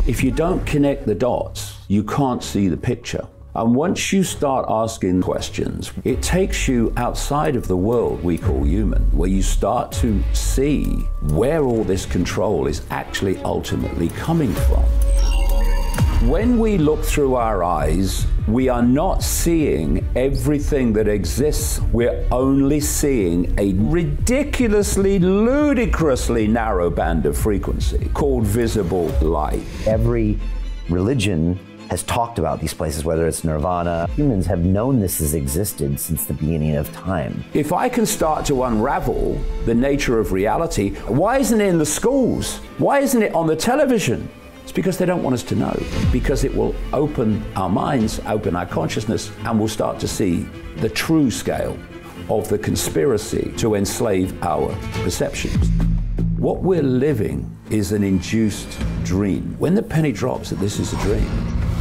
If you don't connect the dots, you can't see the picture. And once you start asking questions, it takes you outside of the world we call human, where you start to see where all this control is actually ultimately coming from. When we look through our eyes, we are not seeing everything that exists. We're only seeing a ridiculously, ludicrously narrow band of frequency called visible light. Every religion has talked about these places, whether it's nirvana. Humans have known this has existed since the beginning of time. If I can start to unravel the nature of reality, why isn't it in the schools? Why isn't it on the television? It's because they don't want us to know, because it will open our minds, open our consciousness, and we'll start to see the true scale of the conspiracy to enslave our perceptions. What we're living is an induced dream. When the penny drops that this is a dream,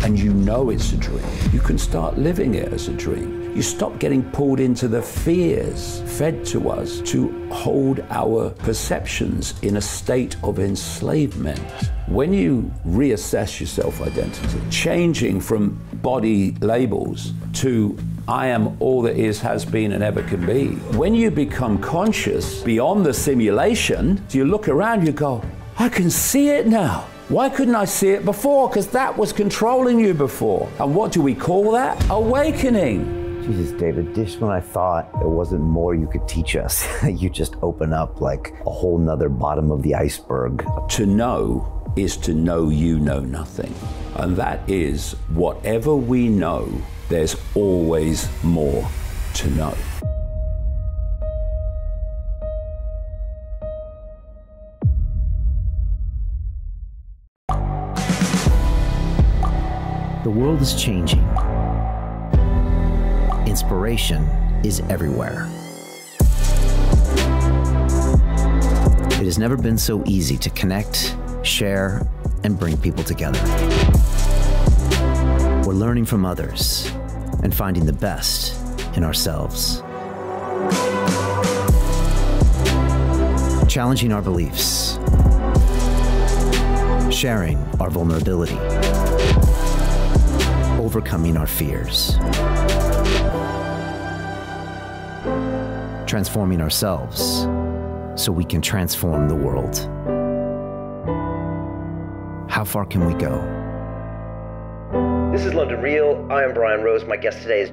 and you know it's a dream, you can start living it as a dream. You stop getting pulled into the fears fed to us to hold our perceptions in a state of enslavement. When you reassess your self-identity, changing from body labels to I am all that is, has been, and ever can be. When you become conscious beyond the simulation, you look around, you go, I can see it now. Why couldn't I see it before? Because that was controlling you before. And what do we call that? Awakening. Jesus, David, just when I thought there wasn't more you could teach us, you just open up like a whole nother bottom of the iceberg. To know is to know you know nothing. And that is, whatever we know, there's always more to know. The world is changing. Inspiration is everywhere. It has never been so easy to connect, share, and bring people together. We're learning from others and finding the best in ourselves. Challenging our beliefs. Sharing our vulnerability. Overcoming our fears. Transforming ourselves so we can transform the world. How far can we go? This is London Real. I am Brian Rose. My guest today is...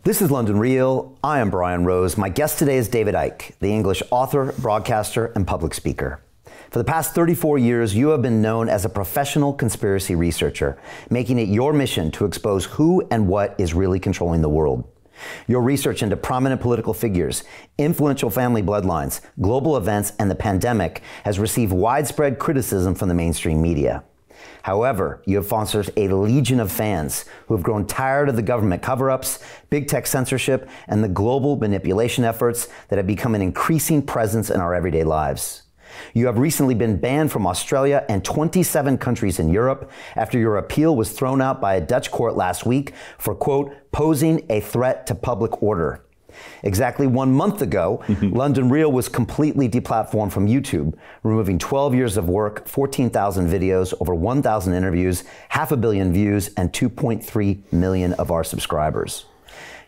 This is London Real. I am Brian Rose. My guest today is David Icke, the English author, broadcaster, and public speaker. For the past 34 years, you have been known as a professional conspiracy researcher, making it your mission to expose who and what is really controlling the world. Your research into prominent political figures, influential family bloodlines, global events, and the pandemic has received widespread criticism from the mainstream media. However, you have fostered a legion of fans who have grown tired of the government cover-ups, big tech censorship, and the global manipulation efforts that have become an increasing presence in our everyday lives. You have recently been banned from Australia and 27 countries in Europe after your appeal was thrown out by a Dutch court last week for, quote, posing a threat to public order. Exactly 1 month ago, London Real was completely deplatformed from YouTube, removing 12 years of work, 14,000 videos, over 1,000 interviews, 500 million views, and 2.3 million of our subscribers.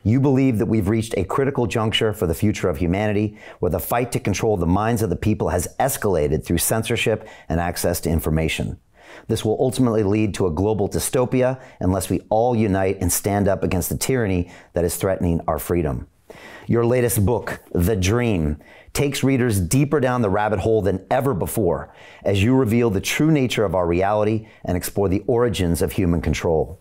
You believe that we've reached a critical juncture for the future of humanity, where the fight to control the minds of the people has escalated through censorship and access to information. This will ultimately lead to a global dystopia unless we all unite and stand up against the tyranny that is threatening our freedom. Your latest book, The Dream, takes readers deeper down the rabbit hole than ever before as you reveal the true nature of our reality and explore the origins of human control.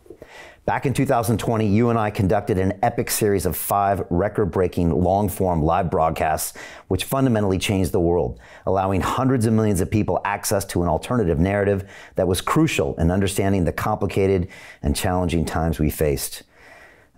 Back in 2020, you and I conducted an epic series of 5 record-breaking long-form live broadcasts, which fundamentally changed the world, allowing hundreds of millions of people access to an alternative narrative that was crucial in understanding the complicated and challenging times we faced.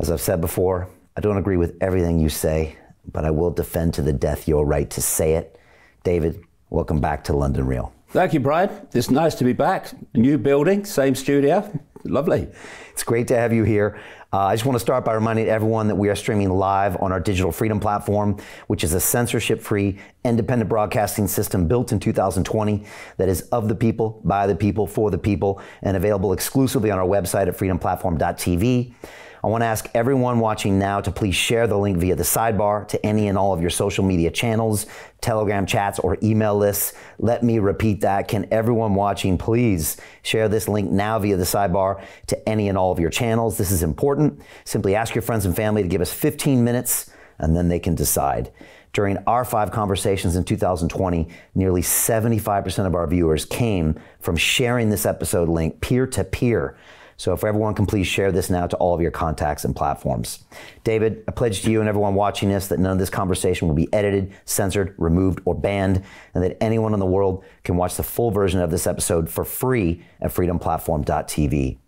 As I've said before, I don't agree with everything you say, but I will defend to the death your right to say it. David, welcome back to London Real. Thank you, Brian. It's nice to be back. New building, same studio. Lovely. It's great to have you here. I just want to start by reminding everyone that we are streaming live on our Digital Freedom Platform, which is a censorship-free, independent broadcasting system built in 2020 that is of the people, by the people, for the people, and available exclusively on our website at freedomplatform.tv. I want to ask everyone watching now to please share the link via the sidebar to any and all of your social media channels, Telegram chats, or email lists. Let me repeat that. Can everyone watching please share this link now via the sidebar to any and all of your channels? This is important. Simply ask your friends and family to give us 15 minutes, and then they can decide. During our 5 conversations in 2020, nearly 75% of our viewers came from sharing this episode link peer-to-peer. So if everyone can please share this now to all of your contacts and platforms. David, I pledge to you and everyone watching this that none of this conversation will be edited, censored, removed, or banned, and that anyone in the world can watch the full version of this episode for free at freedomplatform.tv.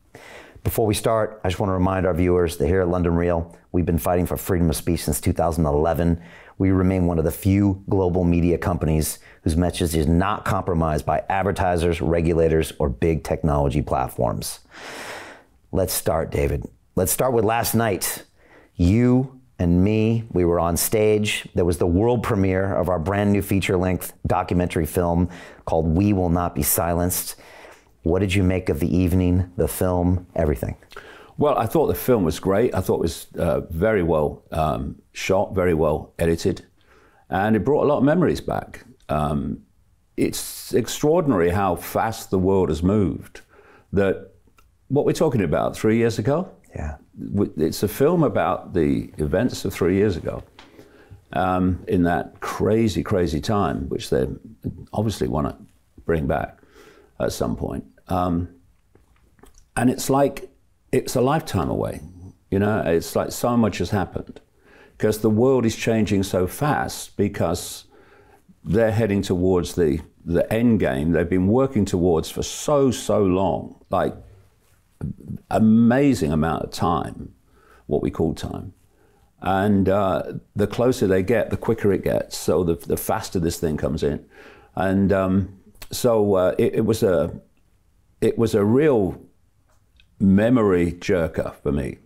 Before we start, I just want to remind our viewers that here at London Real, we've been fighting for freedom of speech since 2011. We remain one of the few global media companies whose message is not compromised by advertisers, regulators, or big technology platforms. Let's start, David. Let's start with last night. You and me, we were on stage. There was the world premiere of our brand new feature-length documentary film called We Will Not Be Silenced. What did you make of the evening, the film, everything? Well, I thought the film was great. I thought it was very well shot, very well edited, and it brought a lot of memories back. It's extraordinary how fast the world has moved. That what we're talking about 3 years ago? Yeah. It's a film about the events of 3 years ago in that crazy, crazy time, which they obviously want to bring back at some point. And it's like, it's a lifetime away. You know, it's like so much has happened because the world is changing so fast because they're heading towards the end game they've been working towards for so long, like amazing amount of time, what we call time. And the closer they get, the quicker it gets. So the faster this thing comes in. And it was a real memory jerker for me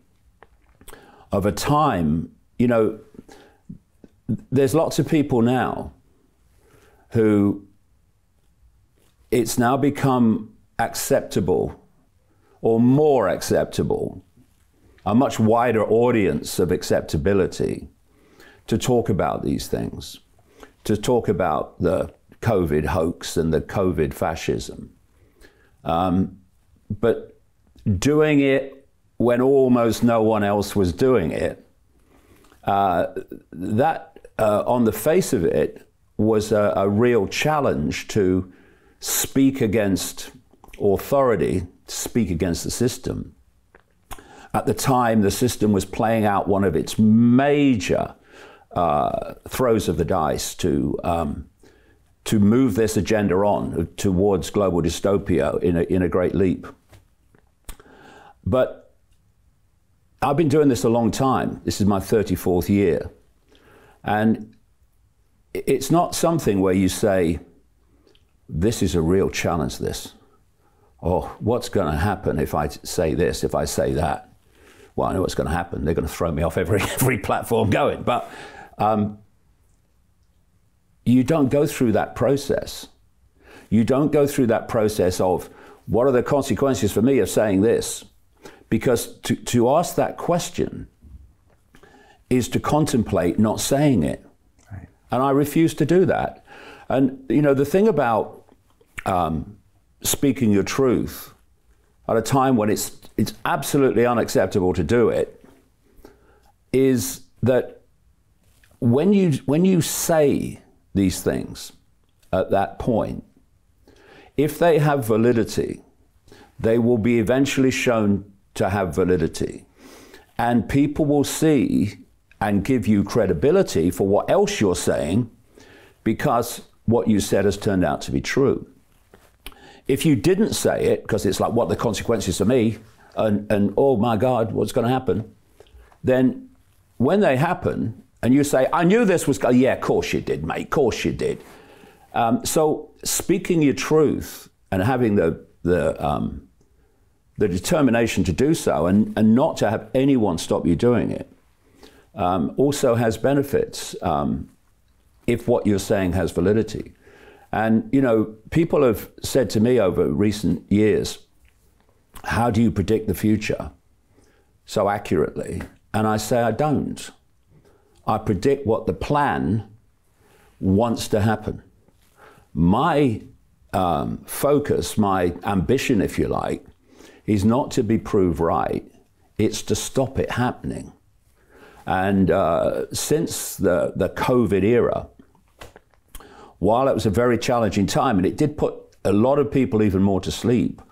of a time, you know, there's lots of people now who it's now become acceptable or more acceptable, a much wider audience of acceptability to talk about these things, to talk about the COVID hoax and the COVID fascism. But doing it when almost no one else was doing it, that on the face of it was a real challenge to speak against authority, speak against the system. At the time, the system was playing out one of its major throws of the dice to move this agenda on towards global dystopia in a great leap. But I've been doing this a long time. This is my 34th year. And it's not something where you say, this is a real challenge, this. Or what's going to happen if I say this, if I say that? Well, I know what's going to happen. They're going to throw me off every platform going. But you don't go through that process. You don't go through that process of, what are the consequences for me of saying this? Because to ask that question is to contemplate not saying it. Right. And I refuse to do that. And, you know, the thing about speaking your truth at a time when it's absolutely unacceptable to do it is that when you say these things at that point, if they have validity, they will be eventually shown to have validity. And people will see and give you credibility for what else you're saying because what you said has turned out to be true. If you didn't say it, because it's like, what are the consequences for me? And oh my God, what's going to happen? Then when they happen, and you say, I knew this was, yeah, of course you did, mate, of course you did. So speaking your truth and having the the determination to do so and not to have anyone stop you doing it also has benefits if what you're saying has validity. And, you know, people have said to me over recent years, how do you predict the future so accurately? And I say, I don't. I predict what the plan wants to happen. My focus, my ambition, if you like, is not to be proved right. It's to stop it happening. And since the COVID era, while it was a very challenging time, and it did put a lot of people even more to sleep,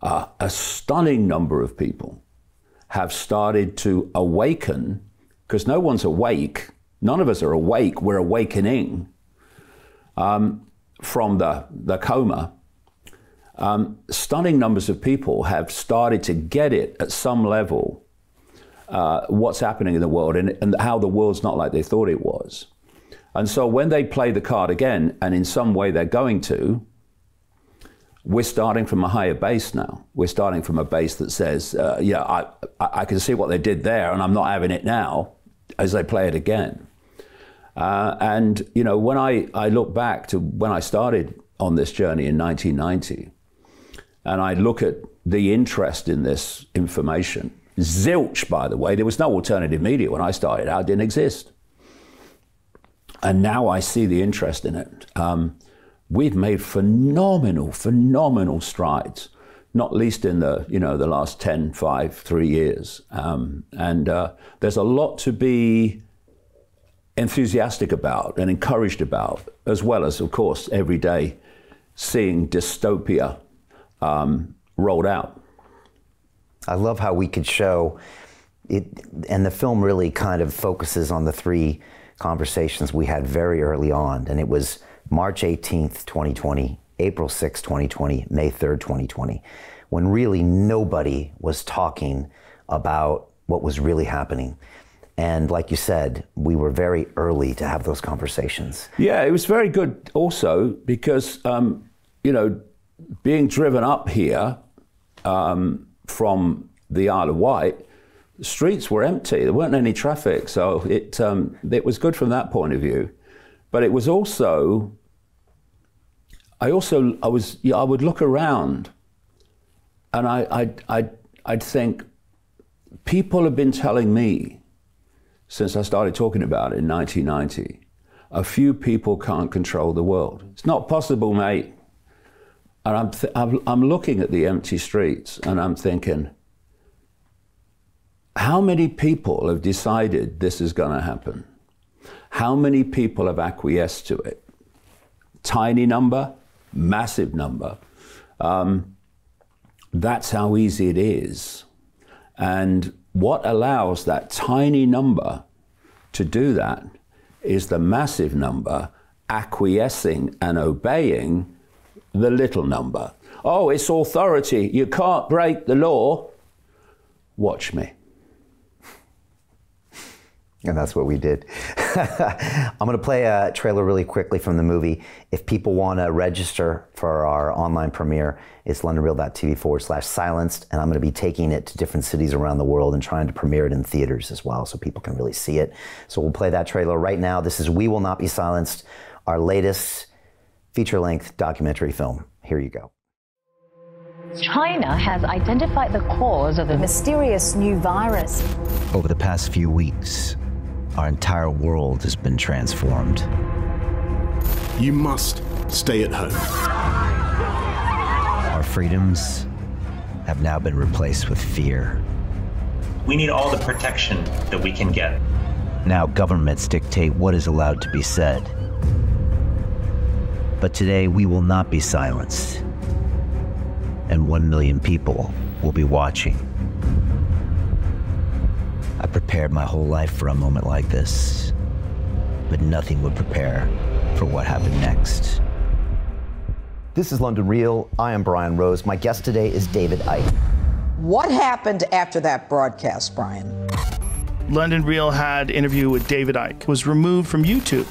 a stunning number of people have started to awaken, because no one's awake. None of us are awake. We're awakening from the coma. Stunning numbers of people have started to get it at some level, what's happening in the world and how the world's not like they thought it was. And so when they play the card again, and in some way they're going to, we're starting from a higher base now. We're starting from a base that says, yeah, I can see what they did there, and I'm not having it now, as they play it again. And, you know, when I look back to when I started on this journey in 1990, and I look at the interest in this information, zilch, by the way, there was no alternative media when I started out, it didn't exist. And now I see the interest in it. We've made phenomenal strides, not least in the last 10, 5, 3 years. And there's a lot to be enthusiastic about and encouraged about, as well as, of course, every day seeing dystopia rolled out. I love how we could show it, and the film really kind of focuses on the three conversations we had very early on, and it was March 18th, 2020, April 6th, 2020, May 3rd, 2020, when really nobody was talking about what was really happening. And like you said, we were very early to have those conversations. Yeah, it was very good also because, you know, being driven up here from the Isle of Wight, the streets were empty. There weren't any traffic, so it was good from that point of view. But it was also, I would look around, and I'd think, people have been telling me since I started talking about it in 1990, a few people can't control the world. It's not possible, mate. And I'm looking at the empty streets, and I'm thinking, how many people have decided this is going to happen? How many people have acquiesced to it? Tiny number, massive number. That's how easy it is. And what allows that tiny number to do that is the massive number acquiescing and obeying the little number. Oh, it's authority. You can't break the law. Watch me. And that's what we did. I'm going to play a trailer really quickly from the movie. If people want to register for our online premiere, it's londonreal.tv/silenced, and I'm going to be taking it to different cities around the world and trying to premiere it in theaters as well so people can really see it. So we'll play that trailer right now. This is We Will Not Be Silenced, our latest feature-length documentary film. Here you go. China has identified the cause of the mysterious new virus. Over the past few weeks, our entire world has been transformed. You must stay at home. Our freedoms have now been replaced with fear. We need all the protection that we can get. Now governments dictate what is allowed to be said. But today we will not be silenced. And 1 million people will be watching. I prepared my whole life for a moment like this, but nothing would prepare for what happened next. This is London Real. I am Brian Rose. My guest today is David Icke. What happened after that broadcast, Brian? London Real had an interview with David Icke, was removed from YouTube.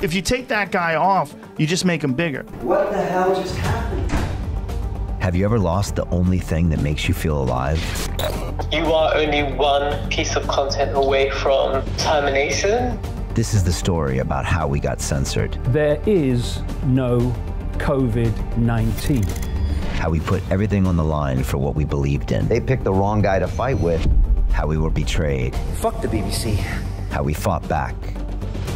If you take that guy off, you just make him bigger. What the hell just happened? Have you ever lost the only thing that makes you feel alive? You are only one piece of content away from termination. This is the story about how we got censored. There is no COVID-19. How we put everything on the line for what we believed in. They picked the wrong guy to fight with. How we were betrayed. Fuck the BBC. How we fought back.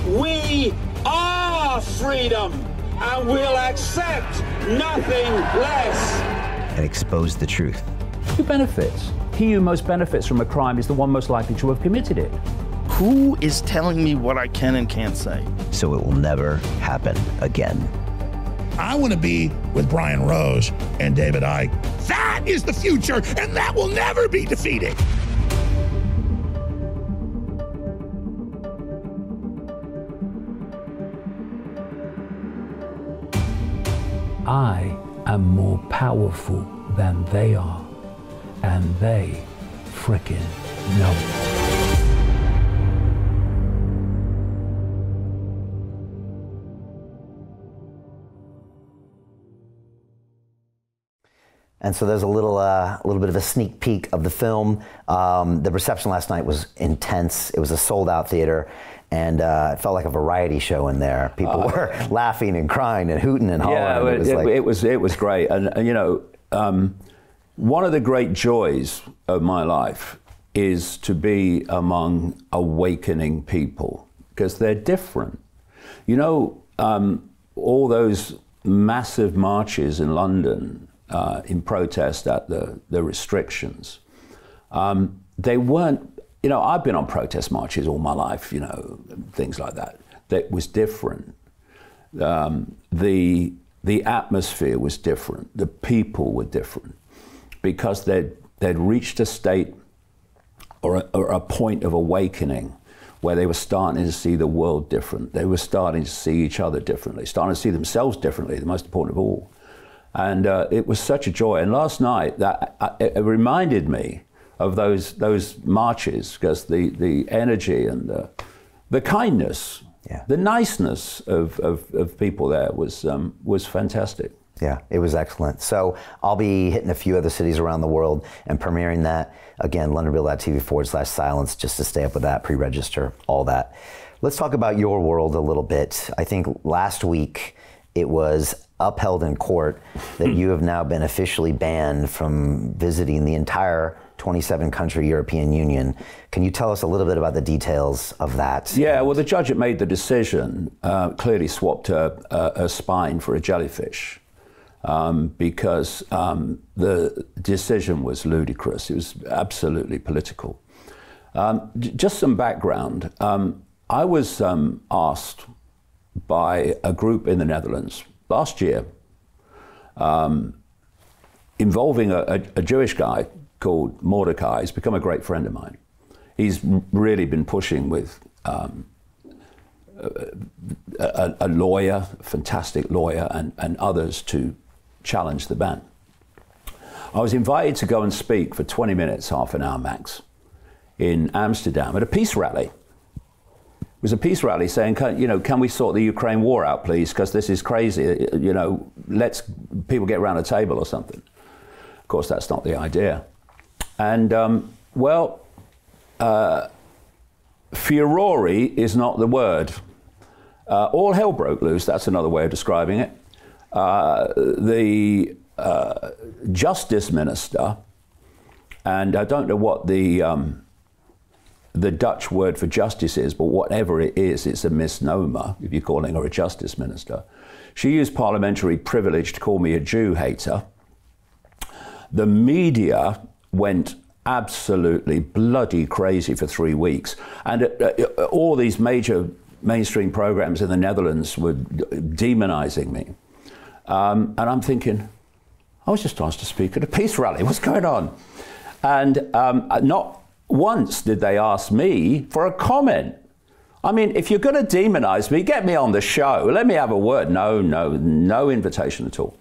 We are freedom, and we'll accept nothing less. And expose the truth. Who benefits? He who most benefits from a crime is the one most likely to have committed it. Who is telling me what I can and can't say? So it will never happen again. I want to be with Brian Rose and David Icke. That is the future, and that will never be defeated. I am more powerful than they are, and they frickin' know it. And so there's a little bit of a sneak peek of the film. The reception last night was intense. It was a sold-out theater, and it felt like a variety show in there. People were laughing and crying and hooting and hollering. Yeah, it was great. And you know, one of the great joys of my life is to be among awakening people, because they're different. You know, all those massive marches in London in protest at the restrictions, they weren't, you know, I've been on protest marches all my life, you know, things like that. That was different. The atmosphere was different. The people were different, because they'd reached a state or a point of awakening where they were starting to see the world different. They were starting to see each other differently, starting to see themselves differently, the most important of all. And it was such a joy. And last night, it reminded me of those marches, because the energy and the kindness, the niceness of people there was fantastic. Yeah, it was excellent. So I'll be hitting a few other cities around the world and premiering that. Again, londonreal.tv/silence, just to stay up with that, pre-register, all that. Let's talk about your world a little bit. I think last week it was upheld in court that you have now been officially banned from visiting the entire 27-country European Union. Can you tell us a little bit about the details of that? Yeah, well, the judge that made the decision clearly swapped a spine for a jellyfish, because the decision was ludicrous. It was absolutely political. Just some background. I was asked by a group in the Netherlands last year, involving a Jewish guy called Mordecai. He's become a great friend of mine. He's really been pushing with a lawyer, a fantastic lawyer, and others to challenge the ban. I was invited to go and speak for 20 minutes, half an hour max, in Amsterdam at a peace rally. It was a peace rally saying, can we sort the Ukraine war out, please? Because this is crazy. Let's people get around a table or something. Of course, that's not the idea. And furore is not the word. All hell broke loose. That's another way of describing it. The justice minister, and I don't know what the Dutch word for justice is, but whatever it is, it's a misnomer if you're calling her a justice minister. She used parliamentary privilege to call me a Jew hater. The media went absolutely bloody crazy for 3 weeks. And all these major mainstream programs in the Netherlands were demonizing me. And I'm thinking, I was just asked to speak at a peace rally. What's going on? And not once did they ask me for a comment. I mean, if you're going to demonize me, get me on the show. Let me have a word. No invitation at all.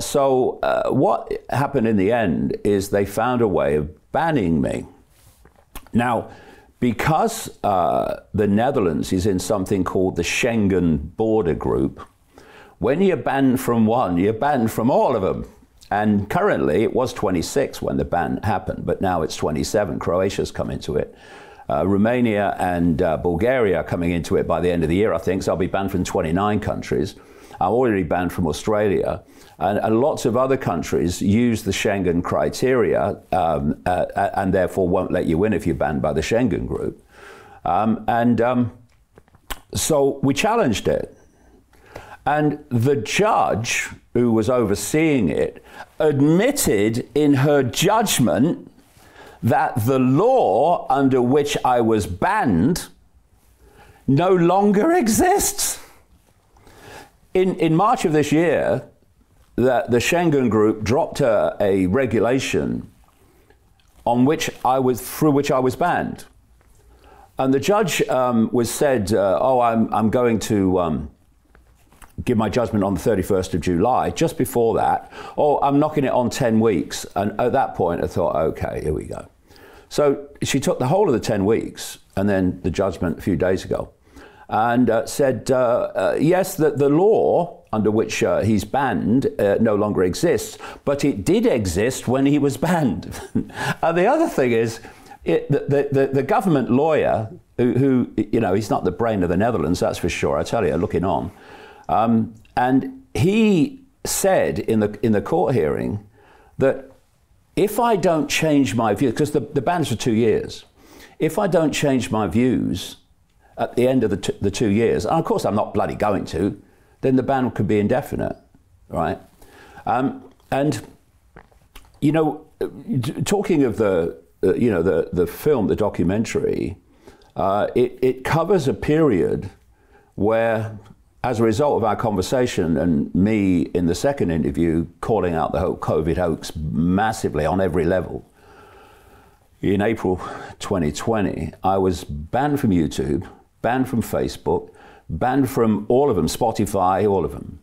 So what happened in the end is they found a way of banning me. Now, because the Netherlands is in something called the Schengen Border Group, when you're banned from one, you're banned from all of them. And currently, it was 26 when the ban happened, but now it's 27. Croatia's come into it. Romania and Bulgaria are coming into it by the end of the year, I think, so I'll be banned from 29 countries. I'm already banned from Australia. And lots of other countries use the Schengen criteria and therefore won't let you in if you're banned by the Schengen group. So we challenged it. And the judge who was overseeing it admitted in her judgment that the law under which I was banned no longer exists. In March of this year, the Schengen group dropped a regulation through which I was banned. And the judge said, I'm going to give my judgment on the 31st of July. Just before that, I'm knocking it on 10 weeks. And at that point, I thought, okay, here we go. So she took the whole of the 10 weeks and then the judgment a few days ago and said, yes, that the law under which he's banned no longer exists, but it did exist when he was banned. And the other thing is, the government lawyer, who, you know, he's not the brain of the Netherlands, that's for sure, I tell you, looking on. And he said in the court hearing that if I don't change my views, because the ban's for 2 years, if I don't change my views at the end of the 2 years, and of course I'm not bloody going to, then the ban could be indefinite, right? And, you know, talking of the film, the documentary, it covers a period where, as a result of our conversation and me in the second interview calling out the whole COVID hoax massively on every level, in April 2020, I was banned from YouTube, banned from Facebook, banned from all of them, Spotify, all of them.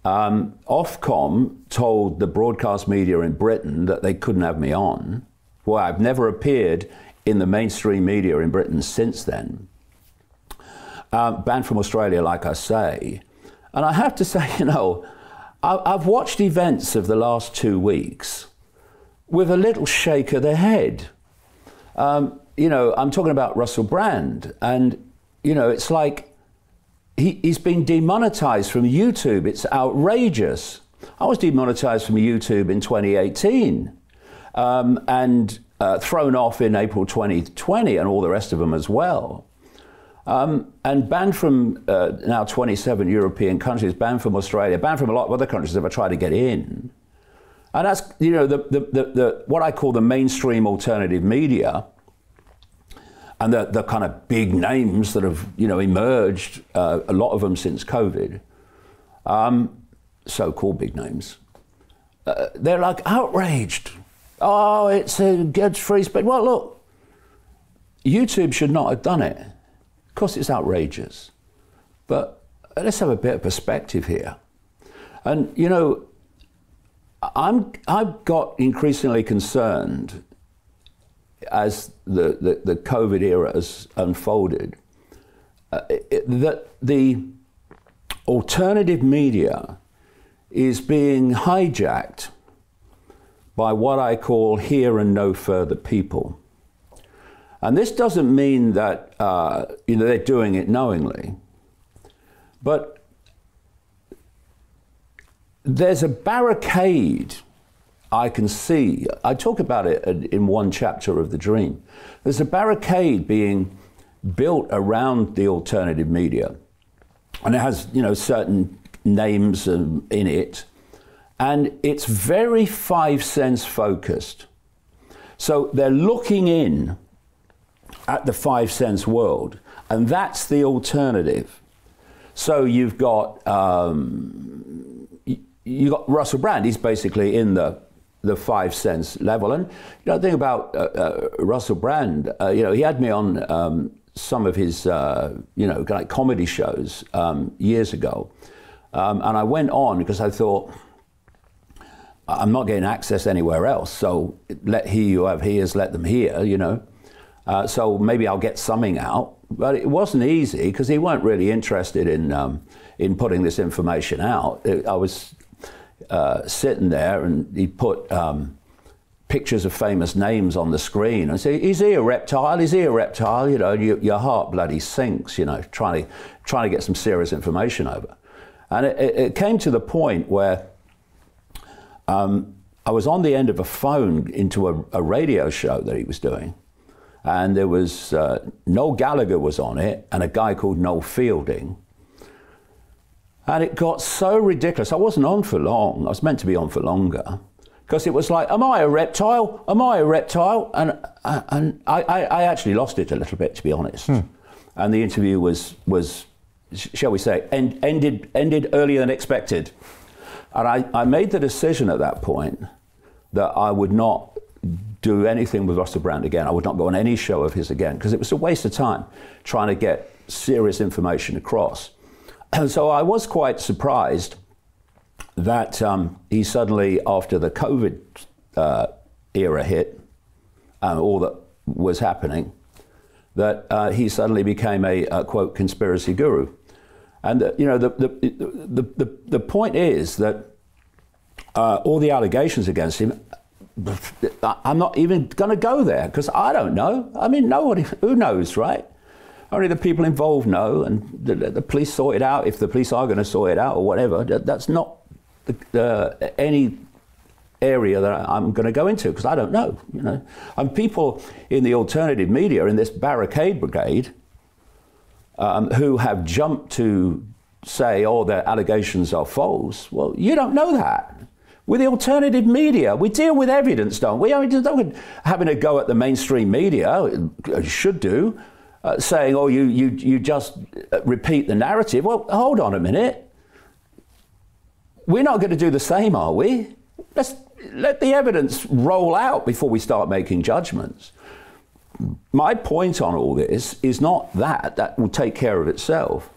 Ofcom told the broadcast media in Britain that they couldn't have me on. Well, I've never appeared in the mainstream media in Britain since then. Banned from Australia, like I say. And I have to say, you know, I've watched events of the last 2 weeks with a little shake of the head. You know, I'm talking about Russell Brand, and, you know, it's like he's been demonetized from YouTube. It's outrageous. I was demonetized from YouTube in 2018 and thrown off in April 2020 and all the rest of them as well. And banned from now 27 European countries, banned from Australia, banned from a lot of other countries if I try to get in. And that's, you know, the what I call the mainstream alternative media, and the kind of big names that have, you know, emerged, a lot of them since COVID, so-called big names, they're like outraged. Oh, it's free speech. Well, look, YouTube should not have done it. Of course, it's outrageous, but let's have a bit of perspective here. And, you know, I've got increasingly concerned as the COVID era has unfolded, that the alternative media is being hijacked by what I call hear and no further people. And this doesn't mean that you know, they're doing it knowingly, but there's a barricade I can see. I talk about it in one chapter of The Dream. There's a barricade being built around the alternative media, and it has, you know, certain names in it, and it's very 5 cents focused. So they're looking in at the 5 cents world, and that's the alternative. So you've got Russell Brand. He's basically in the 5 cents level. And, you know, the thing about Russell Brand, you know, he had me on some of his, you know, kind of comedy shows years ago. And I went on because I thought, I'm not getting access anywhere else. So let he who have ears, let them hear, you know. So maybe I'll get something out. But it wasn't easy because he weren't really interested in putting this information out. I was sitting there, and he put pictures of famous names on the screen. I say, "Is he a reptile? Is he a reptile?" You know, your heart bloody sinks. You know, trying to get some serious information over. And it came to the point where I was on the end of a phone into a radio show that he was doing, and there was Noel Gallagher was on it, and a guy called Noel Fielding. And it got so ridiculous. I wasn't on for long. I was meant to be on for longer. Because it was like, am I a reptile? Am I a reptile? And I actually lost it a little bit, to be honest. And the interview was, shall we say, ended earlier than expected. And I made the decision at that point that I would not do anything with Russell Brand again. I would not go on any show of his again, because it was a waste of time trying to get serious information across. And so I was quite surprised that he suddenly, after the COVID era hit, all that was happening, that he suddenly became a quote, conspiracy guru. And you know, the point is that all the allegations against him, I'm not even going to go there, because I don't know. I mean, nobody, who knows, right? Only the people involved know, and the police sort it out, if the police are going to sort it out or whatever. That's not any area that I'm going to go into, because I don't know, you know. And people in the alternative media, in this barricade brigade, who have jumped to say, oh, their allegations are false. Well, you don't know that. With the alternative media, we deal with evidence, don't we? I mean, don't having a go at the mainstream media, should do, saying, oh, you just repeat the narrative. Well, hold on a minute. We're not going to do the same, are we? Let's let the evidence roll out before we start making judgments. My point on all this is not that will take care of itself.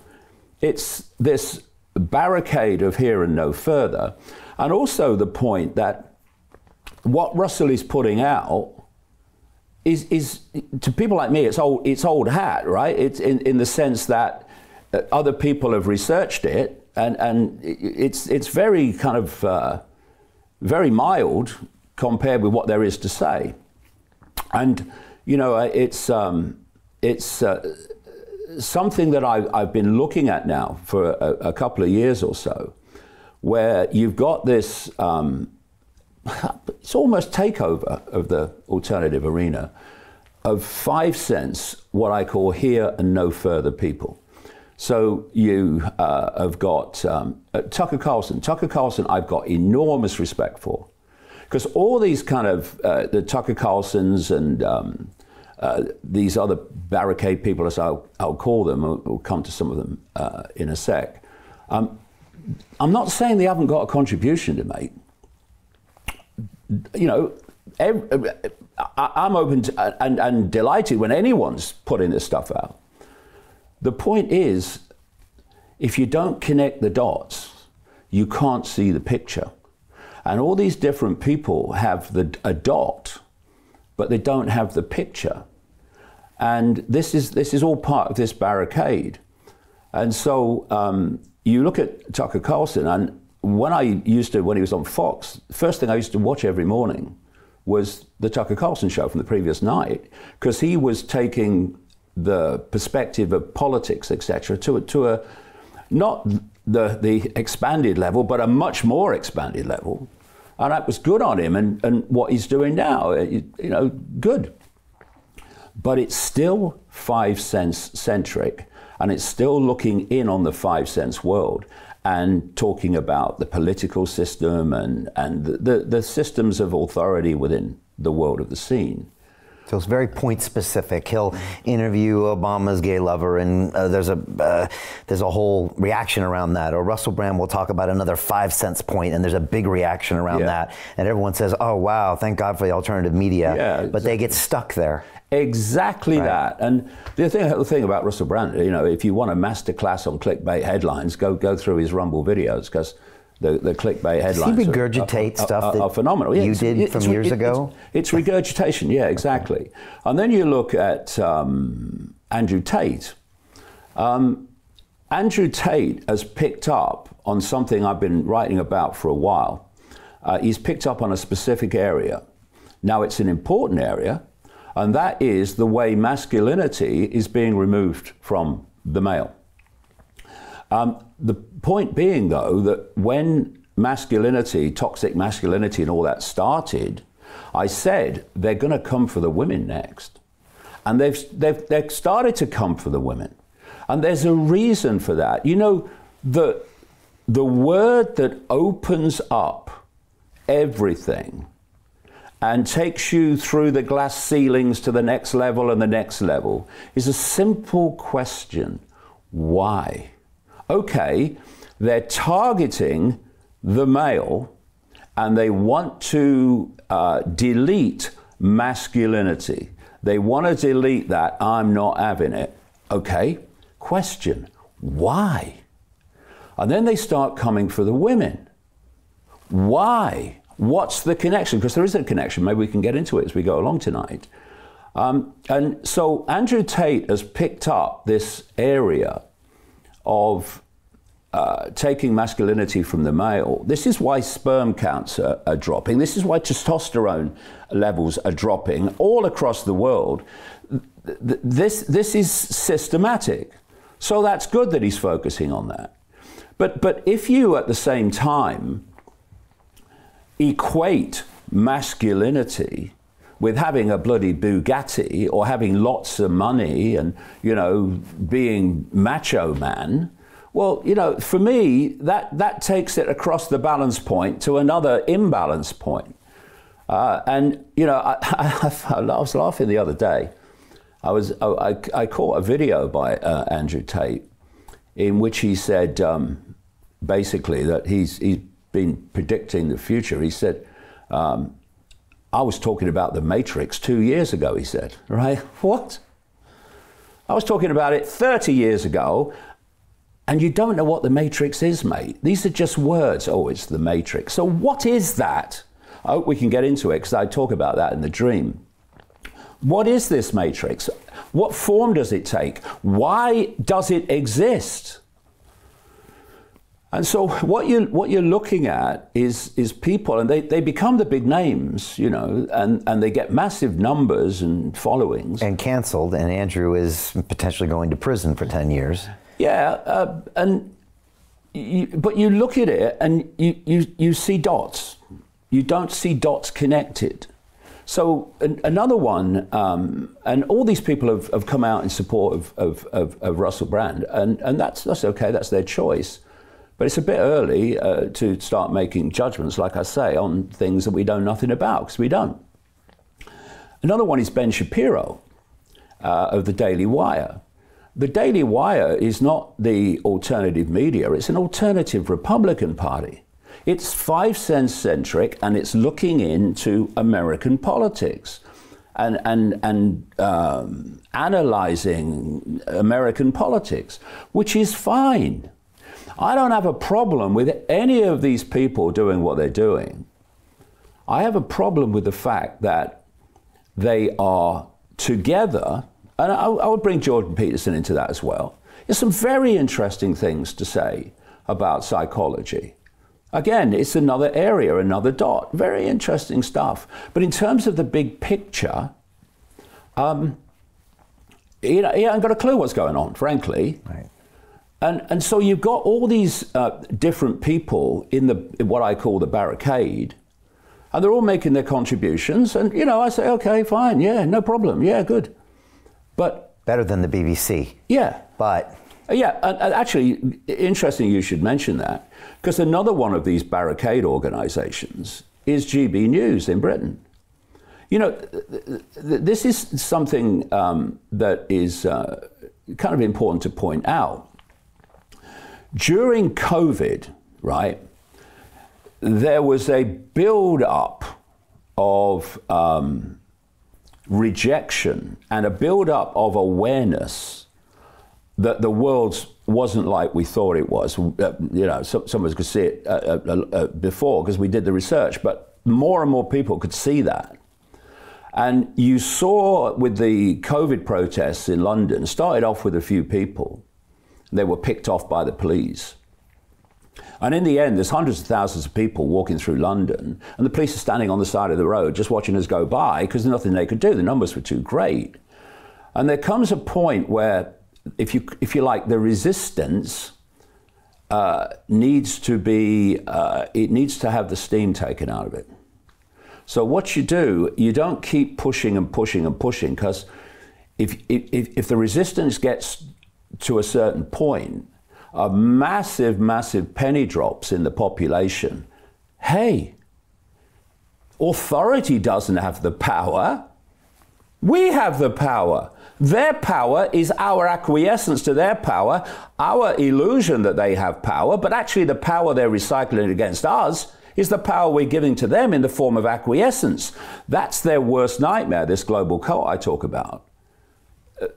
It's this barricade of here and no further. And also the point that what Russell is putting out is to people like me, it's old hat, right? It's in the sense that other people have researched it, and it's very kind of very mild compared with what there is to say. And you know, it's something that I've been looking at now for a couple of years or so, where you've got this, it's almost takeover of the alternative arena of 5 cents, what I call here and no further people. So you have got Tucker Carlson. Tucker Carlson I've got enormous respect for, because all these kind of, the Tucker Carlsons and these other barricade people, as I'll call them, we'll come to some of them in a sec. I'm not saying they haven't got a contribution to make. You know, I'm open to, and delighted when anyone's putting this stuff out. The point is, if you don't connect the dots, you can't see the picture. And all these different people have a dot, but they don't have the picture. And this is all part of this barricade. And so you look at Tucker Carlson, and when he was on Fox, the first thing I used to watch every morning was the Tucker Carlson show from the previous night, because he was taking the perspective of politics, etc., to a not the expanded level, but a much more expanded level. And that was good on him, and what he's doing now, you know, good. But it's still 5 cents centric, and it's still looking in on the 5 cents world and talking about the political system and the systems of authority within the world of the scene. So it's very point specific. He'll interview Obama's gay lover, and there's a whole reaction around that. Or Russell Brand will talk about another 5 cents point, and there's a big reaction around that. And everyone says, "Oh wow, thank God for the alternative media." Yeah, but they get stuck there. Exactly that. And the thing about Russell Brand, you know, if you want a masterclass on clickbait headlines, go through his Rumble videos, because the clickbait headlines Does he regurgitate stuff are phenomenal. You did from years ago? It's regurgitation, yeah, exactly. And then you look at Andrew Tate. Andrew Tate has picked up on something I've been writing about for a while. He's picked up on a specific area. Now, it's an important area, and that is the way masculinity is being removed from the male. The point being, though, that when masculinity, toxic masculinity and all that started, I said they're going to come for the women next. And they've started to come for the women. And there's a reason for that. You know, the word that opens up everything and takes you through the glass ceilings to the next level and the next level is a simple question. Why? Okay, they're targeting the male and they want to delete masculinity. They want to delete that. I'm not having it. Okay, question, why? And then they start coming for the women. Why? What's the connection? Because there is a connection. Maybe we can get into it as we go along tonight. And so Andrew Tate has picked up this area of taking masculinity from the male. This is why sperm counts are dropping. This is why testosterone levels are dropping all across the world. This is systematic. So that's good that he's focusing on that. But if you at the same time equate masculinity with having a bloody Bugatti or having lots of money and, you know, being macho man, well, you know, for me, that takes it across the balance point to another imbalance point. And, you know, I was laughing the other day. I caught a video by Andrew Tate in which he said basically that he's been predicting the future. He said, I was talking about the Matrix 2 years ago, he said, right? What? I was talking about it 30 years ago, and you don't know what the Matrix is, mate. These are just words. Oh, it's the Matrix. So what is that? I hope we can get into it, because I talk about that in the dream. What is this Matrix? What form does it take? Why does it exist? And so what you're looking at is people, and they become the big names, you know, and they get massive numbers and followings. And canceled, and Andrew is potentially going to prison for 10 years. Yeah, but you look at it and you see dots. You don't see dots connected. So another one, and all these people have come out in support of Russell Brand, and that's okay, that's their choice. But it's a bit early to start making judgments, like I say, on things that we know nothing about, because we don't. Another one is Ben Shapiro of the Daily Wire. The Daily Wire is not the alternative media, it's an alternative Republican Party. It's 5 cents centric, and it's looking into American politics and analyzing American politics, which is fine. I don't have a problem with any of these people doing what they're doing. I have a problem with the fact that they are together, and I would bring Jordan Peterson into that as well. There's some very interesting things to say about psychology. Again, it's another area, another dot. Very interesting stuff. But in terms of the big picture, he hasn't got a clue what's going on, frankly. Right. And so you've got all these different people in what I call the barricade, and they're all making their contributions. And, you know, I say, okay, fine, yeah, no problem, yeah, good. But better than the BBC. Yeah. But yeah, and actually, interesting you should mention that, because another one of these barricade organizations is GB News in Britain. You know, this is something that is kind of important to point out. During COVID, right, there was a build-up of rejection and a build-up of awareness that the world wasn't like we thought it was. You know, some of us could see it before because we did the research, but more and more people could see that. And you saw with the COVID protests in London, started off with a few people. They were picked off by the police. And in the end, there's hundreds of thousands of people walking through London, and the police are standing on the side of the road just watching us go by because there's nothing they could do. The numbers were too great. And there comes a point where, if you like, the resistance needs to be, it needs to have the steam taken out of it. So what you do, you don't keep pushing and pushing and pushing, because if the resistance gets to a certain point, massive, massive penny drops in the population. Hey, authority doesn't have the power. We have the power. Their power is our acquiescence to their power, our illusion that they have power, but actually the power they're recycling against us is the power we're giving to them in the form of acquiescence. That's their worst nightmare, this global cult I talk about.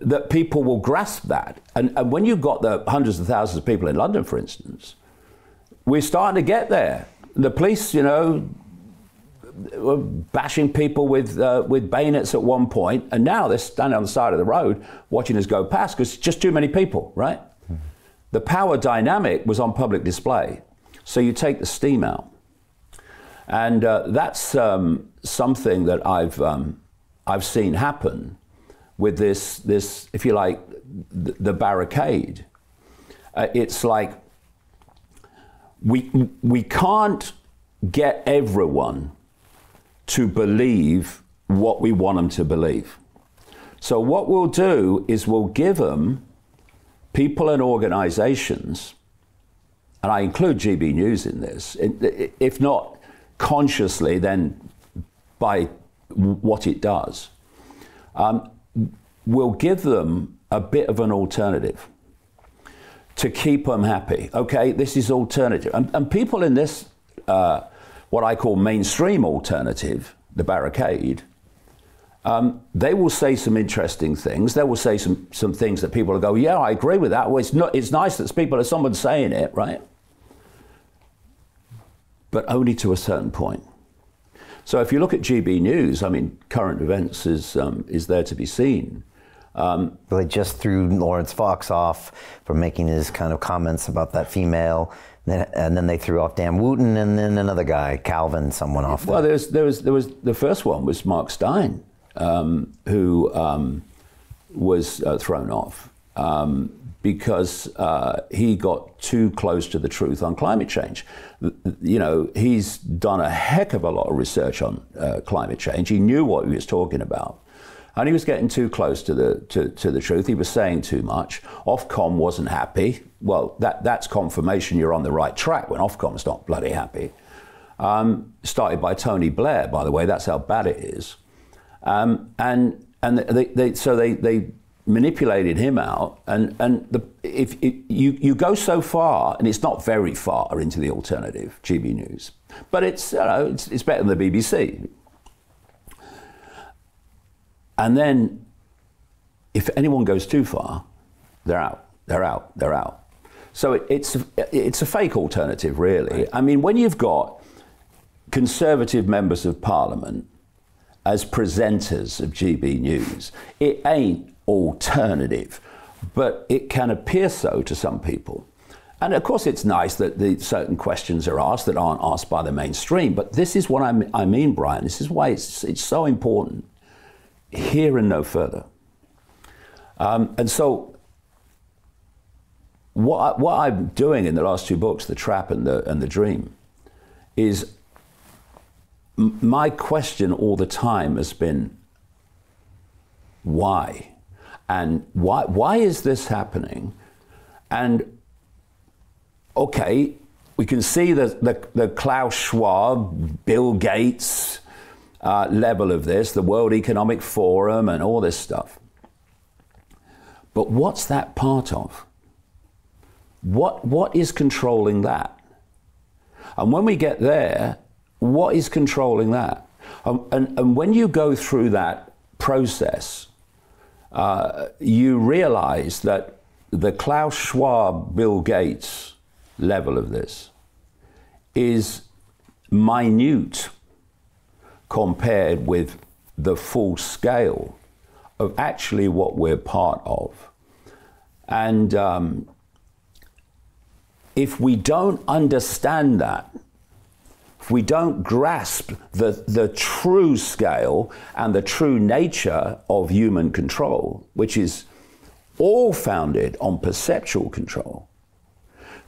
That people will grasp that. And when you've got the hundreds of thousands of people in London, for instance, we're starting to get there. The police, you know, were bashing people with bayonets at one point, and now they're standing on the side of the road watching us go past because it's just too many people, right? Mm-hmm. The power dynamic was on public display. So you take the steam out. And that's something that I've seen happen with this, if you like, the barricade. It's like we can't get everyone to believe what we want them to believe. So what we'll do is we'll give them people and organizations, and I include GB News in this, if not consciously, then by what it does. We'll give them a bit of an alternative to keep them happy. Okay, this is alternative. And people in this, what I call mainstream alternative, the barricade, they will say some interesting things. They will say some things that people will go, yeah, I agree with that. Well, it's nice that someone's saying it, right? But only to a certain point. So if you look at GB News, I mean, current events is there to be seen. They just threw Lawrence Fox off for making his kind of comments about that female, and then they threw off Dan Wooten, and then another guy, Calvin, someone off. Well, there was the first one was Mark Stein, who was thrown off because he got too close to the truth on climate change. You know, he's done a heck of a lot of research on climate change. He knew what he was talking about. And he was getting too close to the truth. He was saying too much. Ofcom wasn't happy. Well, that's confirmation you're on the right track when Ofcom's not bloody happy. Started by Tony Blair, by the way. That's how bad it is. So they manipulated him out. If you go so far, and it's not very far into the alternative, GB News, but it's better than the BBC. And then, if anyone goes too far, they're out. So it's a fake alternative, really. Right. I mean, when you've got Conservative members of Parliament as presenters of GB News, it ain't alternative, but it can appear so to some people. And of course, it's nice that certain questions are asked that aren't asked by the mainstream. But this is what I mean, Brian. This is why it's so important. Here and no further. And so what I'm doing in the last two books, The Trap and the Dream, is my question all the time has been, why? And why is this happening? And okay, we can see the Klaus Schwab, Bill Gates level of this, the World Economic Forum and all this stuff. But what's that part of? What is controlling that? And when we get there, what is controlling that? And when you go through that process, you realize that the Klaus Schwab, Bill Gates level of this is minute compared with the full scale of actually what we're part of. And if we don't understand that, if we don't grasp the true scale and the true nature of human control, which is all founded on perceptual control,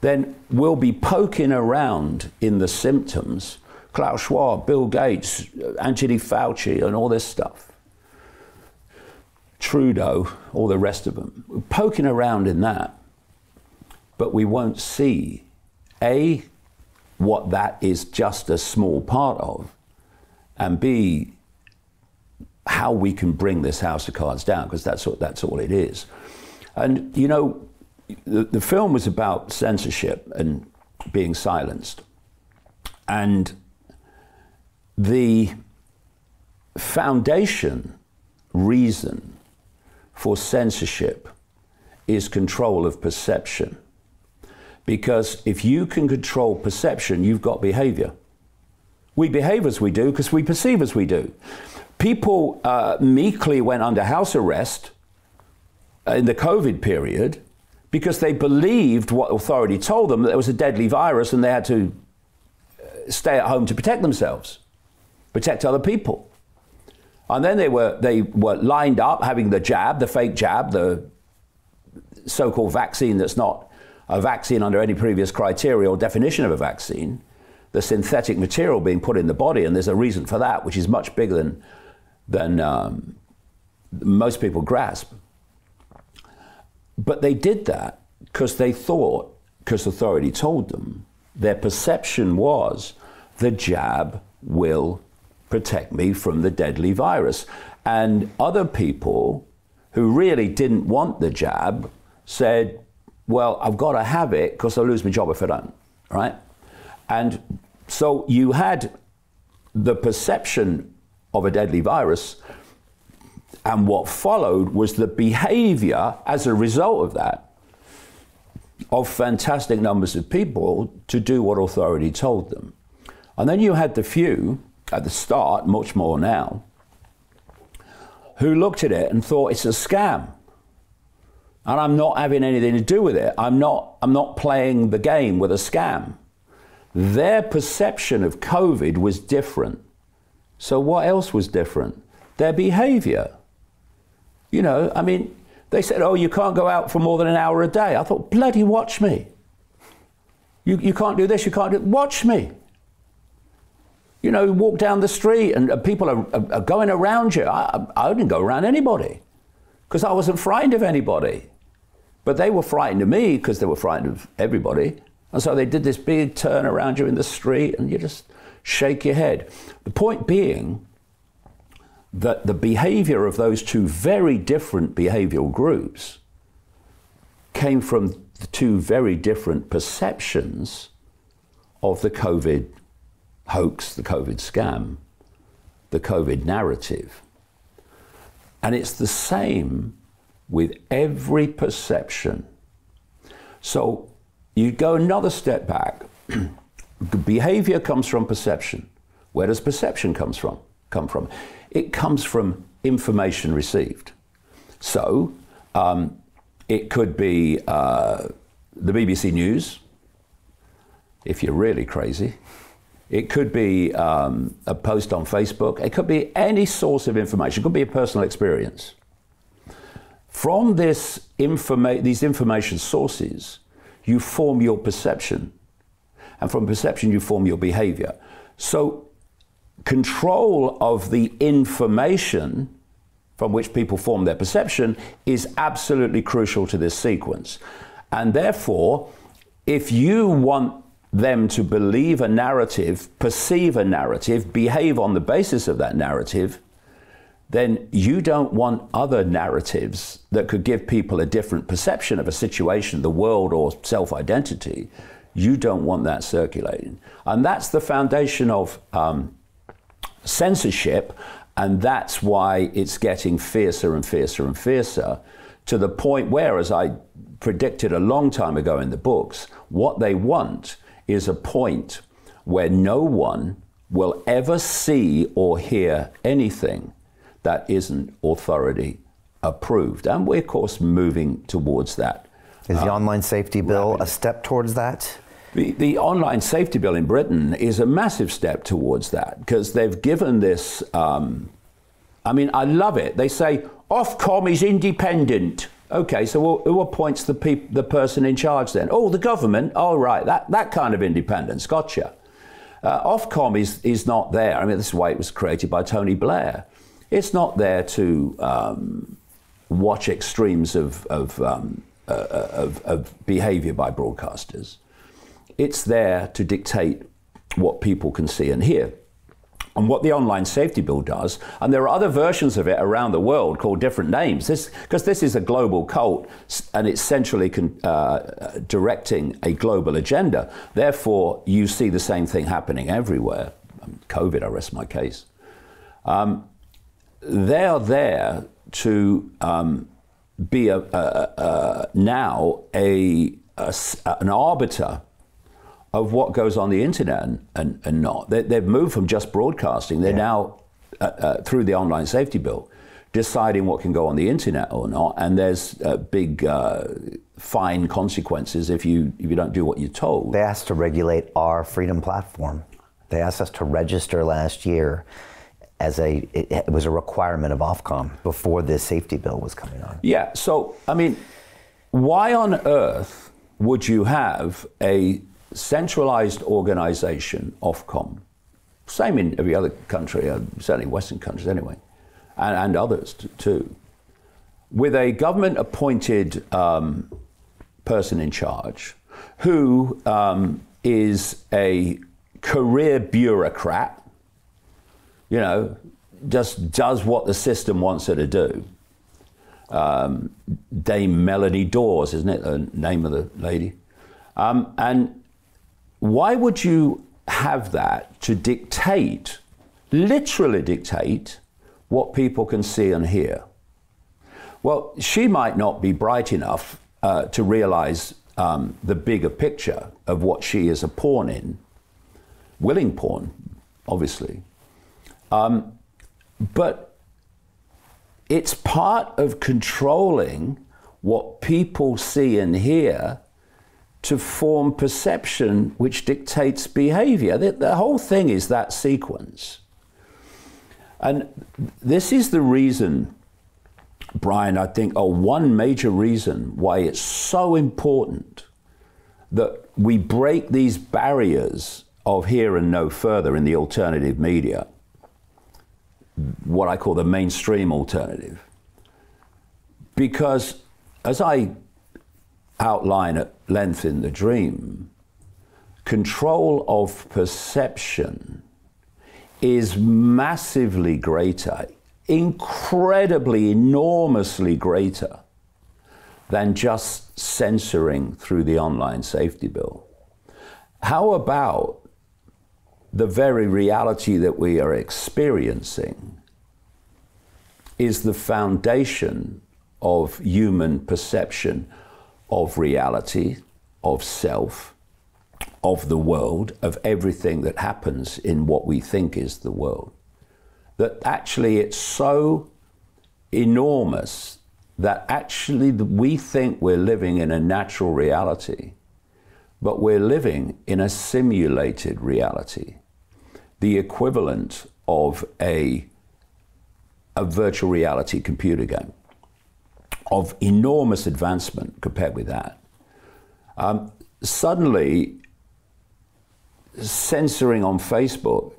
then we'll be poking around in the symptoms. Klaus Schwab, Bill Gates, Anthony Fauci, and all this stuff. Trudeau, all the rest of them. We're poking around in that, but we won't see, A, what that is just a small part of, and B, how we can bring this house of cards down, because that's all it is. And, you know, the film was about censorship and being silenced. And the foundation reason for censorship is control of perception. Because if you can control perception, you've got behavior. We behave as we do because we perceive as we do. People meekly went under house arrest in the COVID period because they believed what authority told them, that there was a deadly virus and they had to stay at home to protect themselves, protect other people. And then they were lined up having the jab, the fake jab, the so-called vaccine that's not a vaccine under any previous criteria or definition of a vaccine, the synthetic material being put in the body, and there's a reason for that, which is much bigger than most people grasp. But they did that because they thought, because authority told them, their perception was the jab will protect me from the deadly virus. And other people who really didn't want the jab said, well, I've got to have it because I'll lose my job if I don't, right? And so you had the perception of a deadly virus, and what followed was the behavior as a result of that of fantastic numbers of people to do what authority told them. And then you had the few at the start, much more now, who looked at it and thought it's a scam. And I'm not having anything to do with it. I'm not playing the game with a scam. Their perception of COVID was different. So what else was different? Their behavior. You know, I mean, they said, oh, you can't go out for more than an hour a day. I thought, bloody watch me. You can't do this, you can't do, watch me. You know, walk down the street and people are going around you. I didn't go around anybody because I wasn't frightened of anybody. But they were frightened of me because they were frightened of everybody. And so they did this big turn around you in the street and you just shake your head. The point being that the behavior of those two very different behavioral groups came from the two very different perceptions of the COVID hoax, the COVID scam, the COVID narrative. And it's the same with every perception. So you go another step back. Behavior comes from perception. Where does perception come from? It comes from information received. So it could be the BBC News, if you're really crazy. It could be a post on Facebook. It could be any source of information. It could be a personal experience. From these information sources, you form your perception. And from perception, you form your behavior. So control of the information from which people form their perception is absolutely crucial to this sequence. And therefore, if you want them to believe a narrative, perceive a narrative, behave on the basis of that narrative, then you don't want other narratives that could give people a different perception of a situation, the world, or self-identity. You don't want that circulating. And that's the foundation of censorship, and that's why it's getting fiercer and fiercer and fiercer, to the point where, as I predicted a long time ago in the books, what they want is a point where no one will ever see or hear anything that isn't authority approved. And we're, of course, moving towards that. Is the online safety bill a step towards that? The online safety bill in Britain is a massive step towards that, because they've given this, I mean, I love it. They say, Ofcom is independent. Okay, so who appoints the person in charge then? Oh, the government. Oh, right, that kind of independence. Gotcha. Ofcom is not there. I mean, this is why it was created by Tony Blair. It's not there to watch extremes of behavior by broadcasters. It's there to dictate what people can see and hear. And what the online safety bill does, and there are other versions of it around the world called different names, because this is a global cult and it's centrally directing a global agenda. Therefore, you see the same thing happening everywhere. COVID, I rest my case. They are there to be now an arbiter of what goes on the internet and not. They've moved from just broadcasting. They're now, through the online safety bill, deciding what can go on the internet or not. And there's big fine consequences if you don't do what you're told. They asked to regulate our freedom platform. They asked us to register last year as it was a requirement of Ofcom before this safety bill was coming on. Yeah, so, I mean, why on earth would you have a centralized organization, Ofcom, same in every other country, certainly Western countries anyway, and others too, with a government-appointed person in charge who is a career bureaucrat, you know, just does what the system wants her to do. Dame Melanie Dawes, isn't it, the name of the lady? And why would you have that to dictate, literally dictate, what people can see and hear? Well, she might not be bright enough to realize the bigger picture of what she is a pawn in, willing pawn, obviously. But it's part of controlling what people see and hear to form perception which dictates behavior. The whole thing is that sequence. And this is the reason, Brian, I think, one major reason why it's so important that we break these barriers of here and no further in the alternative media, what I call the mainstream alternative. Because as I outline at length in The Dream, control of perception is massively greater, incredibly, enormously greater than just censoring through the online safety bill. How about the very reality that we are experiencing is the foundation of human perception of reality, of self, of the world, of everything that happens in what we think is the world. That actually it's so enormous that actually we think we're living in a natural reality, but we're living in a simulated reality, the equivalent of a virtual reality computer game, of enormous advancement compared with that. Suddenly, censoring on Facebook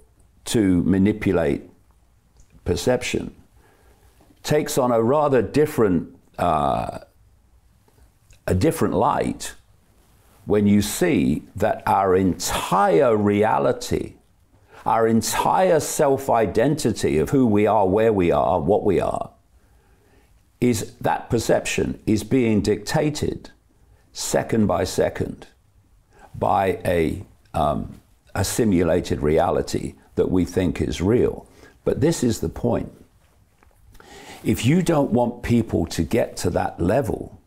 to manipulate perception takes on a rather different light when you see that our entire reality, our entire self-identity of who we are, where we are, what we are, is that perception is being dictated second by second by a simulated reality that we think is real. But this is the point. If you don't want people to get to that level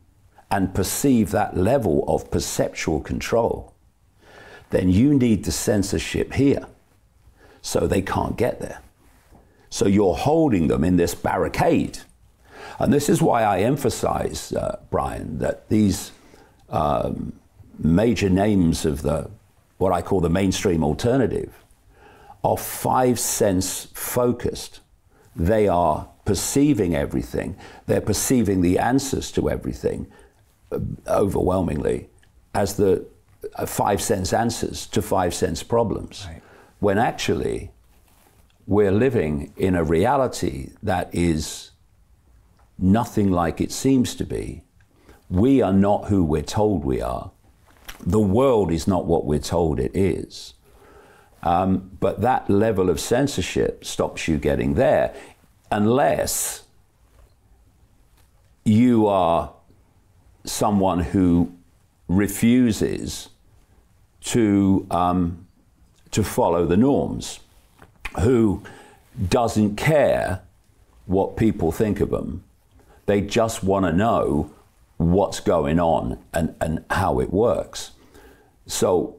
and perceive that level of perceptual control, then you need the censorship here so they can't get there. So you're holding them in this barricade. And this is why I emphasize, Brian, that these major names of what I call the mainstream alternative are 5 sense focused. They are perceiving everything. They're perceiving the answers to everything overwhelmingly as the 5 sense answers to 5 sense problems. Right. When actually we're living in a reality that is nothing like it seems to be. We are not who we're told we are. The world is not what we're told it is. But that level of censorship stops you getting there unless you are someone who refuses to follow the norms, who doesn't care what people think of them. They just want to know what's going on and how it works. So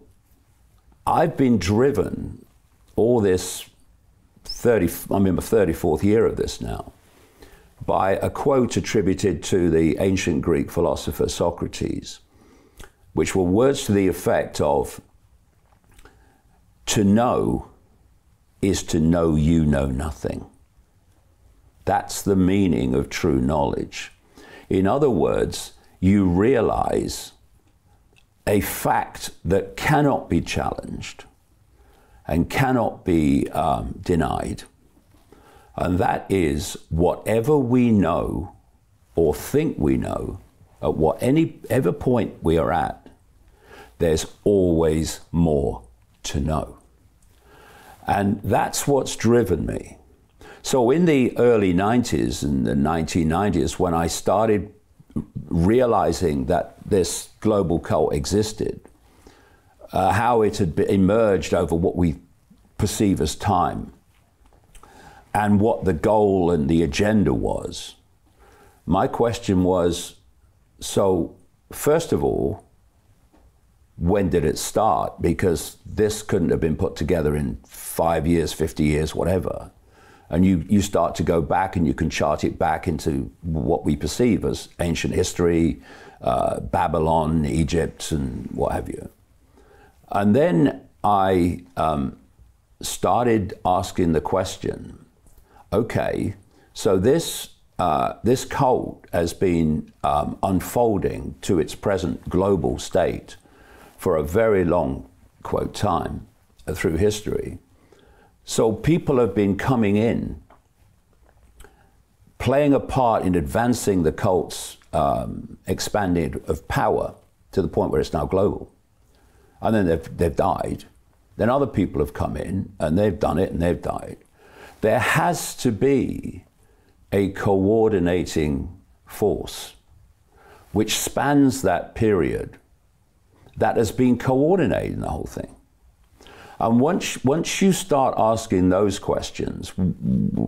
I've been driven all this I'm in my 34th year of this now, by a quote attributed to the ancient Greek philosopher Socrates, which were words to the effect of, to know is to know you know nothing. That's the meaning of true knowledge. In other words, you realize a fact that cannot be challenged and cannot be denied. And that is, whatever we know or think we know, at whatever point we are at, there's always more to know. And that's what's driven me. So in the early 90s and the 1990s, when I started realizing that this global cult existed, how it had emerged over what we perceive as time, and what the goal and the agenda was, my question was, so first of all, when did it start? Because this couldn't have been put together in 5 years, 50 years, whatever. And you start to go back and you can chart it back into what we perceive as ancient history, Babylon, Egypt, and what have you. And then I started asking the question, okay, so this cult has been unfolding to its present global state for a very long, quote, time through history. So people have been coming in, playing a part in advancing the cult's expanding of power to the point where it's now global. And then they've died. Then other people have come in and they've done it and they've died. There has to be a coordinating force which spans that period that has been coordinating the whole thing. And once you start asking those questions,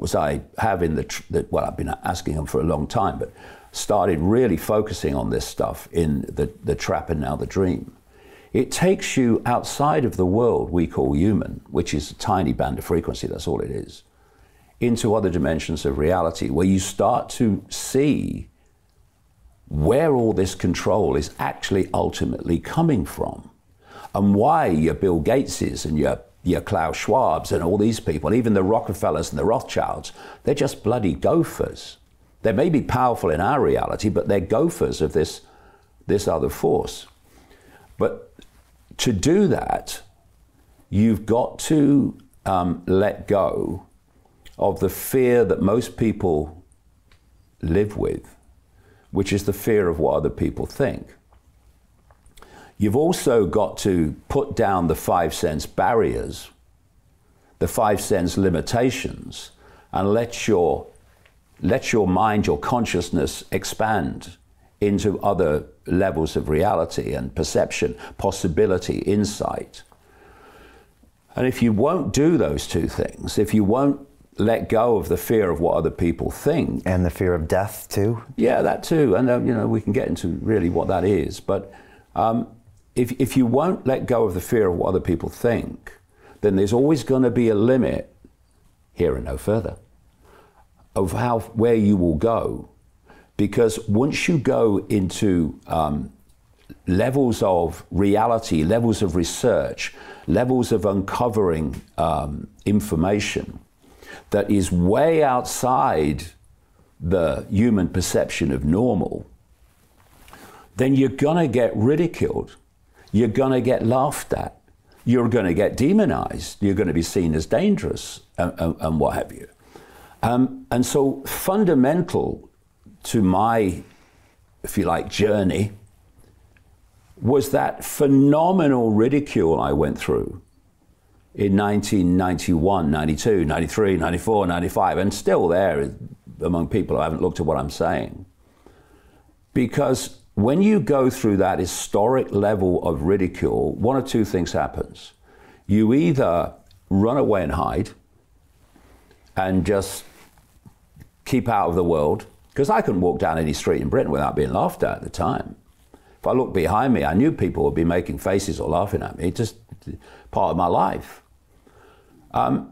as I have well, I've been asking them for a long time, but started really focusing on this stuff in the Trap and Now the Dream, it takes you outside of the world we call human, which is a tiny band of frequency, that's all it is, into other dimensions of reality, where you start to see where all this control is actually ultimately coming from, and why your Bill Gateses and your Klaus Schwabs and all these people, even the Rockefellers and the Rothschilds, they're just bloody gophers. They may be powerful in our reality, but they're gophers of this other force. But to do that, you've got to let go of the fear that most people live with, which is the fear of what other people think. You've also got to put down the 5 sense barriers, the 5 sense limitations, and let your mind, your consciousness expand into other levels of reality and perception, possibility, insight. And if you won't do those two things, if you won't let go of the fear of what other people think. And the fear of death too? Yeah, that too. And we can get into really what that is. But if you won't let go of the fear of what other people think, then there's always going to be a limit here and no further. of where you will go, because once you go into levels of reality, levels of research, levels of uncovering information that is way outside the human perception of normal, then you're going to get ridiculed. You're going to get laughed at. You're going to get demonized. You're going to be seen as dangerous and what have you. And so fundamental to my, if you like, journey was that phenomenal ridicule I went through in 1991, 92, 93, 94, 95, and still there among people who haven't looked at what I'm saying. Because when you go through that historic level of ridicule, one of two things happens. You either run away and hide and just keep out of the world, because I couldn't walk down any street in Britain without being laughed at the time. If I looked behind me, I knew people would be making faces or laughing at me, just part of my life. And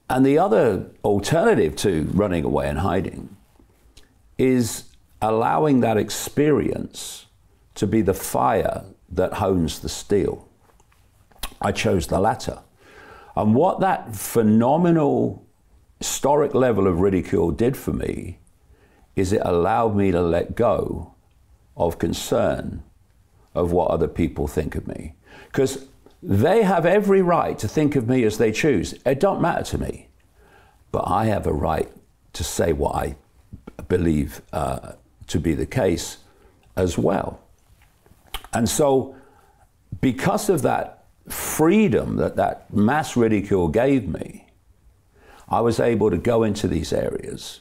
the other alternative to running away and hiding is allowing that experience to be the fire that hones the steel. I chose the latter. And what that phenomenal historic level of ridicule did for me is it allowed me to let go of concern of what other people think of me. Because they have every right to think of me as they choose. It don't matter to me. But I have a right to say what I believe to be the case as well. And so because of that freedom that mass ridicule gave me, I was able to go into these areas.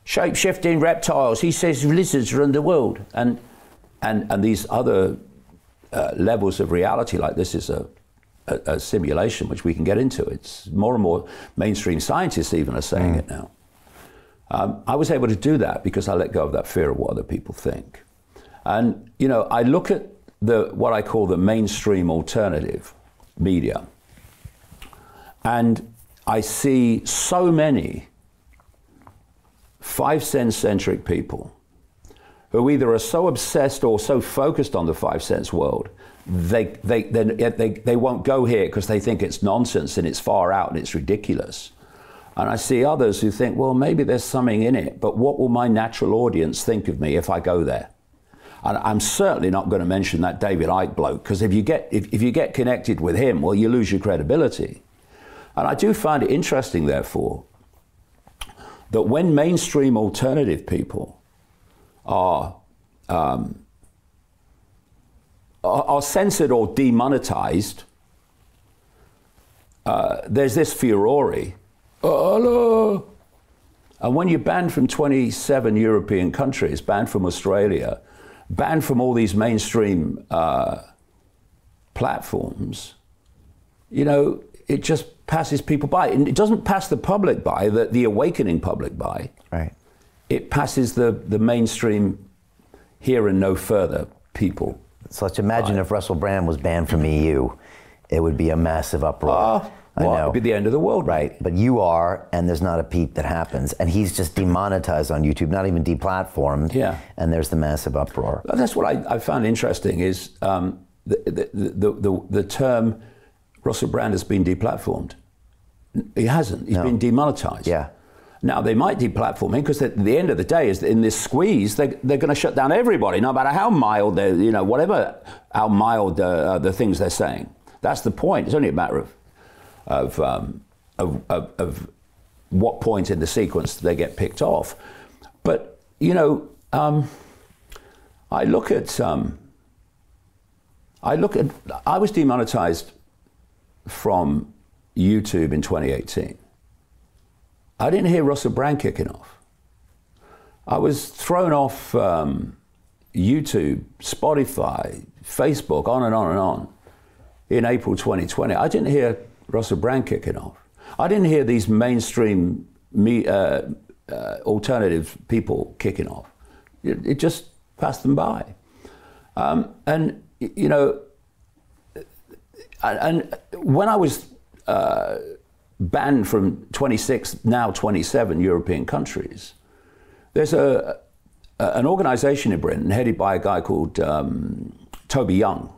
Shape-shifting reptiles, he says lizards run the world. And these other levels of reality, like this is a simulation, which we can get into. It's more and more mainstream scientists even are saying it now. I was able to do that because I let go of that fear of what other people think. And, you know, I look at what I call the mainstream alternative media, and I see so many 5 cent centric people who either are so obsessed or so focused on the 5 cents world, they won't go here because they think it's nonsense and it's far out and it's ridiculous. And I see others who think, well, maybe there's something in it, but what will my natural audience think of me if I go there? And I'm certainly not going to mention that David Icke bloke, because if you get connected with him, well, you lose your credibility. And I do find it interesting, therefore, that when mainstream alternative people are censored or demonetized, there's this furore. Hello. And when you're banned from 27 European countries, banned from Australia, banned from all these mainstream platforms, you know, it just passes people by. And it doesn't pass the public by, the awakening public by. Right. It passes the mainstream here and no further people. So let's imagine if Russell Brand was banned from EU, it would be a massive uproar. I know. It'd be the end of the world. Right, but you are, and there's not a peep that happens. And he's just demonetized on YouTube, not even deplatformed. Yeah. And there's the massive uproar. That's what I found interesting is the term Russell Brand has been deplatformed. He hasn't. He's been demonetized. Yeah. Now, they might deplatform him because at the end of the day, is in this squeeze, they're going to shut down everybody, no matter how mild they're, you know, whatever, how mild the things they're saying. That's the point. It's only a matter of what point in the sequence they get picked off. But, you know, I was demonetized from YouTube in 2018. I didn't hear Russell Brand kicking off. I was thrown off YouTube, Spotify, Facebook, on and on and on in April 2020. I didn't hear Russell Brand kicking off. I didn't hear these mainstream alternative people kicking off. It just passed them by. And, you know, and when I was banned from 26, now 27 European countries. There's an organization in Britain headed by a guy called Toby Young,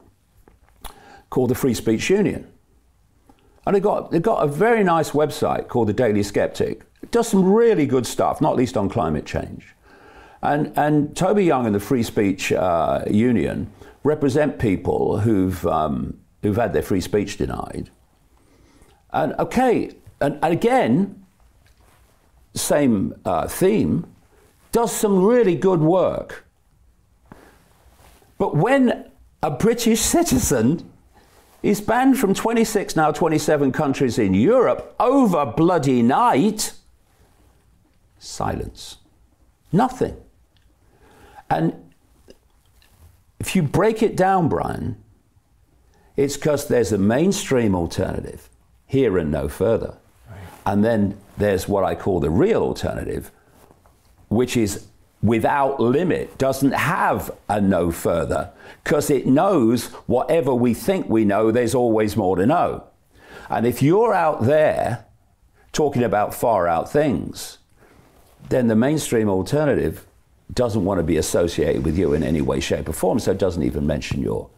called the Free Speech Union. And they've got a very nice website called The Daily Skeptic. It does some really good stuff, not least on climate change. And Toby Young and the Free Speech Union represent people who've had their free speech denied. And okay, and again, same theme, does some really good work. But when a British citizen is banned from 26, now 27 countries in Europe over bloody night, silence. Nothing. And if you break it down, Brian, it's because there's a mainstream alternative, here and no further. Right. And then there's what I call the real alternative, which is without limit, doesn't have a no further, because it knows whatever we think we know, there's always more to know. And if you're out there talking about far out things, then the mainstream alternative doesn't want to be associated with you in any way, shape or form, so it doesn't even mention your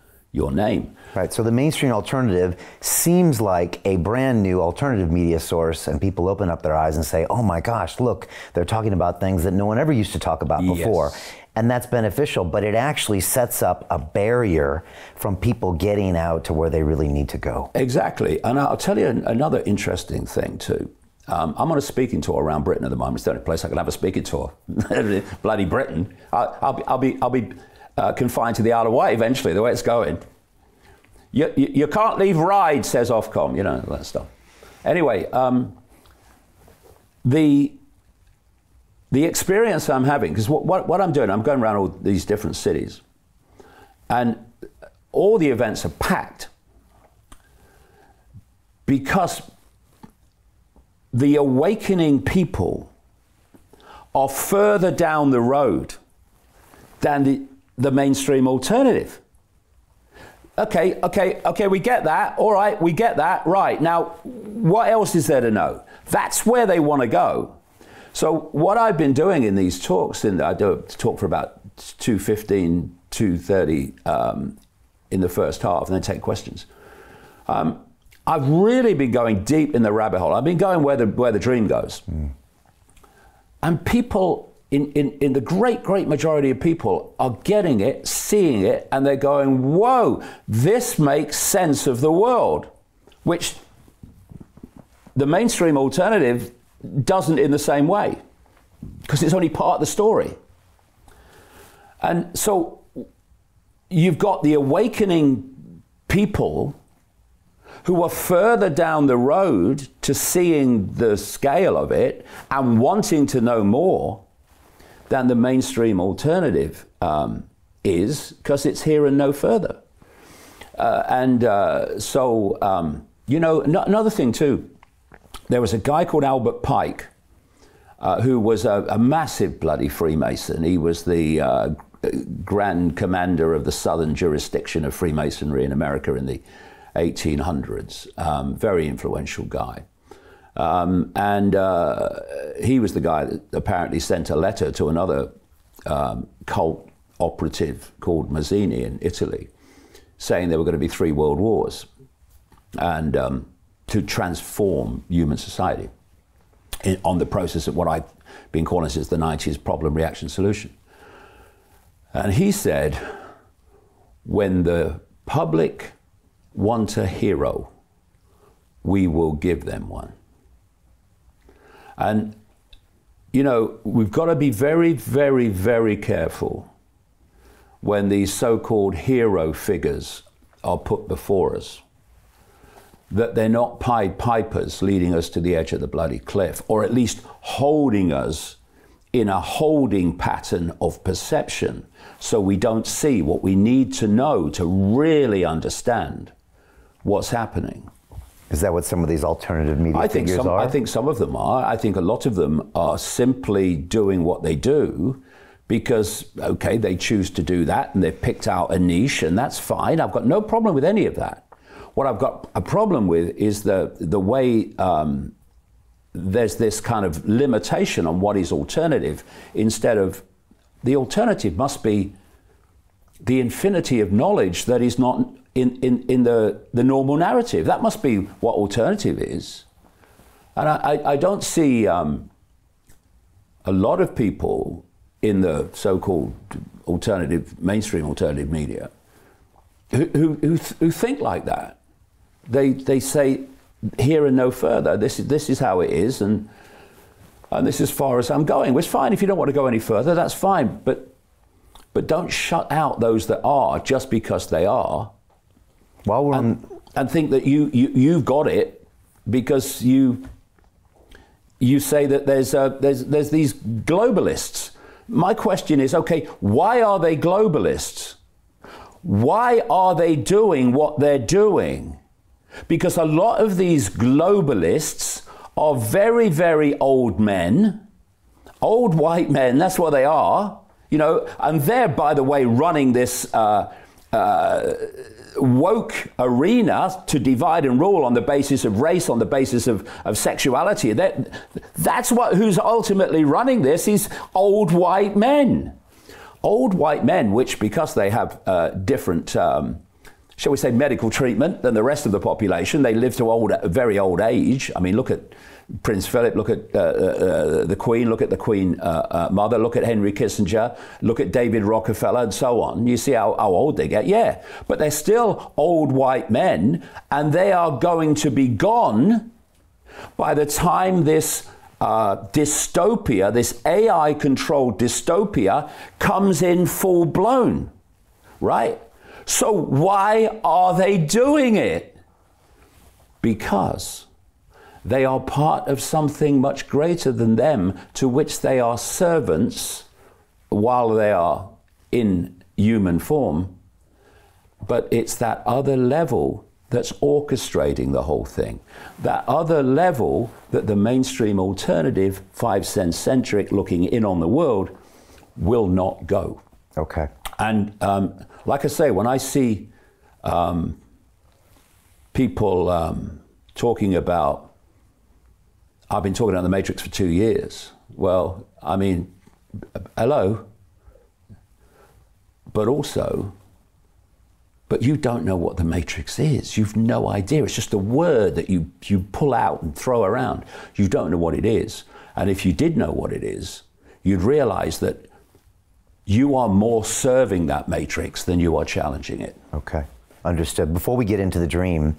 name. Right, so the mainstream alternative seems like a brand new alternative media source, and people open up their eyes and say, oh my gosh, look, they're talking about things that no one ever used to talk about before. Yes. And that's beneficial, but it actually sets up a barrier from people getting out to where they really need to go. Exactly, and I'll tell you another interesting thing too. I'm on a speaking tour around Britain at the moment. It's the only place I can have a speaking tour. Bloody Britain. I'll be confined to the Isle of Wight eventually, the way it's going. You can't leave Ride, says Ofcom, you know, that stuff. Anyway, the experience I'm having, because what I'm doing, I'm going around all these different cities, and all the events are packed because the awakening people are further down the road than the mainstream alternative. Okay, we get that. All right, we get that. Right, now, what else is there to know? That's where they want to go. So what I've been doing in these talks, and I do a talk for about 2:15, 2:30 in the first half, and then take questions. I've really been going deep in the rabbit hole. I've been going where the dream goes. Mm. And people, in the great majority of people, are getting it, seeing it, and they're going, whoa, this makes sense of the world, which the mainstream alternative doesn't in the same way, because it's only part of the story. And so you've got the awakening people who are further down the road to seeing the scale of it and wanting to know more than the mainstream alternative is, because it's here and no further. You know, another thing too, there was a guy called Albert Pike who was a massive bloody Freemason. He was the Grand Commander of the Southern Jurisdiction of Freemasonry in America in the 1800s, very influential guy. He was the guy that apparently sent a letter to another cult operative called Mazzini in Italy, saying there were going to be 3 world wars and to transform human society on the process of what I've been calling since the 90s problem, reaction, solution. And he said, when the public want a hero, we will give them one. And, you know, we've got to be very, very, very careful when these so-called hero figures are put before us, that they're not Pied Pipers leading us to the edge of the bloody cliff, or at least holding us in a holding pattern of perception so we don't see what we need to know to really understand what's happening. Is that what some of these alternative media figures are? I think some of them are. I think a lot of them are simply doing what they do because, okay, they choose to do that and they've picked out a niche, and that's fine. I've got no problem with any of that. What I've got a problem with is the way there's this kind of limitation on what is alternative, instead of the alternative must be the infinity of knowledge that is not in the normal narrative. That must be what alternative is. And I don't see a lot of people in the so-called mainstream alternative media who think like that. They say here and no further. This is how it is, and this is as far as I'm going. Well, it's fine if you don't want to go any further. That's fine, but don't shut out those that are just because they are. Well, and think that you've got it because you say that there's these globalists. My question is, okay, why are they globalists? Why are they doing what they're doing? Because a lot of these globalists are very, very old men, old white men, that's what they are, you know, and they're, by the way, running this woke arena to divide and rule on the basis of race, on the basis of sexuality. That's who's ultimately running this, is old white men. Old white men, which, because they have different, shall we say, medical treatment than the rest of the population, they live to a very old age. I mean, look at Prince Philip, look at the Queen, look at the Queen Mother, look at Henry Kissinger, look at David Rockefeller, and so on. You see how old they get, yeah. But they're still old white men, and they are going to be gone by the time this dystopia, this AI-controlled dystopia, comes in full blown, right? So why are they doing it? Because they are part of something much greater than them, to which they are servants while they are in human form. But it's that other level that's orchestrating the whole thing. That other level that the mainstream alternative, 5 cent centric, looking in on the world, will not go. Okay. And like I say, when I see people talking about, I've been talking about the Matrix for 2 years. Well, I mean, hello. But also, but you don't know what the Matrix is. You've no idea. It's just a word that you pull out and throw around. You don't know what it is. And if you did know what it is, you'd realize that you are more serving that Matrix than you are challenging it. Okay, understood. Before we get into the dream,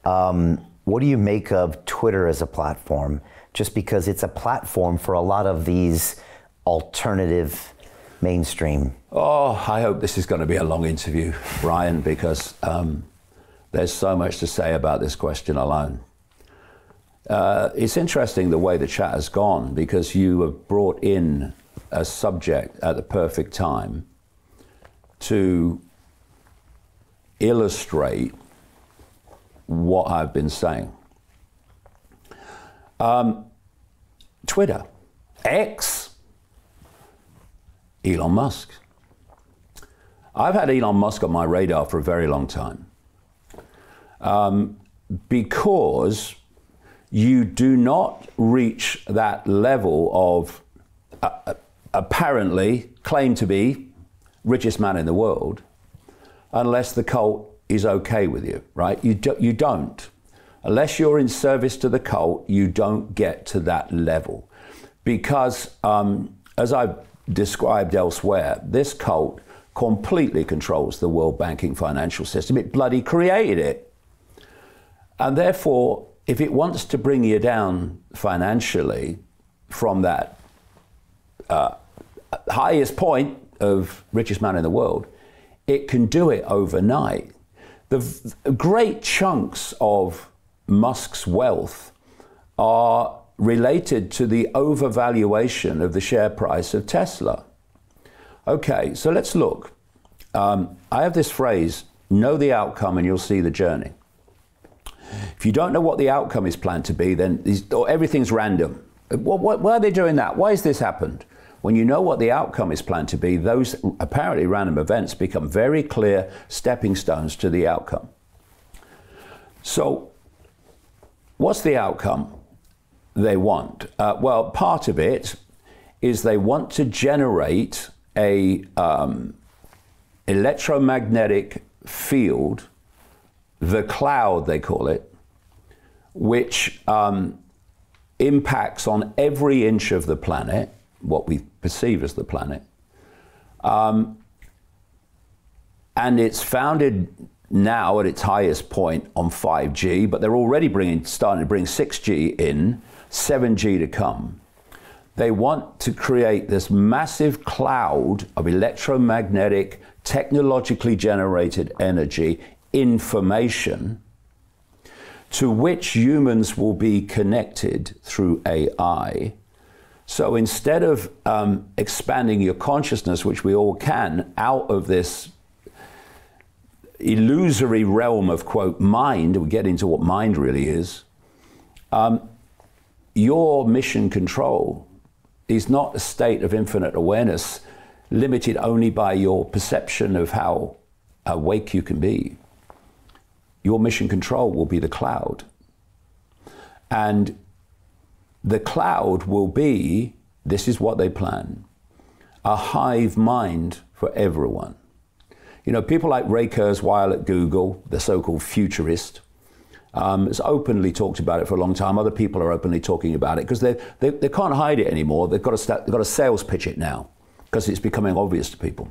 what do you make of Twitter as a platform? Just because it's a platform for a lot of these alternative mainstream. Oh, I hope this is going to be a long interview, Brian, because there's so much to say about this question alone. It's interesting the way the chat has gone, because you have brought in a subject at the perfect time to illustrate what I've been saying. Twitter, X, Elon Musk. I've had Elon Musk on my radar for a very long time, because you do not reach that level of apparently claim to be richest man in the world unless the cult is okay with you, right? You don't. Unless you're in service to the cult, you don't get to that level. Because, as I've described elsewhere, this cult completely controls the world banking financial system. It bloody created it. And therefore, if it wants to bring you down financially from that highest point of richest man in the world, it can do it overnight. The great chunks of Musk's wealth are related to the overvaluation of the share price of Tesla. Okay, so let's look. I have this phrase, know the outcome and you'll see the journey. If you don't know what the outcome is planned to be, then everything's random. Why are they doing that? Why has this happened? When you know what the outcome is planned to be, those apparently random events become very clear stepping stones to the outcome. So what's the outcome they want? Well, part of it is they want to generate a electromagnetic field, the cloud they call it, which impacts on every inch of the planet, what we perceive as the planet. And it's founded now at its highest point on 5G, but they're already starting to bring 6G in, 7G to come. They want to create this massive cloud of electromagnetic, technologically generated energy, information, to which humans will be connected through AI. So instead of expanding your consciousness, which we all can, out of this illusory realm of, quote, mind, we get into what mind really is, your mission control is not a state of infinite awareness limited only by your perception of how awake you can be. Your mission control will be the cloud. And the cloud will be, this is what they plan, a hive mind for everyone. You know, people like Ray Kurzweil at Google, the so-called futurist, has openly talked about it for a long time. Other people are openly talking about it because they can't hide it anymore. They've got to sales pitch it now because it's becoming obvious to people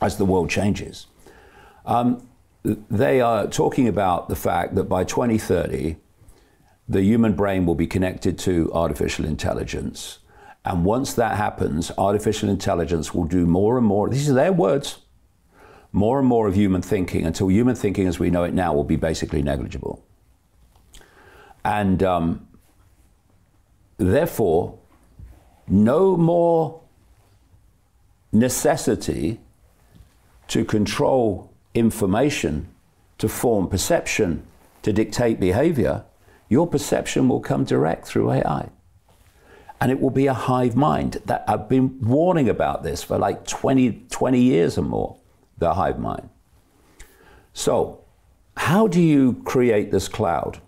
as the world changes. They are talking about the fact that by 2030, the human brain will be connected to artificial intelligence. And once that happens, artificial intelligence will do more and more, these are their words, more and more of human thinking until human thinking as we know it now will be basically negligible. And therefore, no more necessity to control information, to form perception, to dictate behavior. Your perception will come direct through AI. And it will be a hive mind. That I've been warning about this for like 20 years or more, the hive mind. So, how do you create this cloud?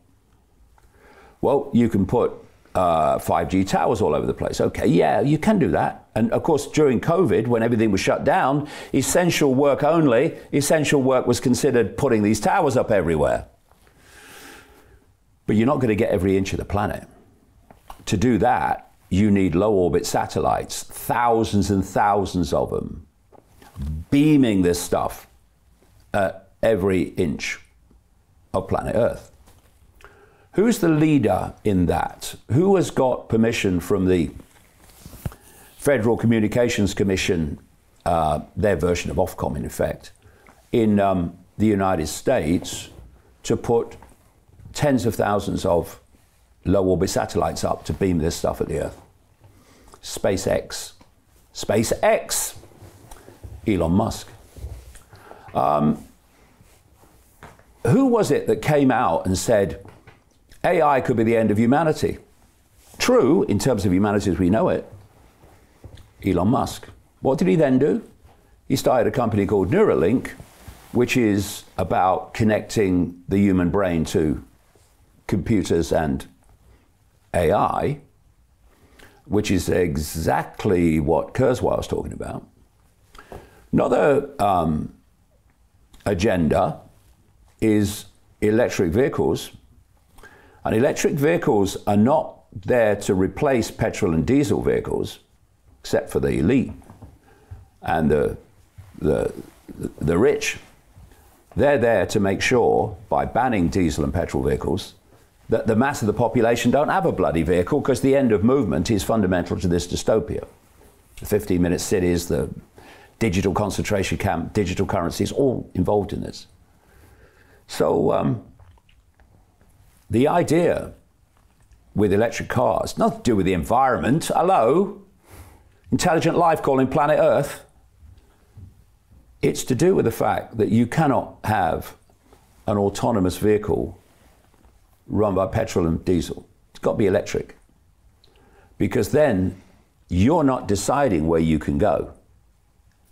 Well, you can put 5G towers all over the place. Okay, yeah, you can do that. And of course, during COVID, when everything was shut down, essential work only, essential work was considered putting these towers up everywhere. But you're not going to get every inch of the planet. To do that, you need low orbit satellites, thousands and thousands of them, beaming this stuff at every inch of planet Earth. Who's the leader in that? Who has got permission from the Federal Communications Commission, their version of Ofcom in effect, in the United States to put tens of thousands of low orbit satellites up to beam this stuff at the Earth? SpaceX. SpaceX. Elon Musk. Who was it that came out and said AI could be the end of humanity? True, in terms of humanity as we know it. Elon Musk. What did he then do? He started a company called Neuralink, which is about connecting the human brain to computers and AI, which is exactly what Kurzweil was talking about. Another agenda is electric vehicles. And electric vehicles are not there to replace petrol and diesel vehicles, except for the elite and the rich. They're there to make sure, by banning diesel and petrol vehicles, that the mass of the population don't have a bloody vehicle, because the end of movement is fundamental to this dystopia. The 15-minute cities, the digital concentration camp, digital currencies, all involved in this. So the idea with electric cars, nothing to do with the environment. Hello? Intelligent life calling planet Earth. It's to do with the fact that you cannot have an autonomous vehicle run by petrol and diesel. It's got to be electric. Because then you're not deciding where you can go.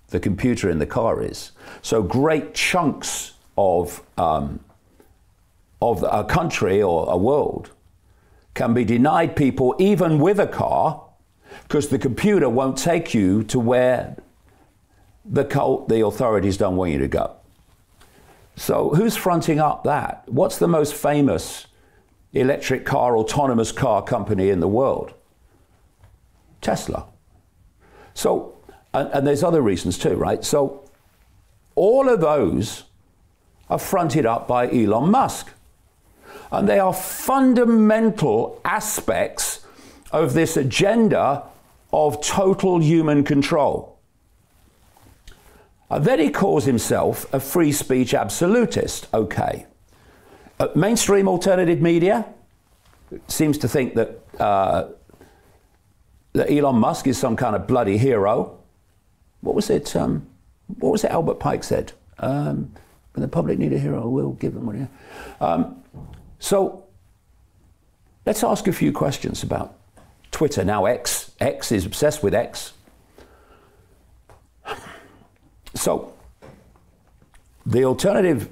The computer in the car is. So great chunks of of a country or a world can be denied people even with a car because the computer won't take you to where the authorities don't want you to go. So who's fronting up that? What's the most famous electric car, autonomous car company in the world? Tesla. So, and there's other reasons too, right? So all of those are fronted up by Elon Musk. And they are fundamental aspects of this agenda of total human control. And then he calls himself a free speech absolutist. Okay. Mainstream alternative media seems to think that, that Elon Musk is some kind of bloody hero. What was it Albert Pike said? When the public need a hero, we'll give them one. So let's ask a few questions about Twitter. Now X is obsessed with X. So the alternative,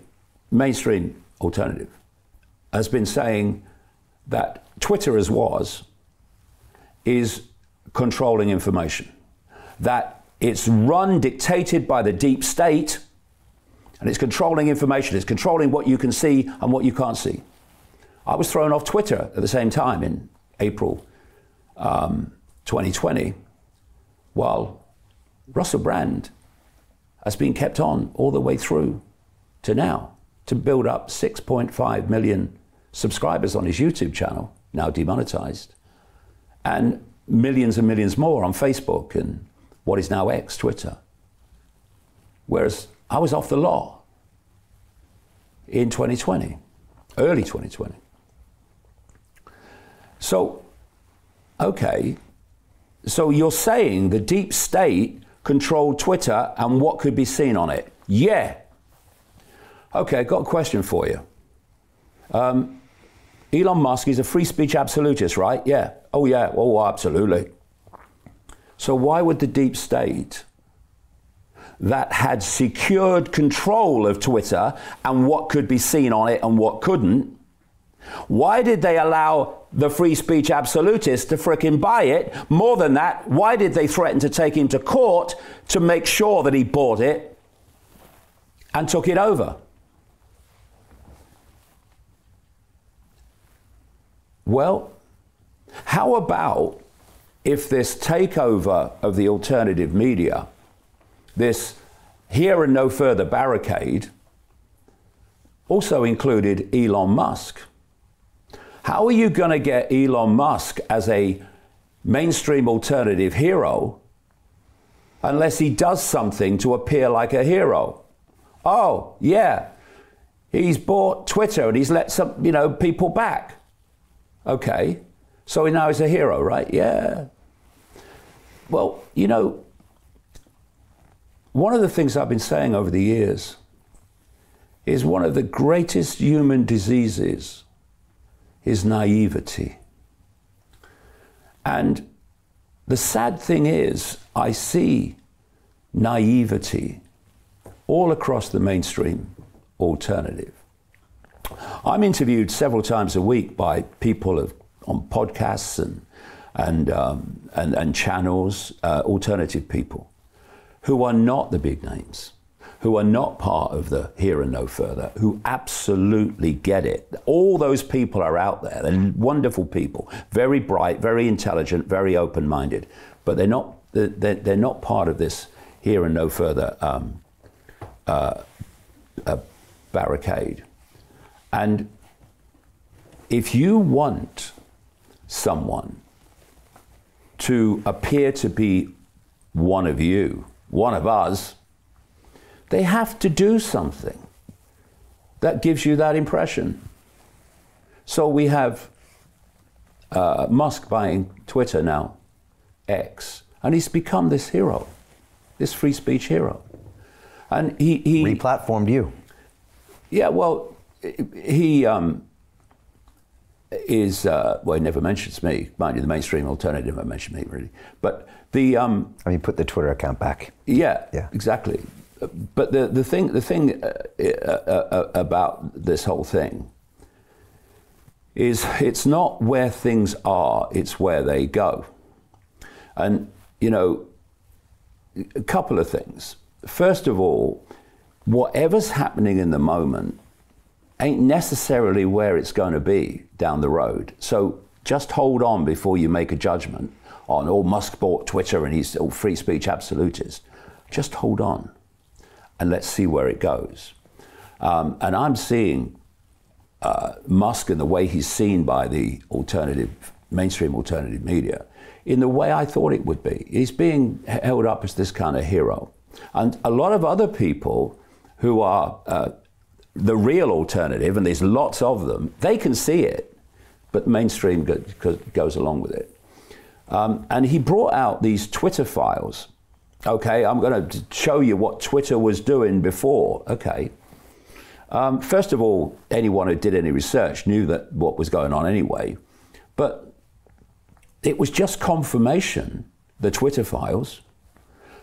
mainstream alternative, has been saying that Twitter is controlling information, that it's run, dictated by the deep state, and it's controlling information, it's controlling what you can see and what you can't see. I was thrown off Twitter at the same time in April 2020, while Russell Brand has been kept on all the way through to now to build up 6.5 million subscribers on his YouTube channel, now demonetized, and millions more on Facebook and what is now X, Twitter. Whereas I was off the law in 2020, early 2020. So, okay, so you're saying the deep state controlled Twitter and what could be seen on it? Yeah. Okay, got a question for you. Elon Musk is a free speech absolutist, right? Yeah. Oh, yeah. Oh, absolutely. So why would the deep state that had secured control of Twitter and what could be seen on it and what couldn't, why did they allow the free speech absolutist to frickin' buy it? More than that, why did they threaten to take him to court to make sure that he bought it and took it over? Well, how about if this takeover of the alternative media, this here and no further barricade, also included Elon Musk? How are you going to get Elon Musk as a mainstream alternative hero unless he does something to appear like a hero? Oh, yeah, he's bought Twitter and he's let some, people back. Okay, so now he's a hero, right? Yeah. Well, one of the things I've been saying over the years is one of the greatest human diseases is naivety. And the sad thing is, I see naivety all across the mainstream alternative. I'm interviewed several times a week by people on podcasts and channels, alternative people, who are not the big names, who are not part of the here and no further, who absolutely get it. All those people are out there. They're wonderful people, very bright, very intelligent, very open-minded, but they're not part of this here and no further barricade. And if you want someone to appear to be one of you, one of us, they have to do something that gives you that impression. So we have Musk buying Twitter now, X, and he's become this hero, this free speech hero. And he replatformed you. Yeah, well, he is, well, he never mentions me. Mind you, the mainstream alternative never mentioned me, really. But the... I mean, put the Twitter account back. Yeah, exactly. But the thing about this whole thing is it's not where things are, it's where they go. And, you know, a couple of things. First of all, whatever's happening in the moment ain't necessarily where it's going to be down the road. So just hold on before you make a judgment on, oh, Musk bought Twitter and he's all free speech absolutist. Just hold on and let's see where it goes. And I'm seeing Musk and the way he's seen by the mainstream alternative media in the way I thought it would be. He's being held up as this kind of hero. And a lot of other people who are the real alternative, and there's lots of them, they can see it, but mainstream goes along with it. And he brought out these Twitter files. Okay, I'm going to show you what Twitter was doing before. Okay. First of all, anyone who did any research knew that what was going on anyway. But it was just confirmation, the Twitter files,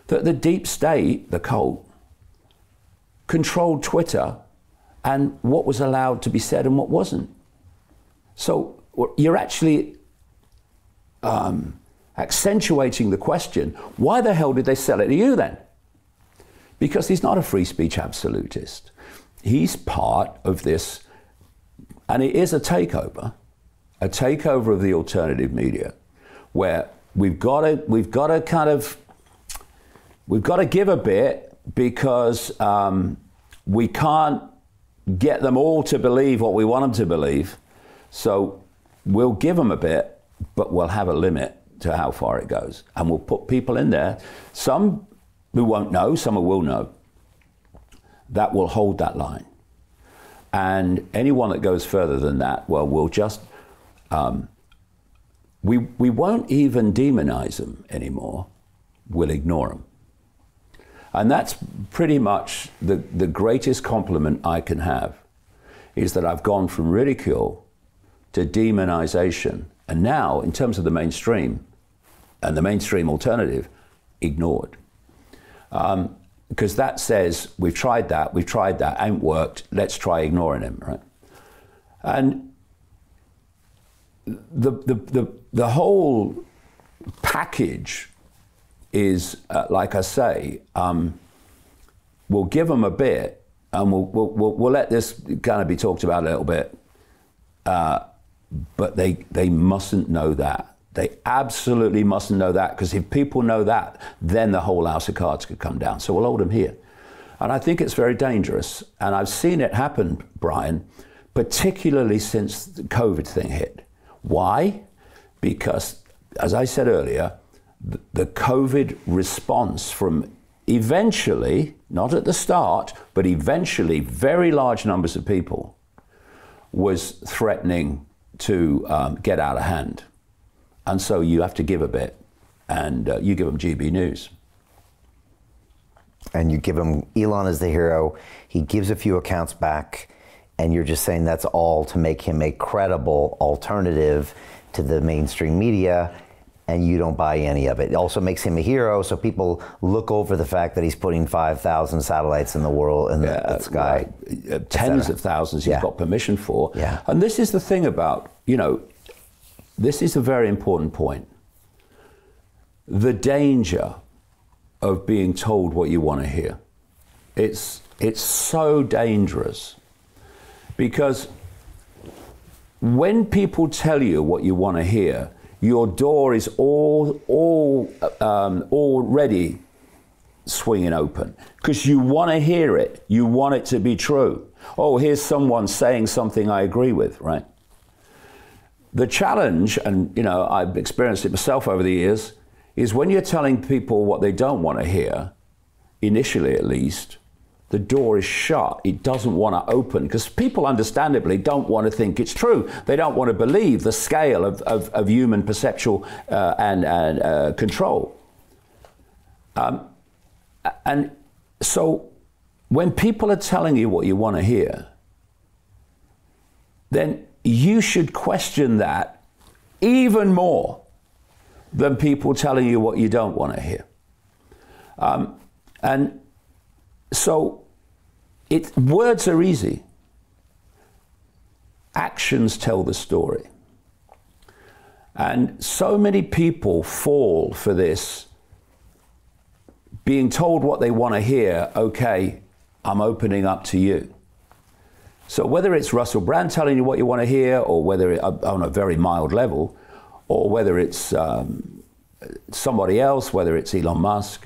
that the deep state, the cult, controlled Twitter and what was allowed to be said and what wasn't. So you're actually accentuating the question, why the hell did they sell it to you then? Because he's not a free speech absolutist. He's part of this, and it is a takeover of the alternative media, where we've got to give a bit because we can't get them all to believe what we want them to believe. So we'll give them a bit, but we'll have a limit to how far it goes. And we'll put people in there, some who won't know, some who will know, that will hold that line. And anyone that goes further than that, well, we'll just, we won't even demonize them anymore. We'll ignore them. And that's pretty much the greatest compliment I can have, is that I've gone from ridicule to demonization. And now, in terms of the mainstream and the mainstream alternative, ignored. Because that says, we've tried that, ain't worked, let's try ignoring him, right? And the whole package is, like I say, we'll give them a bit, and we'll let this kind of be talked about a little bit, but they mustn't know that. They absolutely mustn't know that, because if people know that, then the whole house of cards could come down. So we'll hold them here. And I think it's very dangerous. And I've seen it happen, Brian, particularly since the COVID thing hit. Why? Because, as I said earlier, the COVID response from eventually, not at the start, but eventually very large numbers of people was threatening to get out of hand. And so you have to give a bit, and you give them GB News. And you give him, Elon as the hero, he gives a few accounts back, and you're just saying that's all to make him a credible alternative to the mainstream media, and you don't buy any of it. It also makes him a hero, so people look over the fact that he's putting 5,000 satellites in the world, in the sky. Right. Tens of thousands he's got permission for. Yeah. And this is the thing about, you know, this is a very important point. The danger of being told what you want to hear. It's so dangerous, because when people tell you what you want to hear, your door is already swinging open, because you want to hear it. You want it to be true. Oh, here's someone saying something I agree with, right? The challenge, and you know, I've experienced it myself over the years, is when you're telling people what they don't want to hear, initially at least, the door is shut. It doesn't want to open, because people understandably don't want to think it's true. They don't want to believe the scale of human perceptual and control. And so when people are telling you what you want to hear, then you should question that even more than people telling you what you don't want to hear. And so words are easy. actions tell the story. And so many people fall for this, being told what they want to hear. Okay, I'm opening up to you. So whether it's Russell Brand telling you what you want to hear, or whether it, on a very mild level, or whether it's somebody else, whether it's Elon Musk,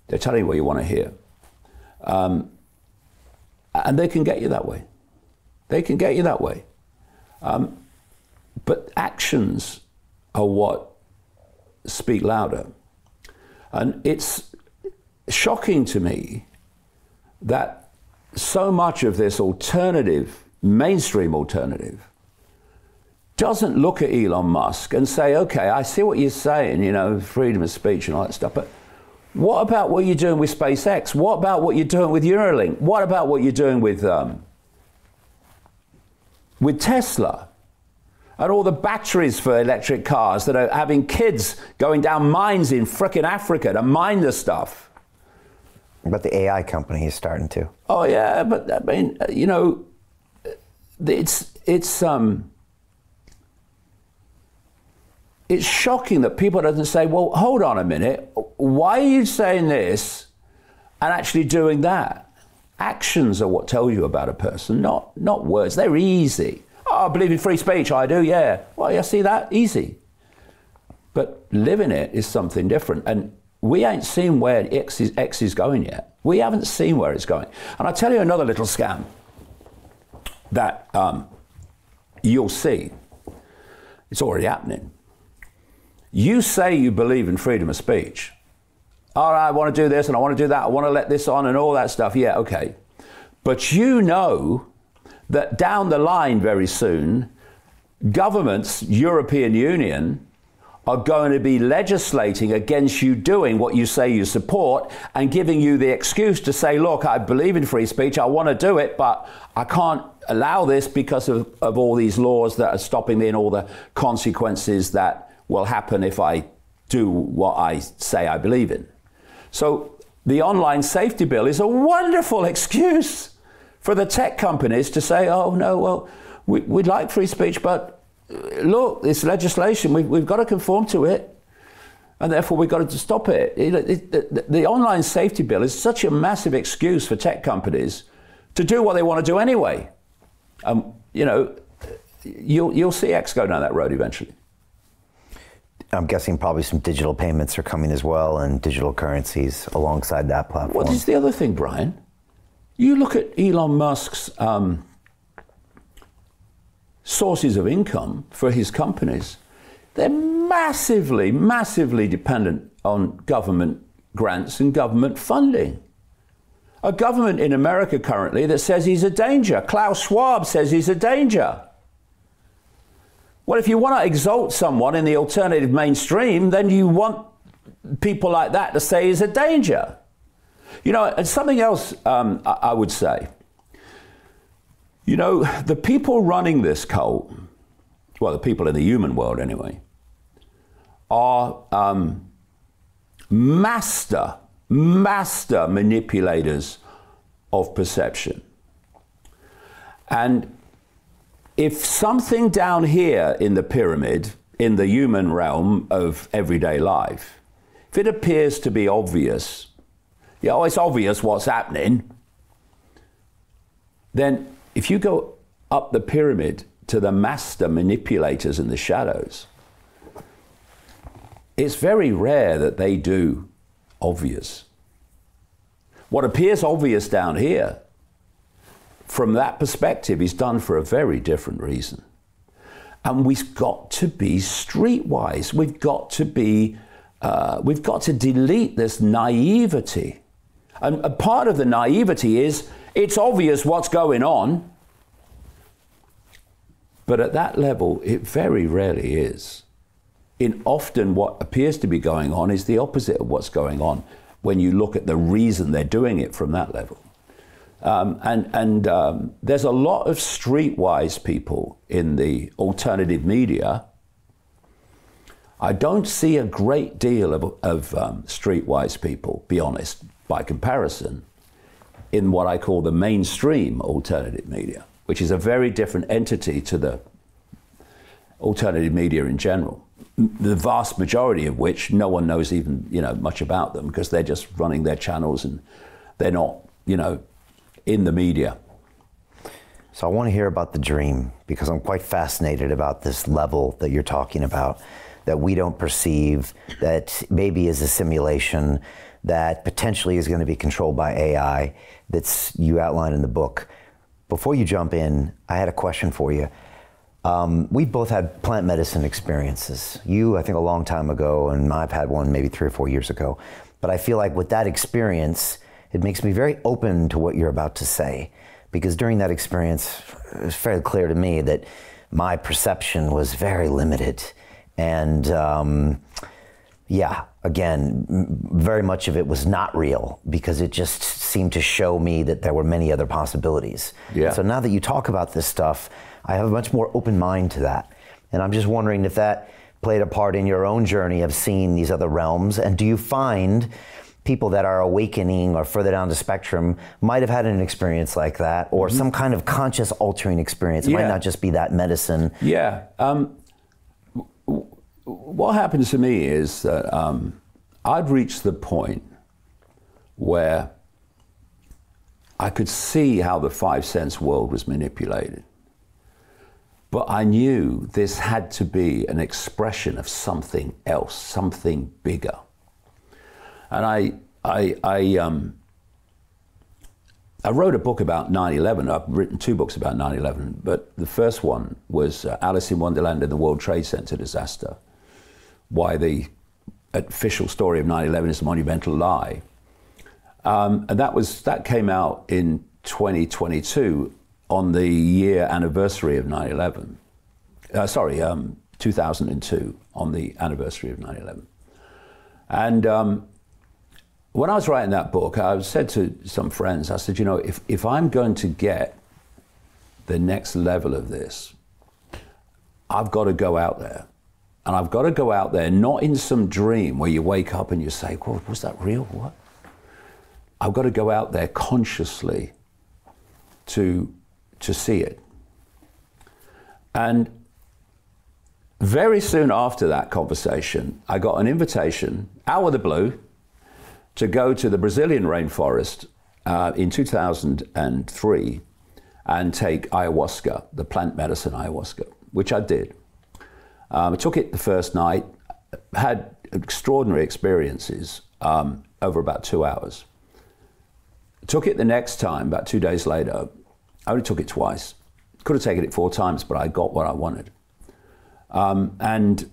they're telling you what you want to hear. And they can get you that way. They can get you that way. But actions are what speak louder. And it's shocking to me that so much of this alternative, mainstream alternative, doesn't look at Elon Musk and say, okay, I see what you're saying, you know, freedom of speech and all that stuff, but what about what you're doing with SpaceX? What about what you're doing with Neuralink? What about what you're doing with Tesla? And all the batteries for electric cars that are having kids going down mines in frickin' Africa to mine the stuff. But the AI company is starting to. Oh yeah, but I mean, you know, it's shocking that people don't say, well, hold on a minute, why are you saying this and actually doing that? Actions are what tell you about a person, not words. They're easy. Oh, I believe in free speech. I do, yeah. Well, you see that? Easy. But living it is something different. And we ain't seen where X is going yet. We haven't seen where it's going. And I'll tell you another little scam that you'll see. It's already happening. You say you believe in freedom of speech. All right, I want to do this and I want to do that. I want to let this on and all that stuff. Yeah, okay. But you know that down the line very soon, governments, European Union, are going to be legislating against you doing what you say you support and giving you the excuse to say, look, I believe in free speech, I want to do it, but I can't allow this because of all these laws that are stopping me and all the consequences that will happen if I do what I say I believe in. So the online safety bill is a wonderful excuse for the tech companies to say, oh no, well, we'd like free speech, but look, this legislation, we've got to conform to it, and therefore we've got to stop it. The online safety bill is such a massive excuse for tech companies to do what they want to do anyway. You know, you'll see X go down that road eventually. I'm guessing probably some digital payments are coming as well, and digital currencies alongside that platform. What is the other thing, Brian? You look at Elon Musk's sources of income for his companies. They're massively, massively dependent on government grants and government funding. A government in America currently that says he's a danger. Klaus Schwab says he's a danger. Well, if you want to exalt someone in the alternative mainstream, then you want people like that to say he's a danger. You know, and something else I would say, you know, the people running this cult, well, the people in the human world anyway, are master manipulators of perception. And if something down here in the pyramid, in the human realm of everyday life, if it appears to be obvious, yeah, oh, it's obvious what's happening, then if you go up the pyramid to the master manipulators in the shadows, it's very rare that they do obvious. What appears obvious down here, from that perspective, is done for a very different reason. And we've got to be streetwise. We've got to delete this naivety. And a part of the naivety is it's obvious what's going on, but at that level, it very rarely is. Often what appears to be going on is the opposite of what's going on when you look at the reason they're doing it from that level. There's a lot of streetwise people in the alternative media. I don't see a great deal of streetwise people, be honest, by comparison, in what I call the mainstream alternative media. which is a very different entity to the alternative media in general, the vast majority of which no one knows even, much about them, because they're just running their channels and they're not, in the media. So I want to hear about the dream, because I'm quite fascinated about this level that you're talking about, that we don't perceive, that maybe is a simulation, that potentially is going to be controlled by AI, that's you outline in the book. Before you jump in, I had a question for you. We both had plant medicine experiences. You, I think, a long time ago, and I've had one maybe 3 or 4 years ago. But I feel like with that experience, it makes me very open to what you're about to say. Because during that experience, it was fairly clear to me that my perception was very limited. And again, very much of it was not real, because it just seemed to show me that there were many other possibilities. Yeah. So now that you talk about this stuff, I have a much more open mind to that. And I'm just wondering if that played a part in your own journey of seeing these other realms. And do you find people that are awakening or further down the spectrum might have had an experience like that, or some kind of conscious altering experience? It might not just be that medicine. Yeah. What happened to me is that I'd reached the point where I could see how the 5 sense world was manipulated. But I knew this had to be an expression of something else, something bigger. And I wrote a book about 9/11. I've written 2 books about 9/11, but the first one was Alice in Wonderland and the World Trade Center disaster. Why the official story of 9/11 is a monumental lie. And that came out in 2022 on the year anniversary of 9/11. 2002, on the anniversary of 9/11. And when I was writing that book, I said to some friends, I said, if I'm going to get the next level of this, I've got to go out there. And I've got to go out there, not in some dream where you wake up and you say, well, was that real? What? I've got to go out there consciously to see it. And very soon after that conversation, I got an invitation out of the blue to go to the Brazilian rainforest in 2003 and take ayahuasca, the plant medicine ayahuasca, which I did. I took it the first night, had extraordinary experiences over about 2 hours. Took it the next time, about 2 days later. I only took it twice. Could have taken it 4 times, but I got what I wanted. And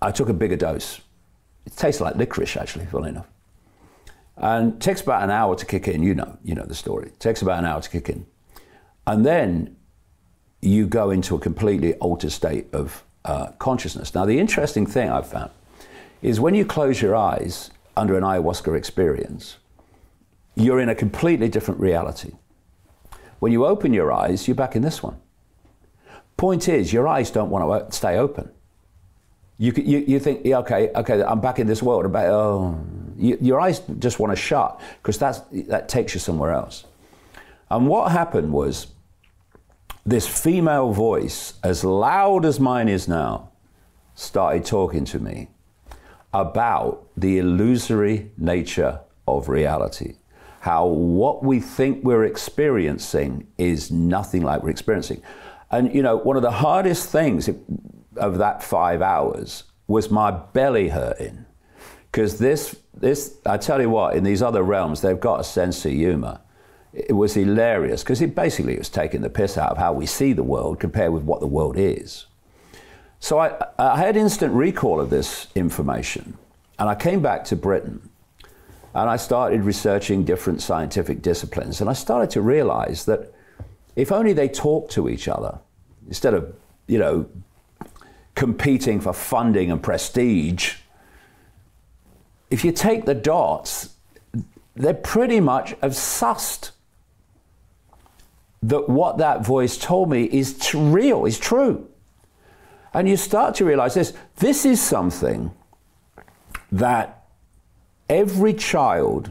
I took a bigger dose. It tastes like licorice, actually, funnily enough. And it takes about an hour to kick in. You know the story. It takes about an hour to kick in. And then you go into a completely altered state of consciousness. Now, the interesting thing I've found is when you close your eyes under an ayahuasca experience, you're in a completely different reality. When you open your eyes, you're back in this one. Point is, your eyes don't want to stay open. You think, yeah, okay, I'm back in this world. Your eyes just want to shut, because that takes you somewhere else. And what happened was, this female voice, as loud as mine is now, started talking to me about the illusory nature of reality. How what we think we're experiencing is nothing like we're experiencing. And one of the hardest things of that 5 hours was my belly hurting. Because this, I tell you what, in these other realms, they've got a sense of humor. It was hilarious, because it was taking the piss out of how we see the world compared with what the world is. So I had instant recall of this information, and I came back to Britain, and I started researching different scientific disciplines, and I started to realize that if only they talked to each other, instead of, competing for funding and prestige, if you take the dots, they pretty much have sussed that what that voice told me is real, is true. And you start to realize this is something that every child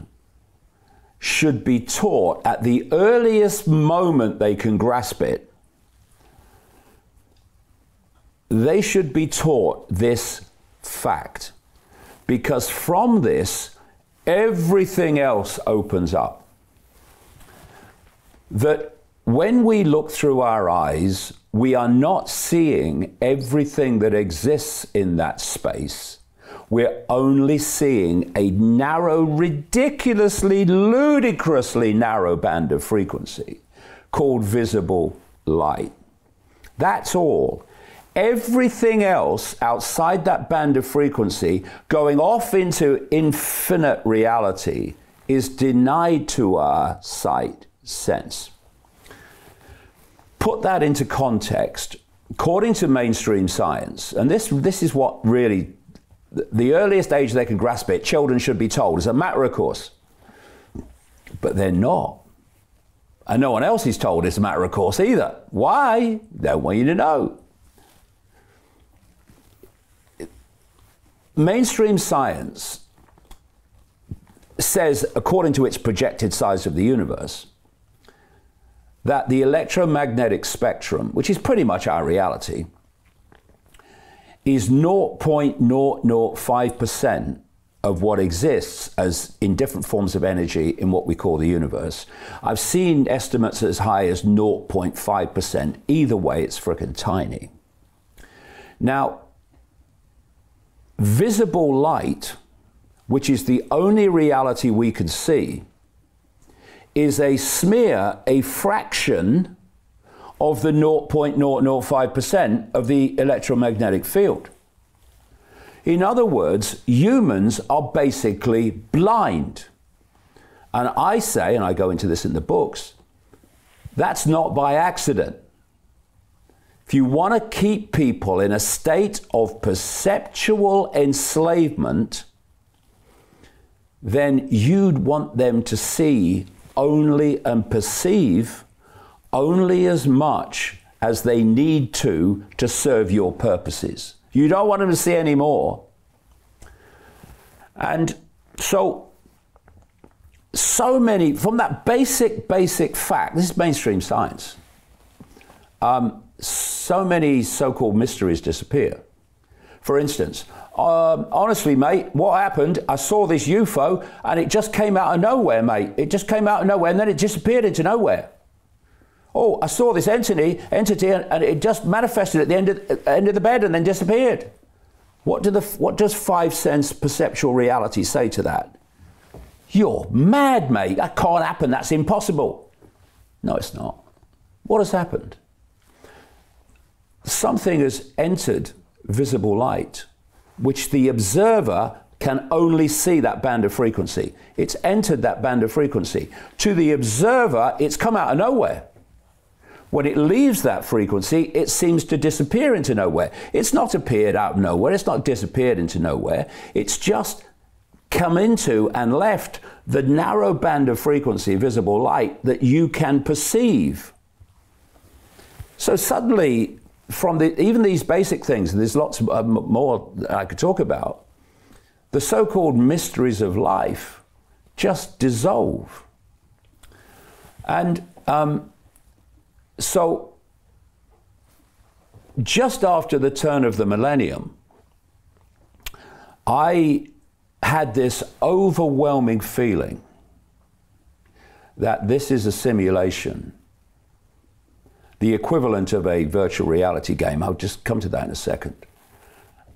should be taught at the earliest moment they can grasp it. They should be taught this fact, because from this, everything else opens up. That when we look through our eyes, we are not seeing everything that exists in that space. We're only seeing a narrow, ridiculously, ludicrously narrow band of frequency called visible light. That's all. Everything else outside that band of frequency, going off into infinite reality, is denied to our sight sense. Put that into context. According to mainstream science, and this is what really, the earliest age they can grasp it, children should be told, as a matter of course. But they're not. And no one else is told as a matter of course either. Why? They don't want you to know. Mainstream science says, according to its projected size of the universe, that the electromagnetic spectrum, which is pretty much our reality, is 0.005% of what exists as in different forms of energy in what we call the universe. I've seen estimates as high as 0.5%. Either way, it's frickin' tiny. Now, visible light, which is the only reality we can see, is a smear, a fraction of the 0.005% of the electromagnetic field. In other words, humans are basically blind. And I say, and I go into this in the books, that's not by accident. If you want to keep people in a state of perceptual enslavement, then you'd want them to see only and perceive only as much as they need to serve your purposes. You don't want them to see any more. And so many, from that basic fact, this is mainstream science, so many so-called mysteries disappear. For instance, honestly, mate, what happened? I saw this UFO and it just came out of nowhere, mate. It just came out of nowhere and then it disappeared into nowhere. Oh, I saw this entity and it just manifested at the end of the bed and then disappeared. What does 5 sense perceptual reality say to that? You're mad, mate. That can't happen. That's impossible. No, it's not. What has happened? Something has entered visible light, which the observer can only see that band of frequency. It's entered that band of frequency. To the observer, it's come out of nowhere. When it leaves that frequency, it seems to disappear into nowhere. It's not appeared out of nowhere. It's not disappeared into nowhere. It's just come into and left the narrow band of frequency, visible light, that you can perceive. So suddenly, from even these basic things, and there's lots more I could talk about, the so-called mysteries of life just dissolve. And so just after the turn of the millennium, I had this overwhelming feeling that this is a simulation, the equivalent of a virtual reality game. I'll just come to that in a second.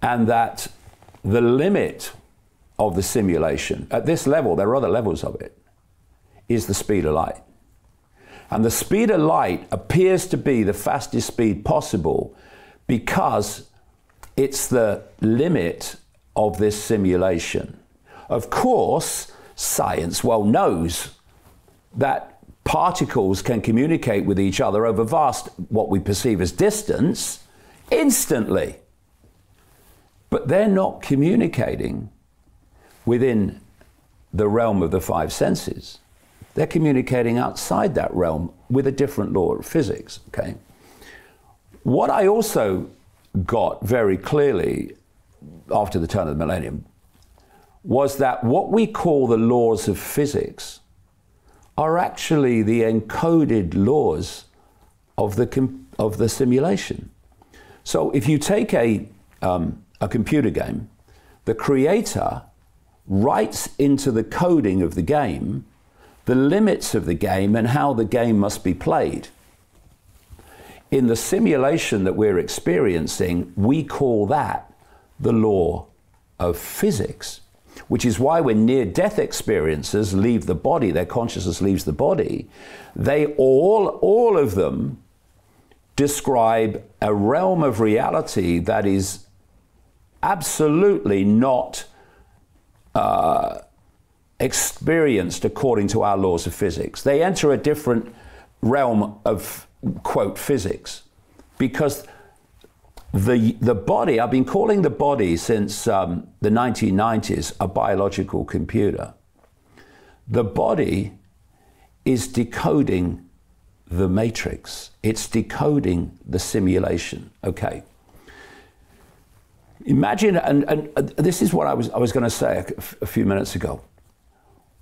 And that the limit of the simulation, at this level, there are other levels of it, is the speed of light. And the speed of light appears to be the fastest speed possible because it's the limit of this simulation. Of course, science well knows that particles can communicate with each other over vast, what we perceive as distance, instantly. But they're not communicating within the realm of the 5 senses. They're communicating outside that realm with a different law of physics, okay? What I also got very clearly after the turn of the millennium was that what we call the laws of physics are actually the encoded laws of the simulation. So if you take a computer game, the creator writes into the coding of the game the limits of the game and how the game must be played. In the simulation that we're experiencing, we call that the law of physics, which is why when near-death experiences leave the body, their consciousness leaves the body, they all of them describe a realm of reality that is absolutely not experienced according to our laws of physics. They enter a different realm of, quote, physics, because the body, I've been calling the body since the 1990s a biological computer. The body is decoding the matrix. It's decoding the simulation. Okay. Imagine, and this is what I was going to say a few minutes ago.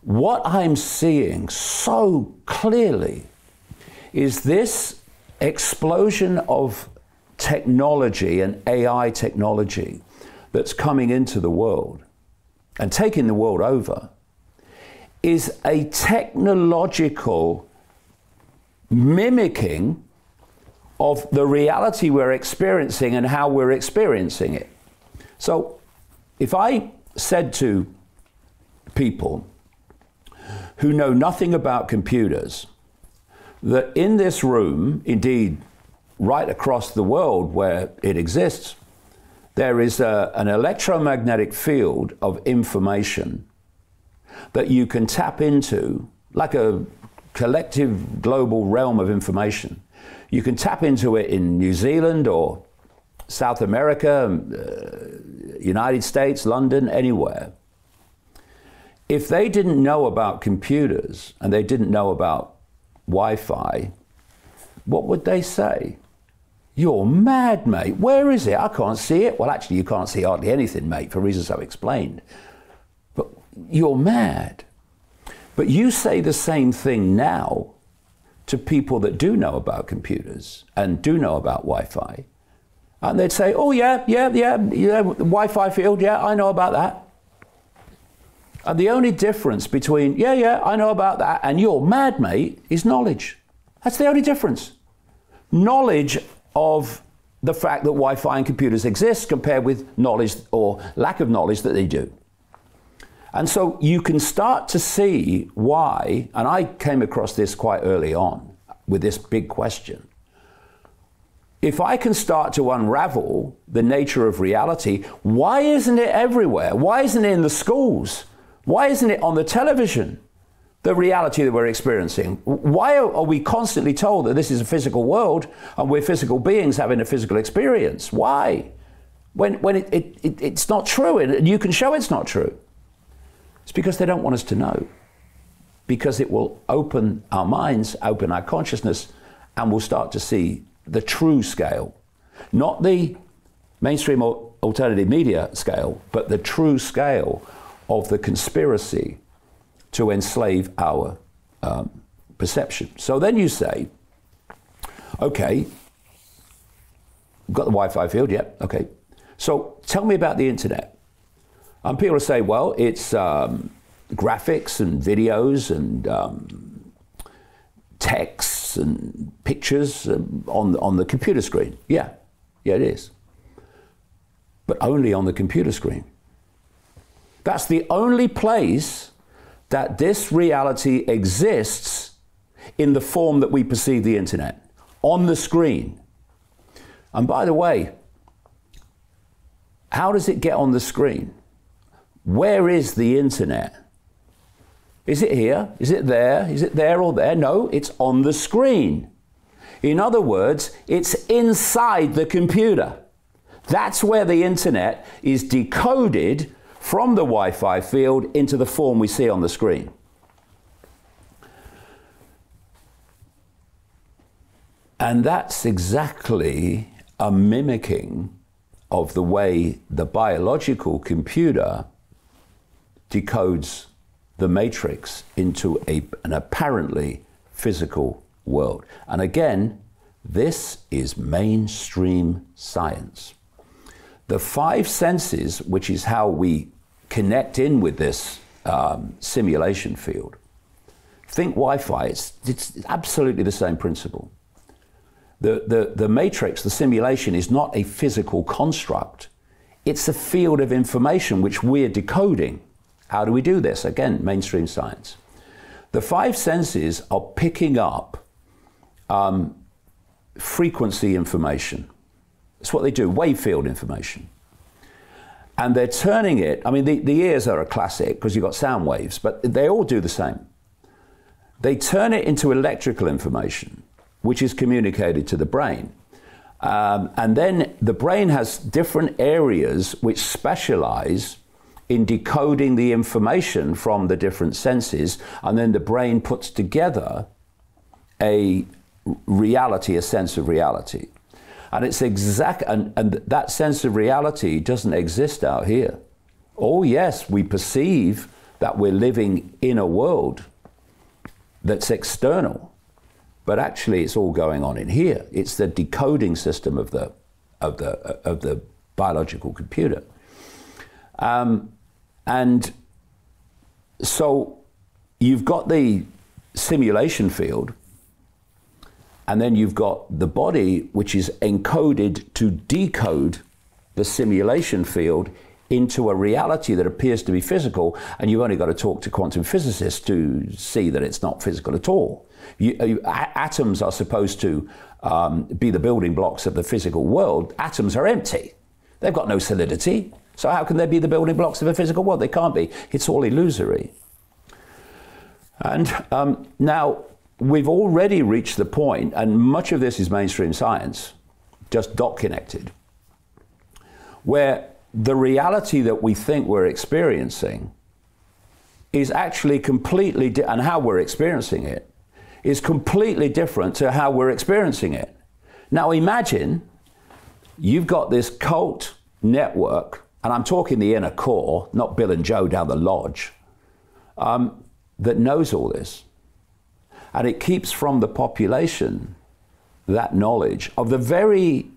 What I'm seeing so clearly is this explosion of technology and AI technology that's coming into the world and taking the world over is a technological mimicking of the reality we're experiencing and how we're experiencing it. So if I said to people who know nothing about computers that in this room, indeed right across the world where it exists, there is an electromagnetic field of information that you can tap into, like a collective global realm of information. You can tap into it in New Zealand or South America, United States, London, anywhere. If they didn't know about computers and they didn't know about Wi-Fi, what would they say? You're mad, mate. Where is it? I can't see it. Well, actually, you can't see hardly anything, mate, for reasons I've explained. But you're mad. But you say the same thing now to people that do know about computers and do know about Wi-Fi. And they'd say, oh, yeah, Wi-Fi field, yeah, I know about that. And the only difference between, yeah, I know about that, and you're mad, mate, is knowledge. That's the only difference. Knowledge of the fact that Wi-Fi and computers exist compared with knowledge or lack of knowledge that they do. And so you can start to see why, and I came across this quite early on with this big question. If I can start to unravel the nature of reality, why isn't it everywhere? Why isn't it in the schools? Why isn't it on the television, the reality that we're experiencing? Why are we constantly told that this is a physical world and we're physical beings having a physical experience? Why? When it's not true, and you can show it's not true. It's because they don't want us to know. Because it will open our minds, open our consciousness, and we'll start to see the true scale. Not the mainstream or alternative media scale, but the true scale of the conspiracy to enslave our perception. So then you say, okay, we've got the Wi-Fi field, yeah, okay. So tell me about the internet. And people say, well, it's graphics and videos and texts and pictures on the computer screen. Yeah, it is. But only on the computer screen. That's the only place that this reality exists in the form that we perceive the internet, on the screen. And by the way, how does it get on the screen? Where is the internet? Is it here? Is it there? Is it there or there? No, it's on the screen. In other words, it's inside the computer. That's where the internet is decoded from the Wi-Fi field into the form we see on the screen. And that's exactly a mimicking of the way the biological computer decodes the matrix into an apparently physical world. And again, this is mainstream science. The five senses, which is how we connect in with this simulation field. Think Wi-Fi, it's absolutely the same principle. The matrix, the simulation, is not a physical construct. It's a field of information which we're decoding. How do we do this? Again, mainstream science. The five senses are picking up frequency information. That's what they do, wave field information. And they're turning it, I mean, the ears are a classic because you've got sound waves, but they all do the same. They turn it into electrical information, which is communicated to the brain. And then the brain has different areas which specialize in decoding the information from the different senses, and then the brain puts together a reality, a sense of reality. And it's exact, and that sense of reality doesn't exist out here. Oh yes, we perceive that we're living in a world that's external, but actually it's all going on in here. It's the decoding system of the biological computer. And so you've got the simulation field, and then you've got the body, which is encoded to decode the simulation field into a reality that appears to be physical, and you've only got to talk to quantum physicists to see that it's not physical at all. Atoms are supposed to be the building blocks of the physical world. Atoms are empty. They've got no solidity. So how can they be the building blocks of a physical world? They can't be. It's all illusory. And now, we've already reached the point, and much of this is mainstream science, just dot connected, where the reality that we think we're experiencing is actually completely, and how we're experiencing it, is completely different to how we're experiencing it. Now imagine you've got this cult network, and I'm talking the inner core, not Bill and Joe down the lodge, that knows all this. And it keeps from the population that knowledge of the very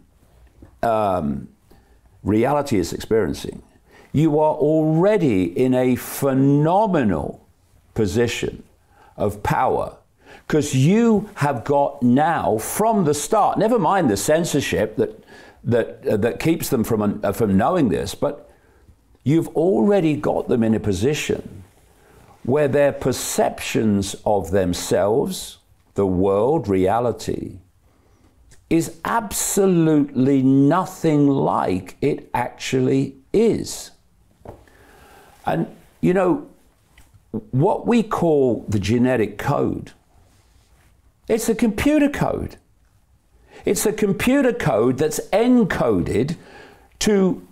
reality it's experiencing. You are already in a phenomenal position of power, because you have got now from the start, never mind the censorship that keeps them from knowing this, but you've already got them in a position where their perceptions of themselves, the world, reality, is absolutely nothing like it actually is. And, you know, what we call the genetic code, it's a computer code. It's a computer code that's encoded to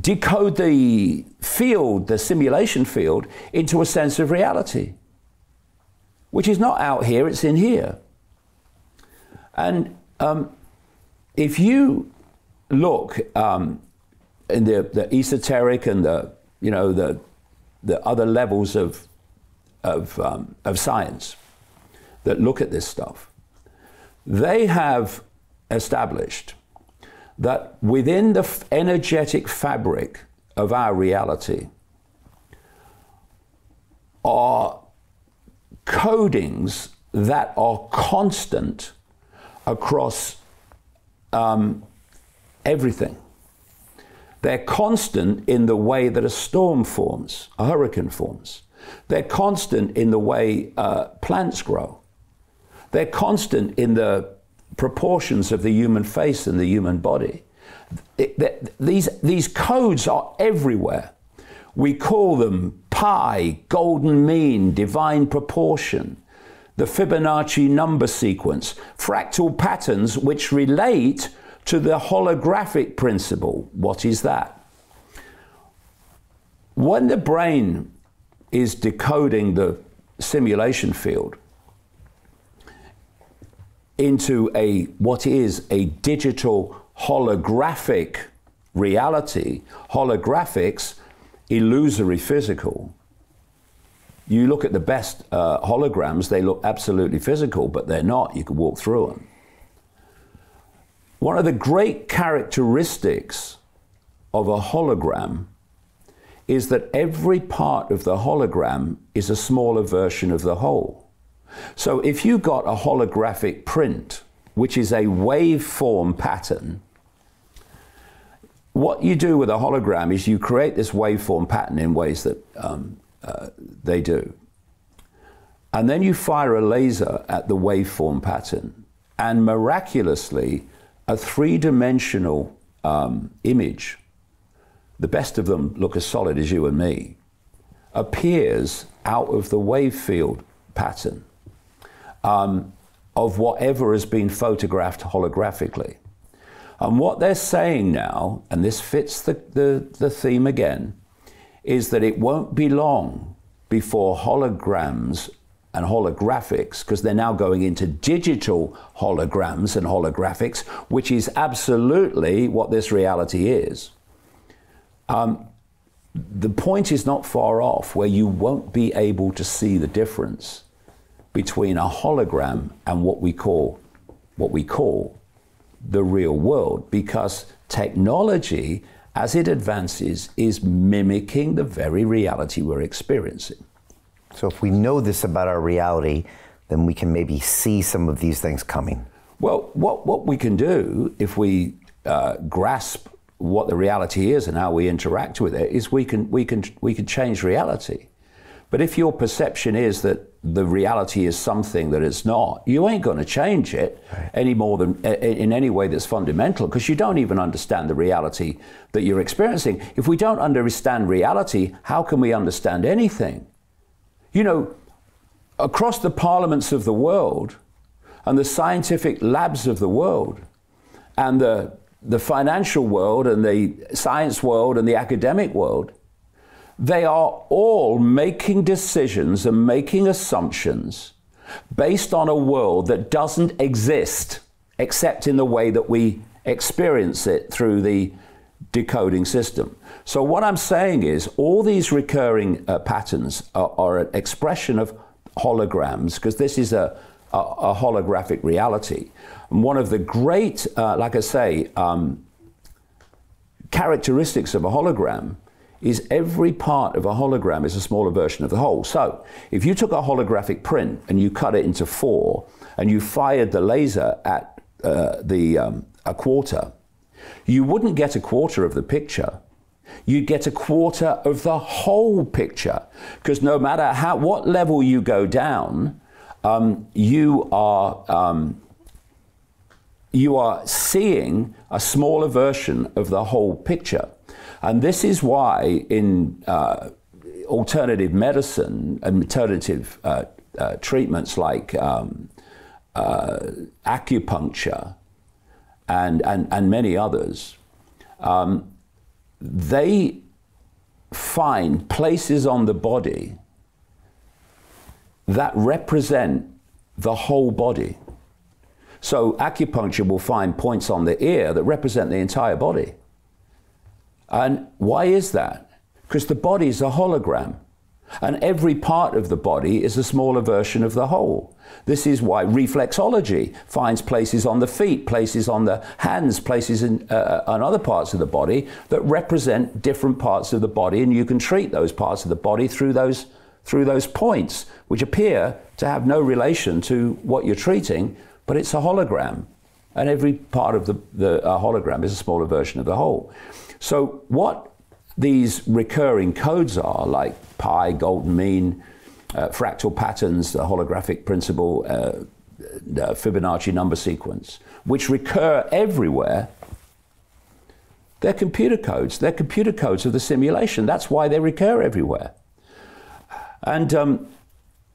decode the field, the simulation field, into a sense of reality, which is not out here, it's in here. And if you look in the esoteric and the other levels of science that look at this stuff, they have established that within the energetic fabric of our reality are codings that are constant across everything. They're constant in the way that a storm forms, a hurricane forms. They're constant in the way plants grow. They're constant in the proportions of the human face and the human body. These codes are everywhere. We call them pi, golden mean, divine proportion, the Fibonacci number sequence, fractal patterns which relate to the holographic principle. What is that? When the brain is decoding the simulation field into what is a digital holographic reality, holographics, illusory physical, You look at the best holograms, they look absolutely physical, but they're not. You can walk through them. One of the great characteristics of a hologram is that every part of the hologram is a smaller version of the whole. So if you got a holographic print, which is a waveform pattern, what you do with a hologram is you create this waveform pattern in ways that they do. And then you fire a laser at the waveform pattern, and miraculously, a three-dimensional image, the best of them look as solid as you and me, appears out of the wave field pattern of whatever has been photographed holographically. And what they're saying now, and this fits the theme again, is that it won't be long before holograms and holographics, because they're now going into digital holograms and holographics, which is absolutely what this reality is. The point is not far off where you won't be able to see the difference between a hologram and what we call the real world, because technology, as it advances, is mimicking the very reality we're experiencing. So if we know this about our reality, then we can maybe see some of these things coming. Well, what we can do if we grasp what the reality is and how we interact with it is we can change reality. But if your perception is that the reality is something that it's not, you ain't going to change it any more than in any way that's fundamental, because you don't even understand the reality that you're experiencing. If we don't understand reality, how can we understand anything? You know, across the parliaments of the world and the scientific labs of the world and the financial world and the science world and the academic world, they are all making decisions and making assumptions based on a world that doesn't exist except in the way that we experience it through the decoding system. So what I'm saying is all these recurring patterns are an expression of holograms, because this is a holographic reality. And one of the great, like I say, characteristics of a hologram is every part of a hologram is a smaller version of the whole. So if you took a holographic print and you cut it into 4 and you fired the laser at a quarter, you wouldn't get a quarter of the picture. You'd get a quarter of the whole picture, because no matter what level you go down, you are seeing a smaller version of the whole picture. And this is why in alternative medicine and alternative treatments like acupuncture and many others, they find places on the body that represent the whole body. So acupuncture will find points on the ear that represent the entire body. And why is that? Because the body is a hologram, and every part of the body is a smaller version of the whole. This is why reflexology finds places on the feet, places on the hands, places on other parts of the body that represent different parts of the body, and you can treat those parts of the body through those points, which appear to have no relation to what you're treating, but it's a hologram, and every part of the hologram is a smaller version of the whole. So what these recurring codes are, like pi, golden mean, fractal patterns, the holographic principle, the Fibonacci number sequence, which recur everywhere, they're computer codes. They're computer codes of the simulation. That's why they recur everywhere. And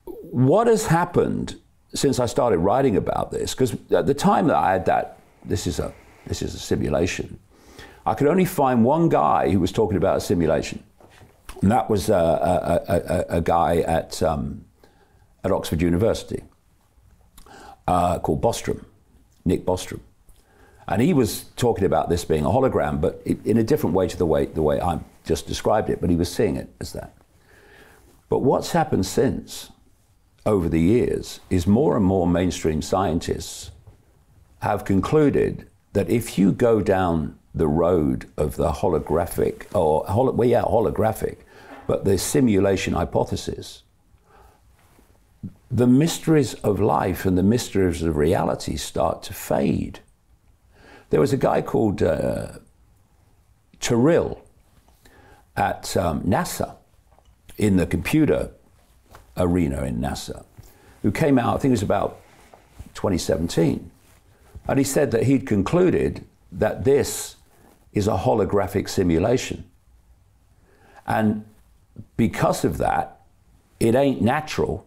what has happened since I started writing about this, because at the time that I had that, this is a simulation, I could only find one guy who was talking about a simulation, and that was a guy at Oxford University called Bostrom, Nick Bostrom, and he was talking about this being a hologram, but in a different way to the way I just described it. But he was seeing it as that. But what's happened since, over the years, is more and more mainstream scientists have concluded that if you go down the road of the holographic, holographic, but the simulation hypothesis, the mysteries of life and the mysteries of reality start to fade. There was a guy called Terrell at NASA, in the computer arena in NASA, who came out, I think it was about 2017, and he said that he'd concluded that this is a holographic simulation. And because of that, it ain't natural,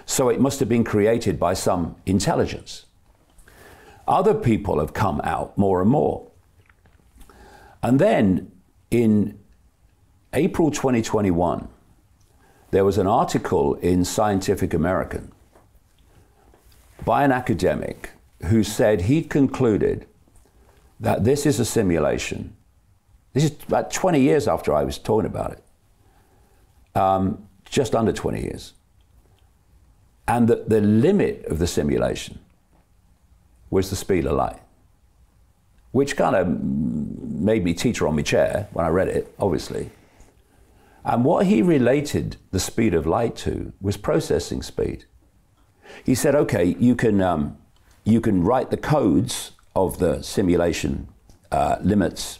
so it must have been created by some intelligence. Other people have come out more and more. And then in April 2021, there was an article in Scientific American by an academic who said he'd concluded that this is a simulation. This is about 20 years after I was talking about it, just under 20 years. And that the limit of the simulation was the speed of light, which kind of made me teeter on my chair when I read it, obviously. And what he related the speed of light to was processing speed. He said, okay, you can write the codes of the simulation limits,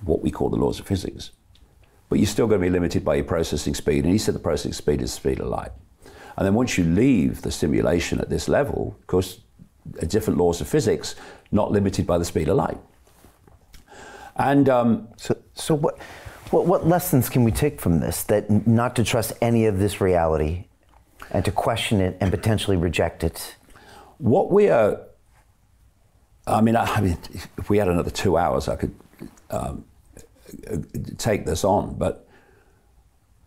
what we call the laws of physics, but you're still going to be limited by your processing speed. And he said the processing speed is the speed of light. And then once you leave the simulation at this level, of course, different laws of physics, not limited by the speed of light. And so what lessons can we take from this? That not to trust any of this reality and to question it and potentially reject it? What we are, I mean, if we had another 2 hours, I could take this on, but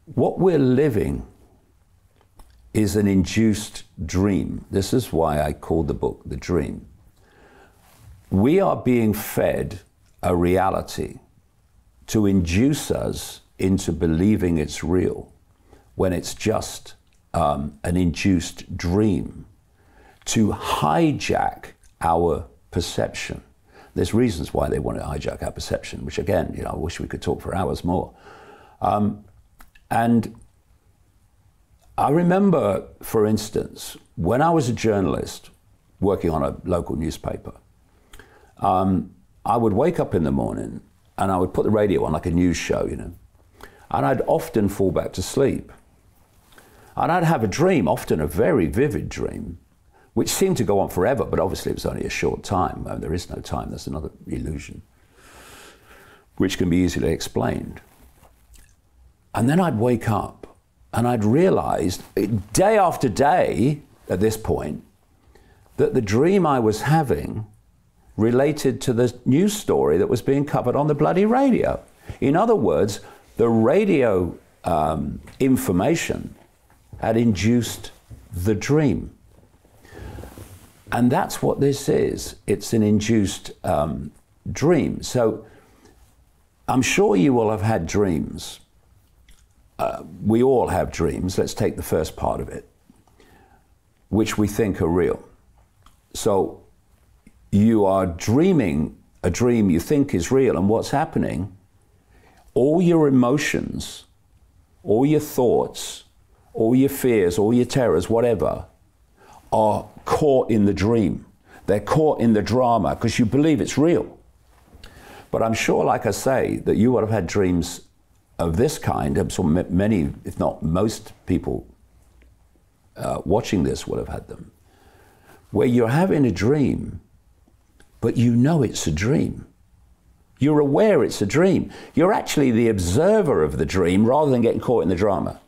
what we're living is an induced dream. This is why I called the book The Dream. We are being fed a reality to induce us into believing it's real when it's just an induced dream, to hijack our perception. There's reasons why they want to hijack our perception, which again, I wish we could talk for hours more. And I remember, for instance, when I was a journalist working on a local newspaper, I would wake up in the morning and I would put the radio on like a news show, and I'd often fall back to sleep. And I'd have a dream, often a very vivid dream, which seemed to go on forever, but obviously it was only a short time. There is no time, that's another illusion, which can be easily explained. And then I'd wake up and I'd realized day after day at this point that the dream I was having related to the news story that was being covered on the bloody radio. In other words, the radio information had induced the dream. And that's what this is. It's an induced dream. So I'm sure you will have had dreams. We all have dreams. Let's take the first part of it, which we think are real. So you are dreaming a dream you think is real, and what's happening? All your emotions, all your thoughts, all your fears, all your terrors, whatever, are caught in the dream. They're caught in the drama because you believe it's real. But I'm sure, like I say, that you would have had dreams of this kind. I'm sure many, if not most people watching this would have had them, where you're having a dream, but you know it's a dream. You're aware it's a dream. You're actually the observer of the dream rather than getting caught in the drama.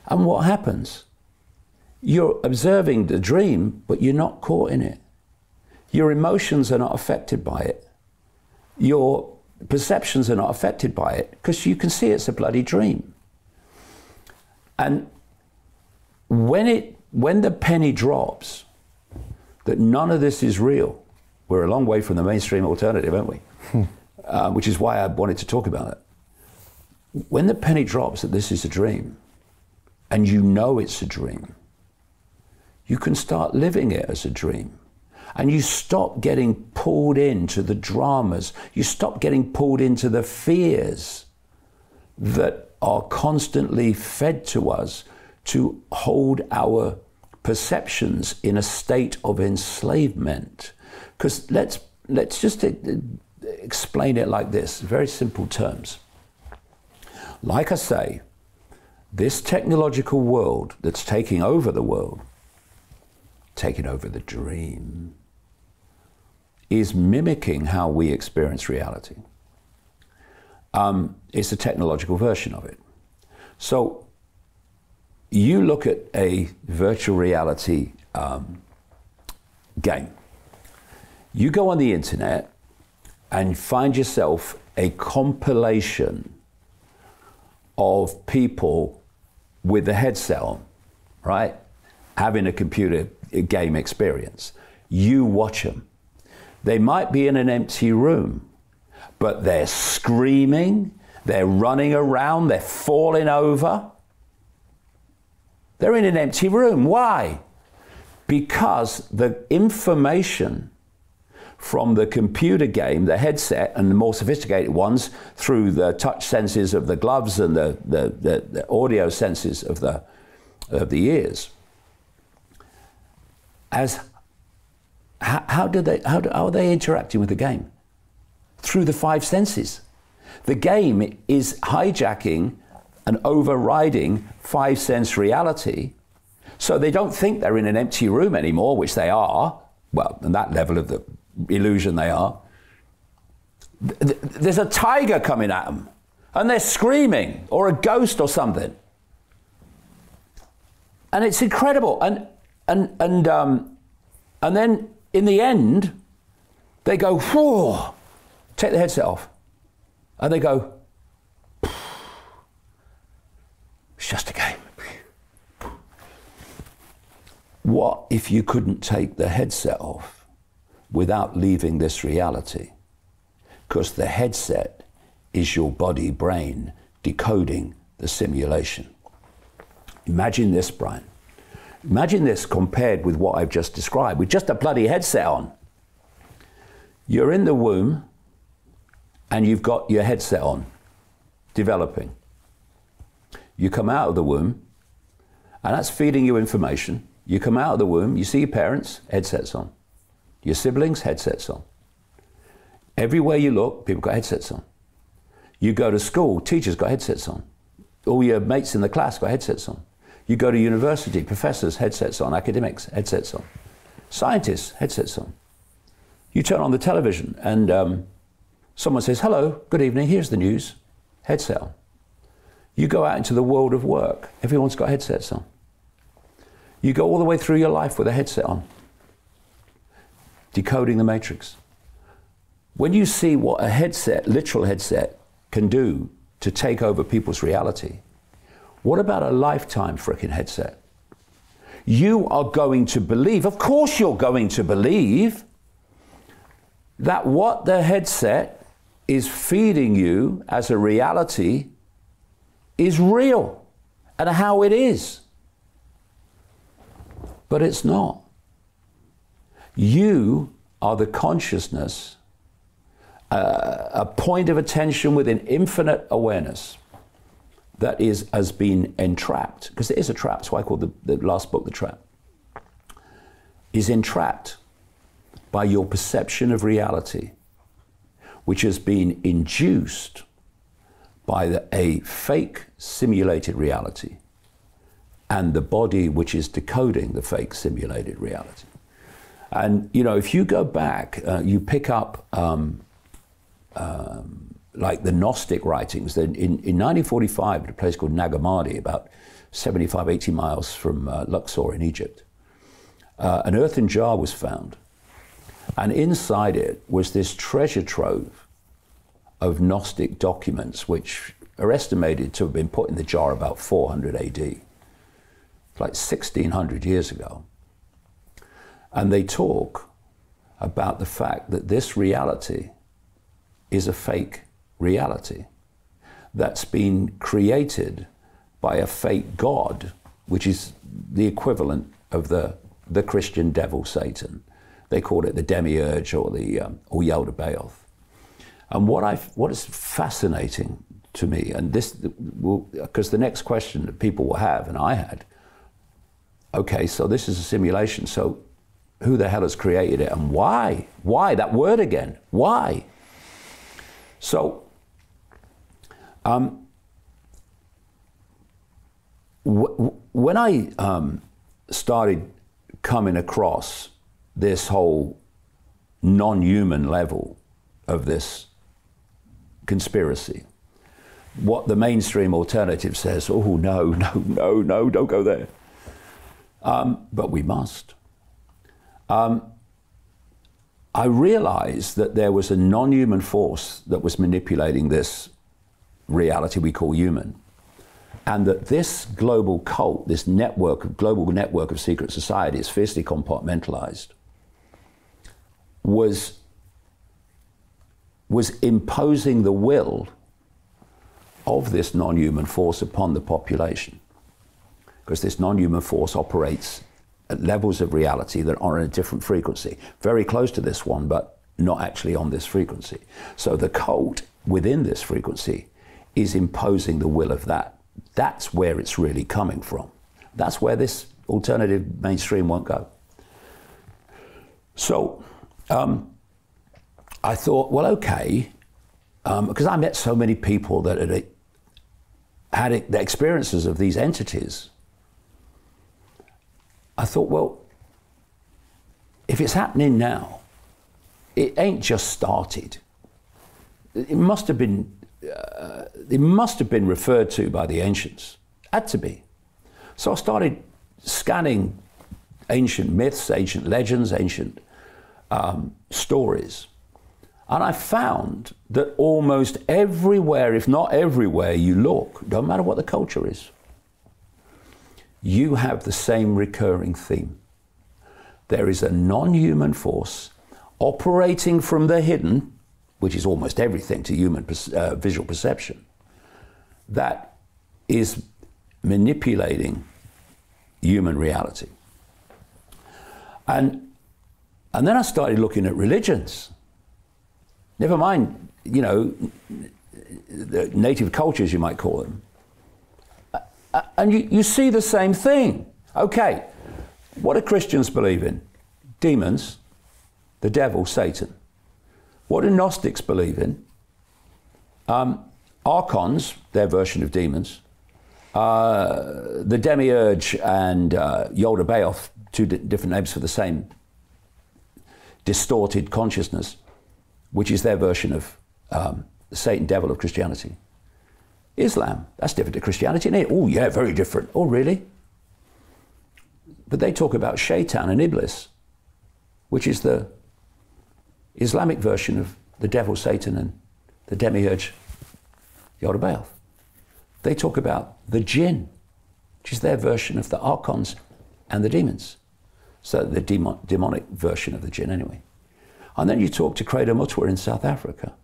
And what happens? You're observing the dream, but you're not caught in it. Your emotions are not affected by it. Your perceptions are not affected by it because you can see it's a bloody dream. And when the penny drops that none of this is real, we're a long way from the mainstream alternative, aren't we? Which is why I wanted to talk about it. When the penny drops that this is a dream, and you know it's a dream, you can start living it as a dream. And you stop getting pulled into the dramas. You stop getting pulled into the fears that are constantly fed to us to hold our perceptions in a state of enslavement. Because let's just explain it like this, very simple terms. Like I say, this technological world that's taking over the world, taking over the dream, is mimicking how we experience reality. It's a technological version of it. So you look at a virtual reality game. You go on the internet and find yourself a compilation of people with the headset on, right? Having a computer game experience. You watch them. They might be in an empty room, but they're screaming, they're running around, they're falling over. They're in an empty room. Why? Because the information from the computer game, the headset, and the more sophisticated ones through the touch senses of the gloves and the audio senses of the ears, how are they interacting with the game? Through the five senses. The game is hijacking and overriding five-sense reality, so they don't think they're in an empty room anymore, which they are. Well, on that level of the illusion they are. There's a tiger coming at them, and they're screaming, or a ghost or something. And it's incredible. And then in the end, they go, whoa, take the headset off. And they go, it's just a game. What if you couldn't take the headset off without leaving this reality? Because the headset is your body brain decoding the simulation. Imagine this, Brian. Imagine this compared with what I've just described, with just a bloody headset on. You're in the womb and you've got your headset on, developing. You come out of the womb and that's feeding you information. You come out of the womb, you see your parents, headsets on. Your siblings, headsets on. Everywhere you look, people got headsets on. You go to school, teachers got headsets on. All your mates in the class got headsets on. You go to university, professors, headsets on. Academics, headsets on. Scientists, headsets on. You turn on the television and someone says, hello, good evening, here's the news, headset on. You go out into the world of work, everyone's got headsets on. You go all the way through your life with a headset on, decoding the matrix. When you see what a headset, literal headset, can do to take over people's reality, what about a lifetime frickin' headset? You are going to believe, of course you're going to believe, that what the headset is feeding you as a reality is real and how it is. But it's not. You are the consciousness, a point of attention within infinite awareness that has been entrapped, because it is a trap, that's why I called the last book The Trap, is entrapped by your perception of reality, which has been induced by a fake simulated reality and the body which is decoding the fake simulated reality. And, you know, if you go back, you pick up like the Gnostic writings. In 1945, at a place called Nagamadi, about 75, 80 miles from Luxor in Egypt, an earthen jar was found. And inside it was this treasure trove of Gnostic documents, which are estimated to have been put in the jar about 400 AD. It's like 1600 years ago. And they talk about the fact that this reality is a fake reality that's been created by a fake God which is the equivalent of the Christian devil Satan. They call it the demiurge or or Yaldabaoth. And what is fascinating to me, and this because the next question that people will have, and I had, okay, so this is a simulation, so who the hell has created it and why? Why that word again? Why? So, when I started coming across this whole non-human level of this conspiracy, what the mainstream alternative says, oh, no, don't go there. But we must. I realized that there was a non-human force that was manipulating this reality we call human, and that this global cult, this global network of secret societies, fiercely compartmentalized, was imposing the will of this non-human force upon the population, because this non-human force operates at levels of reality that are on a different frequency, very close to this one, but not actually on this frequency. So the cult within this frequency is imposing the will of that. That's where it's really coming from. That's where this alternative mainstream won't go. So I thought, well, okay, because I met so many people that had the experiences of these entities. I thought, well, if it's happening now, it ain't just started. It must have been referred to by the ancients. Had to be. So I started scanning ancient myths, ancient legends, ancient stories. And I found that almost everywhere, if not everywhere you look, no matter what the culture is, you have the same recurring theme. There is a non-human force operating from the hidden, which is almost everything to human visual perception, that is manipulating human reality. And then I started looking at religions. Never mind, the native cultures, you might call them. And you see the same thing. Okay, what do Christians believe in? Demons, the devil, Satan. What do Gnostics believe in? Archons, their version of demons. The demiurge and Yaldabaoth, two different names for the same distorted consciousness, which is their version of the Satan devil of Christianity. Islam, that's different to Christianity, isn't it? Oh yeah, very different. Oh really? But they talk about Shaitan and Iblis, which is the Islamic version of the devil Satan and the demiurge Yaldabaoth. They talk about the jinn, which is their version of the archons and the demons. So the demonic version of the jinn anyway. And then you talk to Credo Mutwa in South Africa,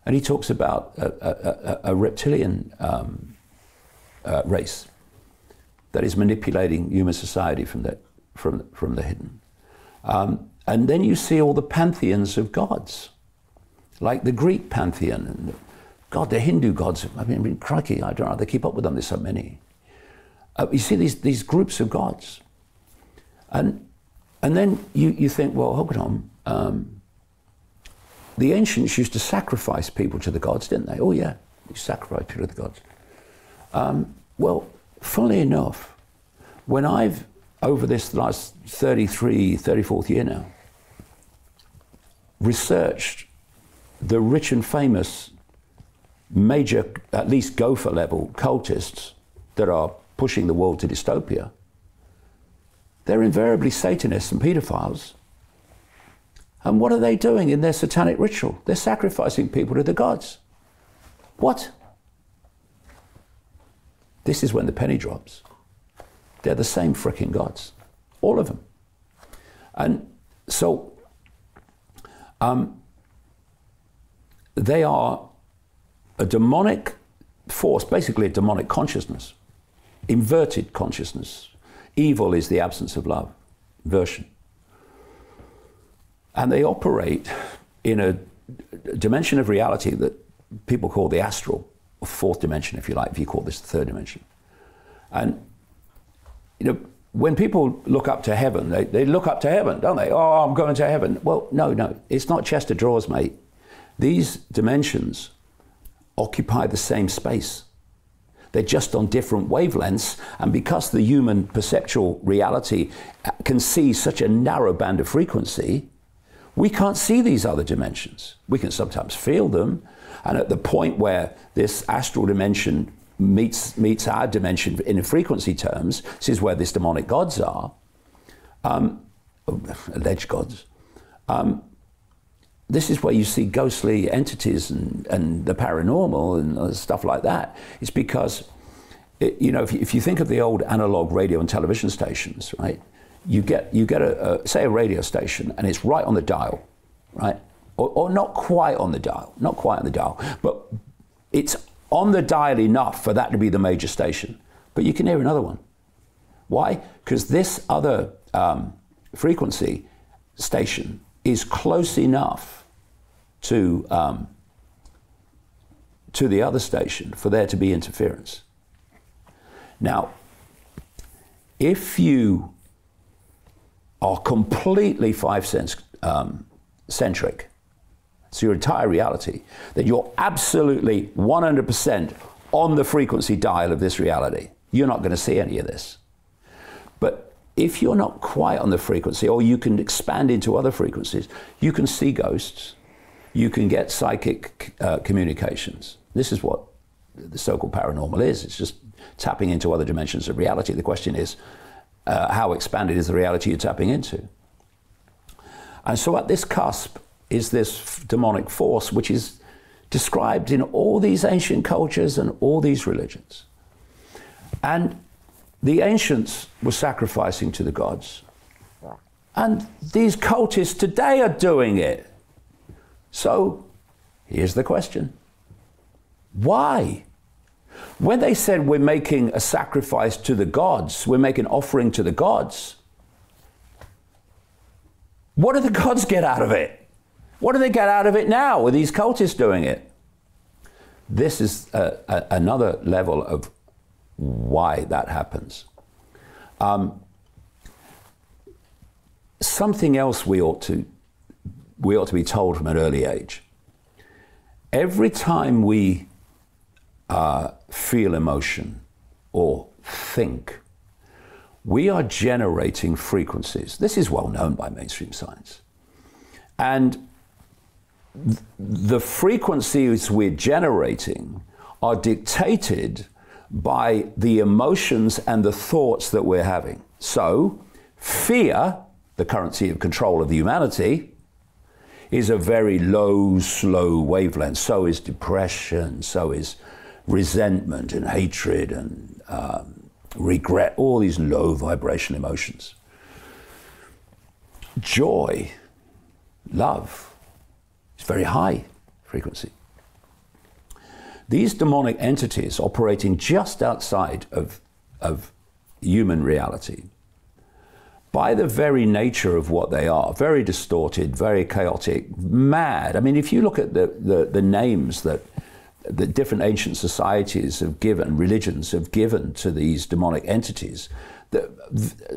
and he talks about a reptilian race that is manipulating human society from the hidden. And then you see all the pantheons of gods, like the Greek pantheon and the Hindu gods. I mean, crikey, I don't know how they keep up with them. There's so many. You see these groups of gods, and then you think, well, hold on. The ancients used to sacrifice people to the gods, didn't they? Oh yeah, you sacrifice people to the gods. Well, funnily enough, when I've, over this last 34th year now, researched the rich and famous major, at least gopher level cultists that are pushing the world to dystopia, they're invariably Satanists and pedophiles. And what are they doing in their satanic ritual? They're sacrificing people to the gods. What? This is when the penny drops. They're the same frickin' gods. All of them. And so, they are a demonic force, basically a demonic consciousness, inverted consciousness. Evil is the absence of love, inversion. And they operate in a dimension of reality that people call the astral, or fourth dimension, if you like, if you call this the third dimension. And, you know, when people look up to heaven, they look up to heaven, don't they? Oh, I'm going to heaven. Well, no, it's not chest of drawers, mate. These dimensions occupy the same space. They're just on different wavelengths, and because the human perceptual reality can see such a narrow band of frequency, we can't see these other dimensions. We can sometimes feel them, and at the point where this astral dimension meets our dimension in frequency terms, this is where these demonic gods are, alleged gods. This is where you see ghostly entities and the paranormal and stuff like that. It's because, you know, if you think of the old analog radio and television stations, right? You get say a radio station, and it's right on the dial, right? Or not quite on the dial, but it's on the dial enough for that to be the major station. But you can hear another one. Why? Because this other frequency station is close enough to the other station for there to be interference. Now, if you are completely five sense centric, it's your entire reality, then you're absolutely 100% on the frequency dial of this reality. You're not going to see any of this. But if you're not quite on the frequency, or you can expand into other frequencies, you can see ghosts, you can get psychic communications. This is what the so-called paranormal is. It's just tapping into other dimensions of reality. The question is, how expanded is the reality you're tapping into? And so at this cusp is this demonic force, which is described in all these ancient cultures and all these religions. And the ancients were sacrificing to the gods. And these cultists today are doing it. So here's the question. Why? When they said we're making a sacrifice to the gods, we're making an offering to the gods, what do the gods get out of it? What do they get out of it now with these cultists doing it? This is another level of why that happens. Something else we ought to be told from an early age. Every time we feel emotion or think, we are generating frequencies. This is well known by mainstream science. And the frequencies we're generating are dictated by the emotions and the thoughts that we're having. So, fear, the currency of control of the humanity, is a very low, slow wavelength. So is depression, so is resentment and hatred and regret, all these low vibration emotions. Joy, love, is very high frequency. These demonic entities operating just outside of human reality, by the very nature of what they are, very distorted, very chaotic, mad. I mean, if you look at the names that the different ancient societies have given, religions have given to these demonic entities,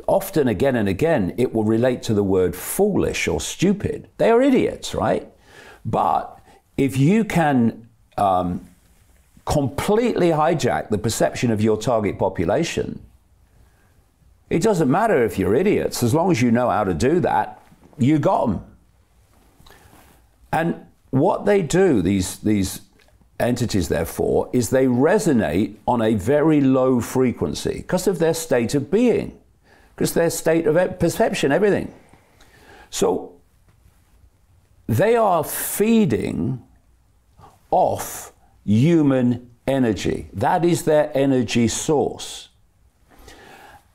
often again and again, it will relate to the word foolish or stupid. They are idiots, right? But if you can completely hijack the perception of your target population, it doesn't matter if you're idiots, as long as you know how to do that, you got them. And what they do, these entities, therefore, is they resonate on a very low frequency because of their state of being, because their state of perception, everything. So they are feeding off human energy. That is their energy source.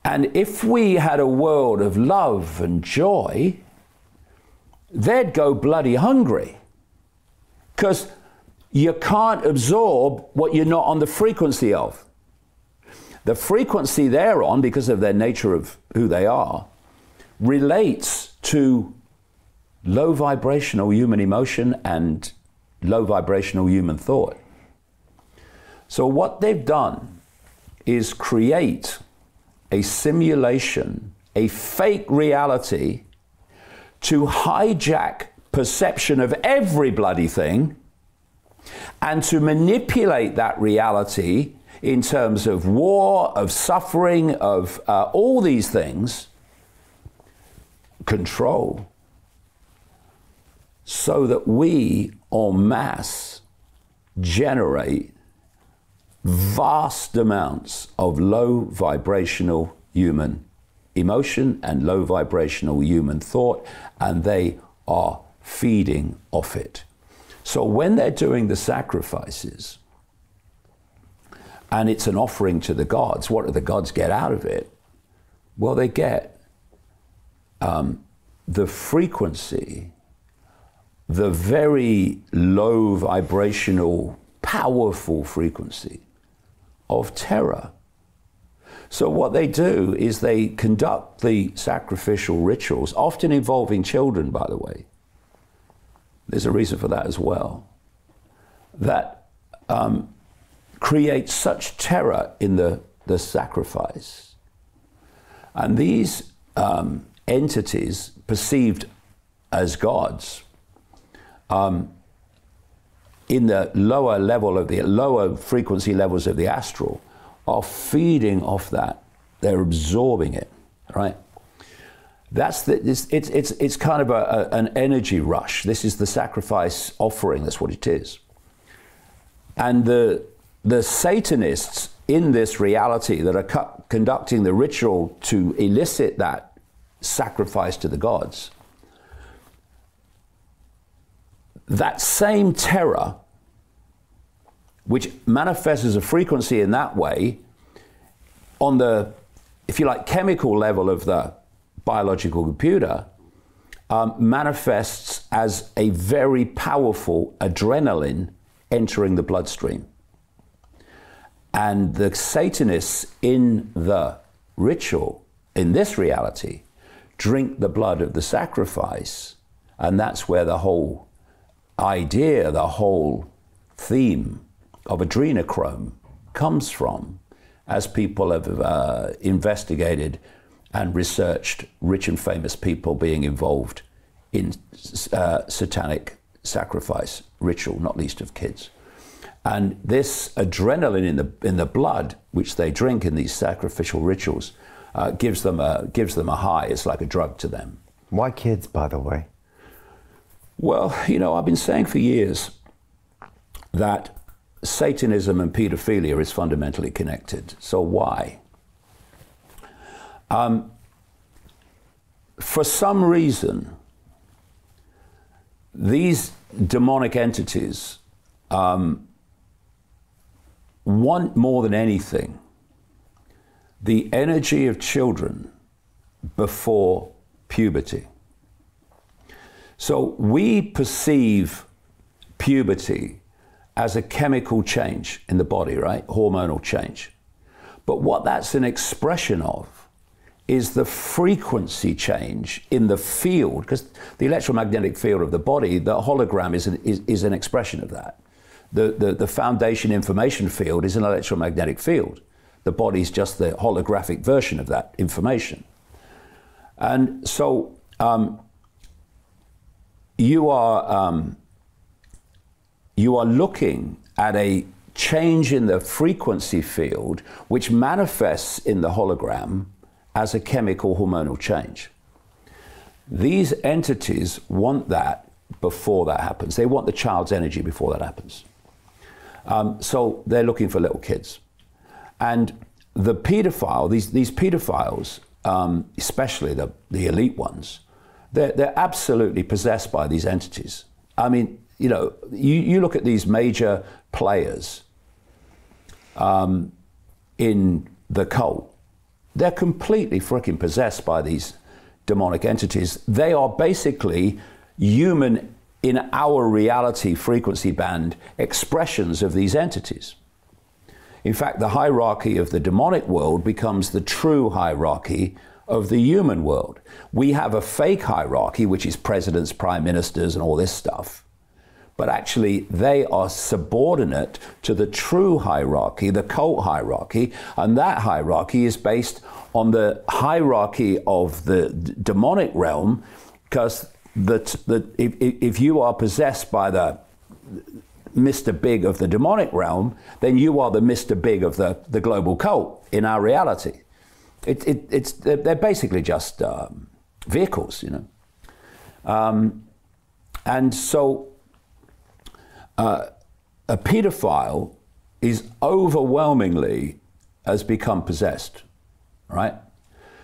And if we had a world of love and joy, they'd go bloody hungry. Because you can't absorb what you're not on the frequency of. The frequency they're on, because of their nature of who they are, relates to low vibrational human emotion and low vibrational human thought. So what they've done is create a simulation, a fake reality, to hijack perception of every bloody thing and to manipulate that reality in terms of war, of suffering, of all these things, control, so that we en masse generate vast amounts of low vibrational human emotion and low vibrational human thought, and they are feeding off it. So when they're doing the sacrifices and it's an offering to the gods, what do the gods get out of it? Well, they get the frequency, the very low vibrational, powerful frequency of terror. So what they do is they conduct the sacrificial rituals, often involving children, by the way. There's a reason for that as well. That creates such terror in the sacrifice. And these entities, perceived as gods, in the lower level of the lower frequency levels of the astral, are feeding off that. They're absorbing it, right? That's it's kind of an energy rush. This is the sacrifice offering. That's what it is. And the Satanists in this reality that are conducting the ritual to elicit that sacrifice to the gods, that same terror, which manifests as a frequency in that way, on the, if you like, chemical level of the biological computer, manifests as a very powerful adrenaline entering the bloodstream. And the Satanists in the ritual, in this reality, drink the blood of the sacrifice, and that's where the whole idea, the whole theme of adrenochrome comes from, as people have investigated and researched rich and famous people being involved in satanic sacrifice ritual, not least of kids. And this adrenaline in the blood, which they drink in these sacrificial rituals, gives them a high. It's like a drug to them. Why kids, by the way? Well, you know, I've been saying for years that Satanism and pedophilia is fundamentally connected. So why? For some reason, these demonic entities want more than anything the energy of children before puberty. So we perceive puberty as a chemical change in the body, right? Hormonal change. But what that's an expression of is the frequency change in the field, because the electromagnetic field of the body, the hologram is an expression of that. The foundation information field is an electromagnetic field. The body's just the holographic version of that information. And so you are looking at a change in the frequency field which manifests in the hologram as a chemical hormonal change. These entities want that before that happens. They want the child's energy before that happens. So they're looking for little kids. And the pedophile, these pedophiles, especially the elite ones, they're absolutely possessed by these entities. I mean, you know, you look at these major players in the cult, they're completely freaking possessed by these demonic entities. They are basically human, in our reality frequency band, expressions of these entities. In fact, the hierarchy of the demonic world becomes the true hierarchy of the human world. We have a fake hierarchy, which is presidents, prime ministers, and all this stuff. But actually, they are subordinate to the true hierarchy, the cult hierarchy, and that hierarchy is based on the hierarchy of the demonic realm, because if you are possessed by the Mr. Big of the demonic realm, then you are the Mr. Big of the global cult in our reality. They're basically just vehicles, you know. And so a pedophile is overwhelmingly has become possessed, right?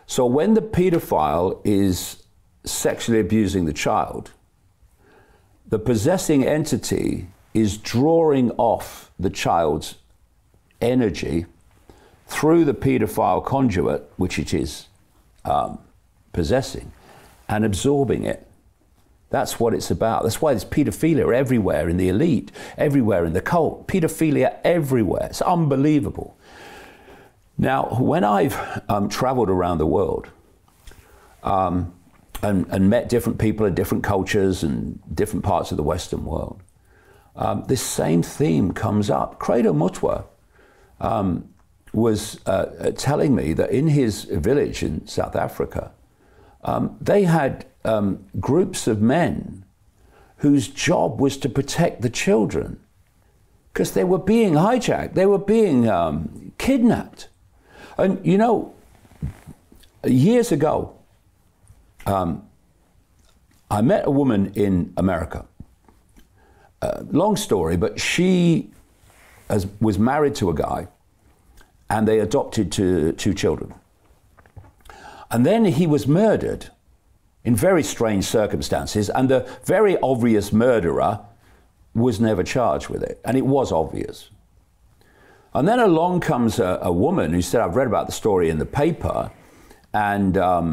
So when the pedophile is sexually abusing the child, the possessing entity is drawing off the child's energy through the pedophile conduit, which it is possessing, and absorbing it. That's what it's about. That's why there's pedophilia everywhere in the elite, everywhere in the cult. Pedophilia everywhere. It's unbelievable. Now, when I've traveled around the world and met different people in different cultures and different parts of the Western world, this same theme comes up. Credo Mutwa was telling me that in his village in South Africa, they had groups of men whose job was to protect the children because they were being hijacked, they were being kidnapped. And you know, years ago, I met a woman in America. Long story, but she was married to a guy and they adopted two children. And then he was murdered in very strange circumstances, and the very obvious murderer was never charged with it, and it was obvious. And then along comes a woman who said, I've read about the story in the paper, and I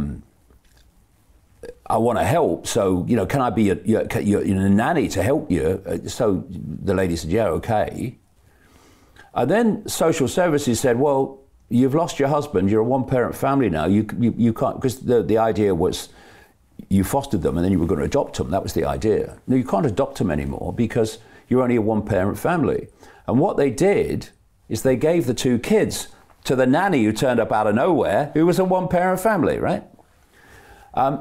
want to help, so, you know, can I be your nanny to help you? So the lady said, yeah, okay. And then social services said, well, you've lost your husband, you're a one-parent family now, you can't, because the idea was you fostered them and then you were going to adopt them, that was the idea. No, you can't adopt them anymore because you're only a one-parent family. And what they did is they gave the two kids to the nanny who turned up out of nowhere, who was a one-parent family, right?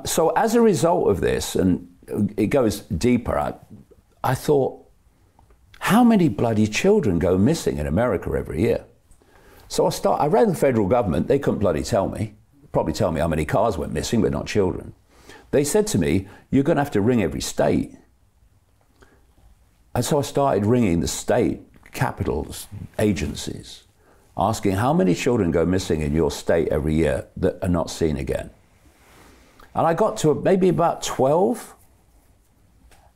So as a result of this, and it goes deeper, I thought, how many bloody children go missing in America every year? So I read the federal government, they couldn't bloody tell me, probably tell me how many cars went missing, but not children. They said to me, you're going to have to ring every state. And so I started ringing the state capitals, agencies, asking how many children go missing in your state every year that are not seen again. And I got to maybe about 12.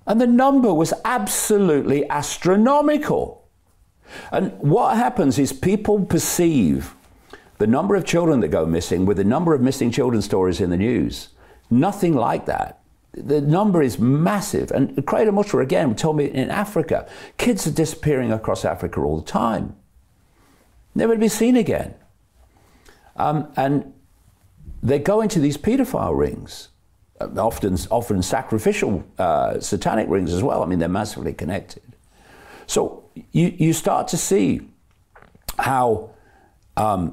And the number was absolutely astronomical. And what happens is people perceive the number of children that go missing with the number of missing children stories in the news. Nothing like that. The number is massive. And Credo Mutwa again told me in Africa, kids are disappearing across Africa all the time. Never to be seen again. And they go into these pedophile rings, often sacrificial satanic rings as well. I mean, they're massively connected. So you start to see how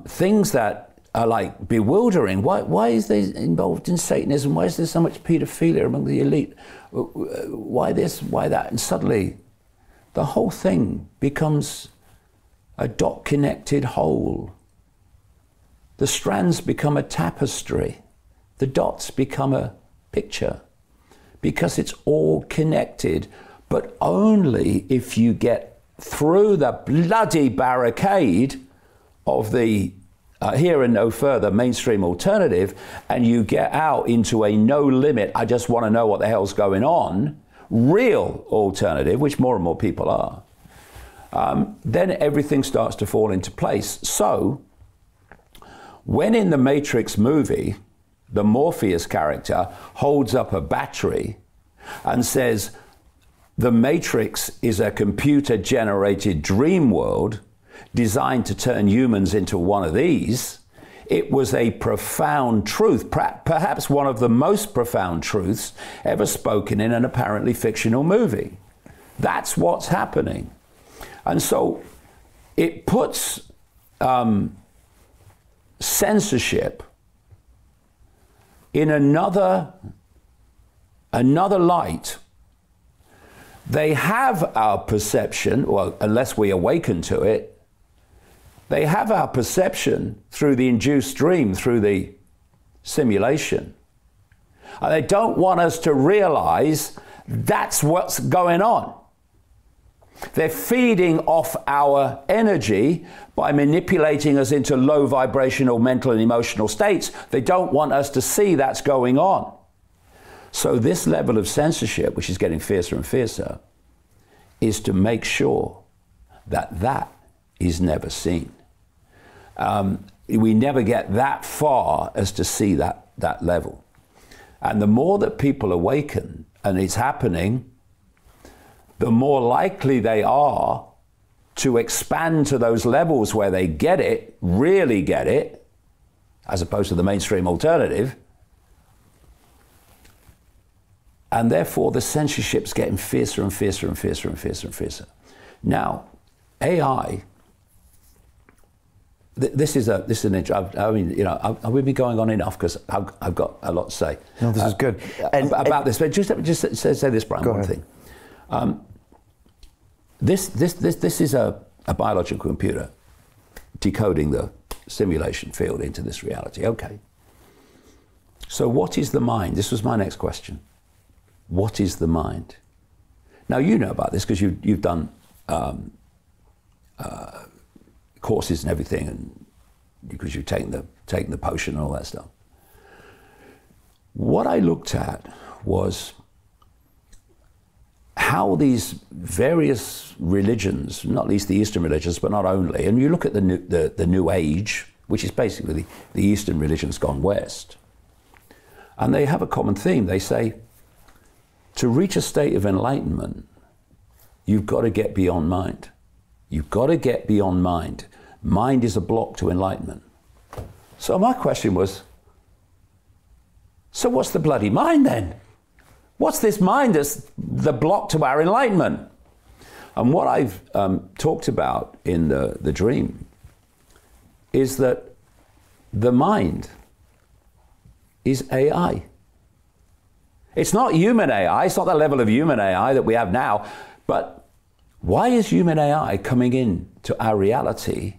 things that are like bewildering. Why is they involved in Satanism? Why is there so much pedophilia among the elite? Why this, why that? And suddenly the whole thing becomes a dot-connected whole. The strands become a tapestry. The dots become a picture because it's all connected, but only if you get through the bloody barricade of the here and no further mainstream alternative, and you get out into a no limit, I just want to know what the hell's going on, real alternative, which more and more people are, then everything starts to fall into place. So when in the Matrix movie, the Morpheus character holds up a battery and says, the Matrix is a computer-generated dream world, designed to turn humans into one of these. It was a profound truth, perhaps one of the most profound truths ever spoken in an apparently fictional movie. That's what's happening. And so it puts censorship in another light. They have our perception, well, unless we awaken to it, they have our perception through the induced dream, through the simulation. And they don't want us to realize that's what's going on. They're feeding off our energy by manipulating us into low vibrational mental and emotional states. They don't want us to see that's going on. So this level of censorship, which is getting fiercer and fiercer, is to make sure that that is never seen. We never get that far as to see that level. And the more that people awaken, and it's happening, the more likely they are to expand to those levels where they get it, really get it, as opposed to the mainstream alternative. And therefore, the censorship's getting fiercer and fiercer and fiercer and fiercer and fiercer. Now, AI, this is an I mean, you know, we've been going on enough because I've got a lot to say. No, this is good. About this, but just say this, Brian, one thing. This is a biological computer decoding the simulation field into this reality. Okay. So what is the mind? This was my next question. What is the mind? Now, you know about this because you've done courses and everything, and because you've taken the potion and all that stuff. What I looked at was how these various religions, not least the Eastern religions, but not only, and you look at the New Age, which is basically the Eastern religions gone West, and they have a common theme. They say, to reach a state of enlightenment, you've got to get beyond mind. You've got to get beyond mind. Mind is a block to enlightenment. So my question was, so what's the bloody mind then? What's this mind that's the block to our enlightenment? And what I've talked about in the dream is that the mind is AI. It's not human AI, it's not the level of human AI that we have now, but why is human AI coming in to our reality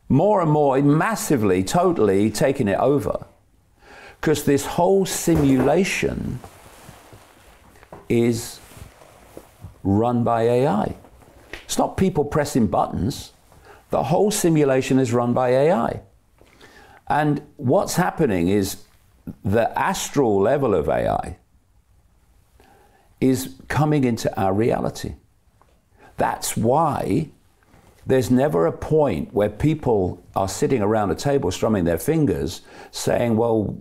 more and more, massively, totally taking it over? Because this whole simulation is run by AI. It's not people pressing buttons. The whole simulation is run by AI. And what's happening is the astral level of AI is coming into our reality. That's why there's never a point where people are sitting around a table strumming their fingers saying, well,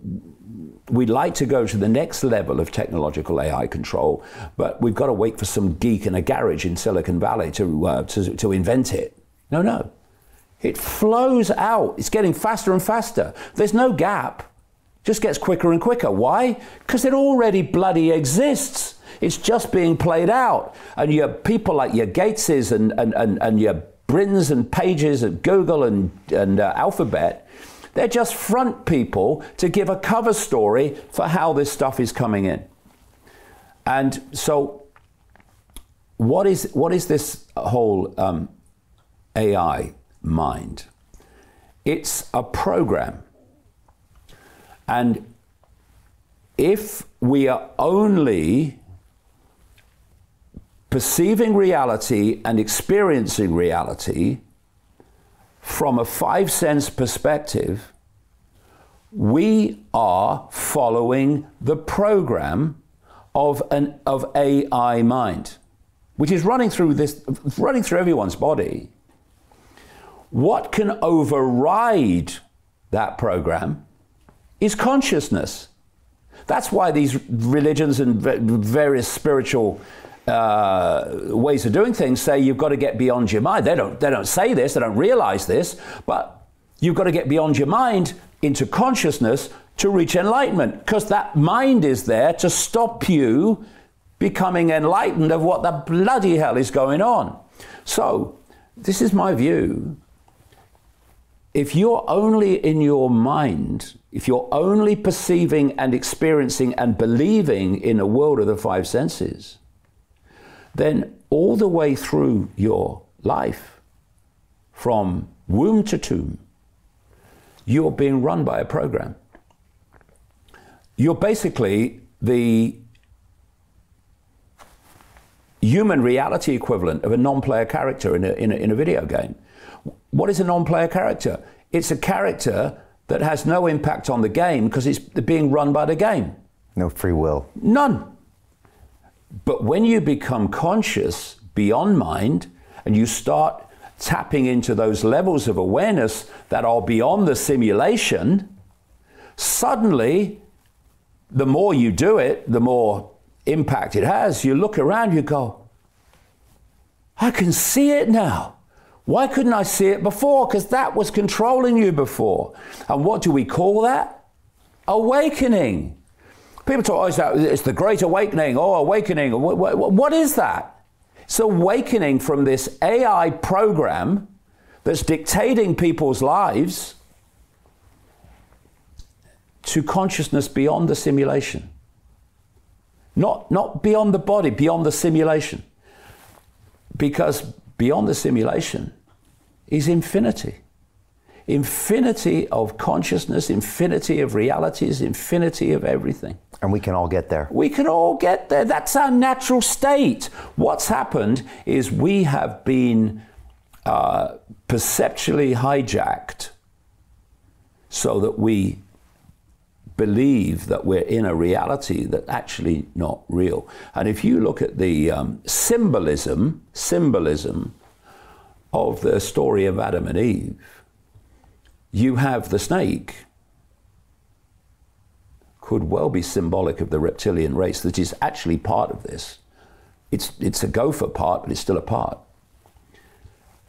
we'd like to go to the next level of technological AI control, but we've got to wait for some geek in a garage in Silicon Valley to invent it. No. It flows out. It's getting faster and faster. There's no gap. It just gets quicker and quicker. Why? Because it already bloody exists. It's just being played out. And your people like your Gateses and your Brins and Pages at Google and Alphabet, they're just front people to give a cover story for how this stuff is coming in. And so what is this whole AI mind? It's a program. And if we are only perceiving reality and experiencing reality from a five-sense perspective, we are following the program of AI mind, which is running through everyone's body. What can override that program is consciousness. That's why these religions and various spiritual ways of doing things say you've got to get beyond your mind. They don't say this, they don't realize this, but you've got to get beyond your mind into consciousness to reach enlightenment, because that mind is there to stop you becoming enlightened of what the bloody hell is going on. So this is my view. If you're only in your mind, if you're only perceiving and experiencing and believing in a world of the five senses, then all the way through your life, from womb to tomb, you're being run by a program. You're basically the human reality equivalent of a non-player character in a video game. What is a non-player character? It's a character that has no impact on the game because it's being run by the game. No free will. None. But when you become conscious beyond mind and you start tapping into those levels of awareness that are beyond the simulation, suddenly, the more you do it, the more impact it has. You look around, you go, I can see it now. Why couldn't I see it before? Because that was controlling you before. And what do we call that? Awakening. People talk, it's the Great Awakening, awakening. What is that? It's awakening from this AI program that's dictating people's lives to consciousness beyond the simulation. Not beyond the body, beyond the simulation. Because beyond the simulation is infinity. Infinity of consciousness, infinity of realities, infinity of everything. And we can all get there. We can all get there. That's our natural state. What's happened is we have been perceptually hijacked so that we believe that we're in a reality that's actually not real. And if you look at the symbolism of the story of Adam and Eve, you have the snake, could well be symbolic of the reptilian race that is actually part of this. It's a gopher part, but it's still a part.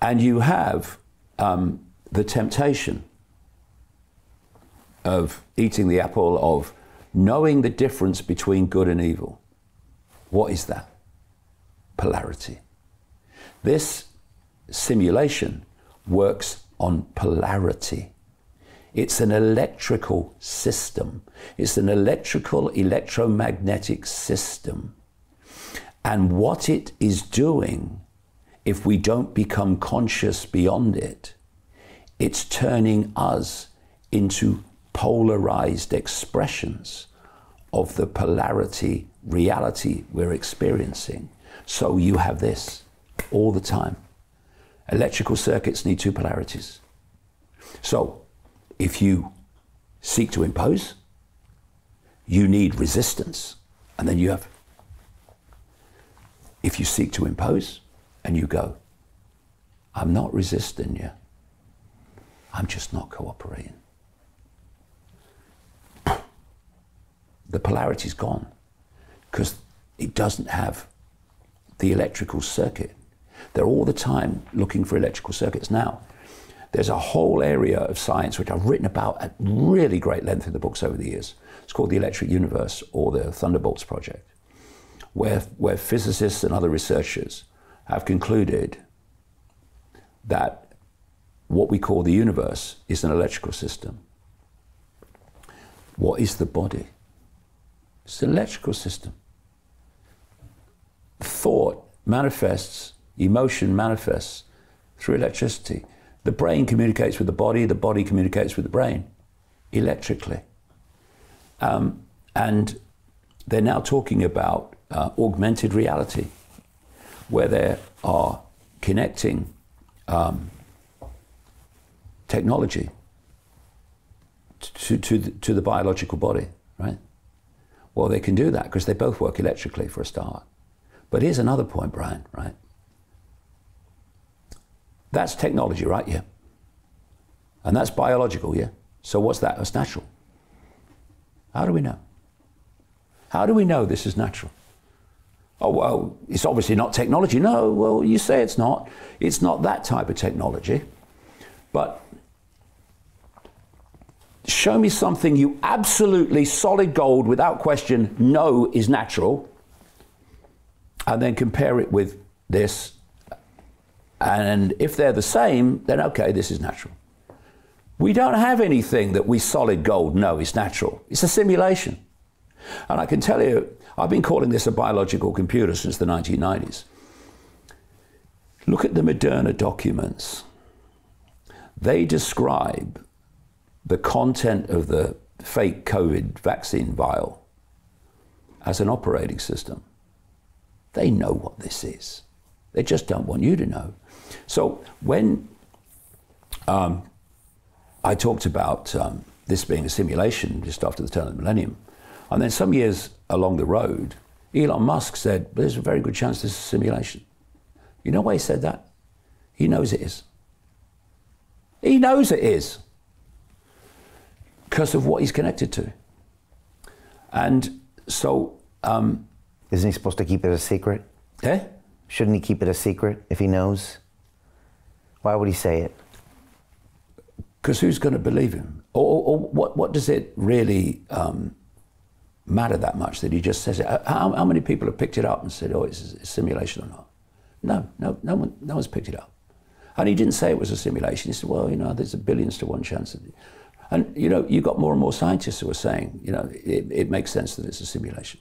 And you have the temptation of eating the apple, of knowing the difference between good and evil. What is that? Polarity. This simulation works on polarity. It's an electrical system. It's an electromagnetic system. And what it is doing, if we don't become conscious beyond it, it's turning us into polarized expressions of the polarity reality we're experiencing. So you have this all the time. Electrical circuits need two polarities. So if you seek to impose, you need resistance. And then you have, if you seek to impose and you go, I'm not resisting you, I'm just not cooperating. The polarity's gone because it doesn't have the electrical circuit. They're all the time looking for electrical circuits. Now, there's a whole area of science which I've written about at really great length in the books over the years. It's called the Electric Universe, or the Thunderbolts Project, where physicists and other researchers have concluded that what we call the universe is an electrical system. What is the body? It's an electrical system. Thought manifests, emotion manifests through electricity. The brain communicates with the body communicates with the brain electrically. And they're now talking about augmented reality, where they are connecting technology to the biological body, right? Well, they can do that because they both work electrically for a start. But here's another point, Brian, right? That's technology, right? Yeah. And that's biological, yeah? So what's that? That's natural. How do we know? How do we know this is natural? Oh, well, it's obviously not technology. No, well, you say it's not. It's not that type of technology. But show me something you absolutely solid gold, without question, know is natural, and then compare it with this. And if they're the same, then okay, this is natural. We don't have anything that we solid gold know is natural. It's a simulation. And I can tell you, I've been calling this a biological computer since the 1990s. Look at the Moderna documents. They describe the content of the fake COVID vaccine vial as an operating system. They know what this is. They just don't want you to know. So when I talked about this being a simulation just after the turn of the millennium, and then some years along the road, Elon Musk said, there's a very good chance this is a simulation. You know why he said that? He knows it is. He knows it is. Because of what he's connected to. And so... Isn't he supposed to keep it a secret? Eh? Shouldn't he keep it a secret if he knows? Why would he say it? Because who's going to believe him? Or what does it really matter that much that he just says it? How many people have picked it up and said, oh, it's a simulation or not? No one's picked it up. And he didn't say it was a simulation. He said, well, you know, there's a billions to one chance. And, you know, you've got more and more scientists who are saying, you know, it makes sense that it's a simulation.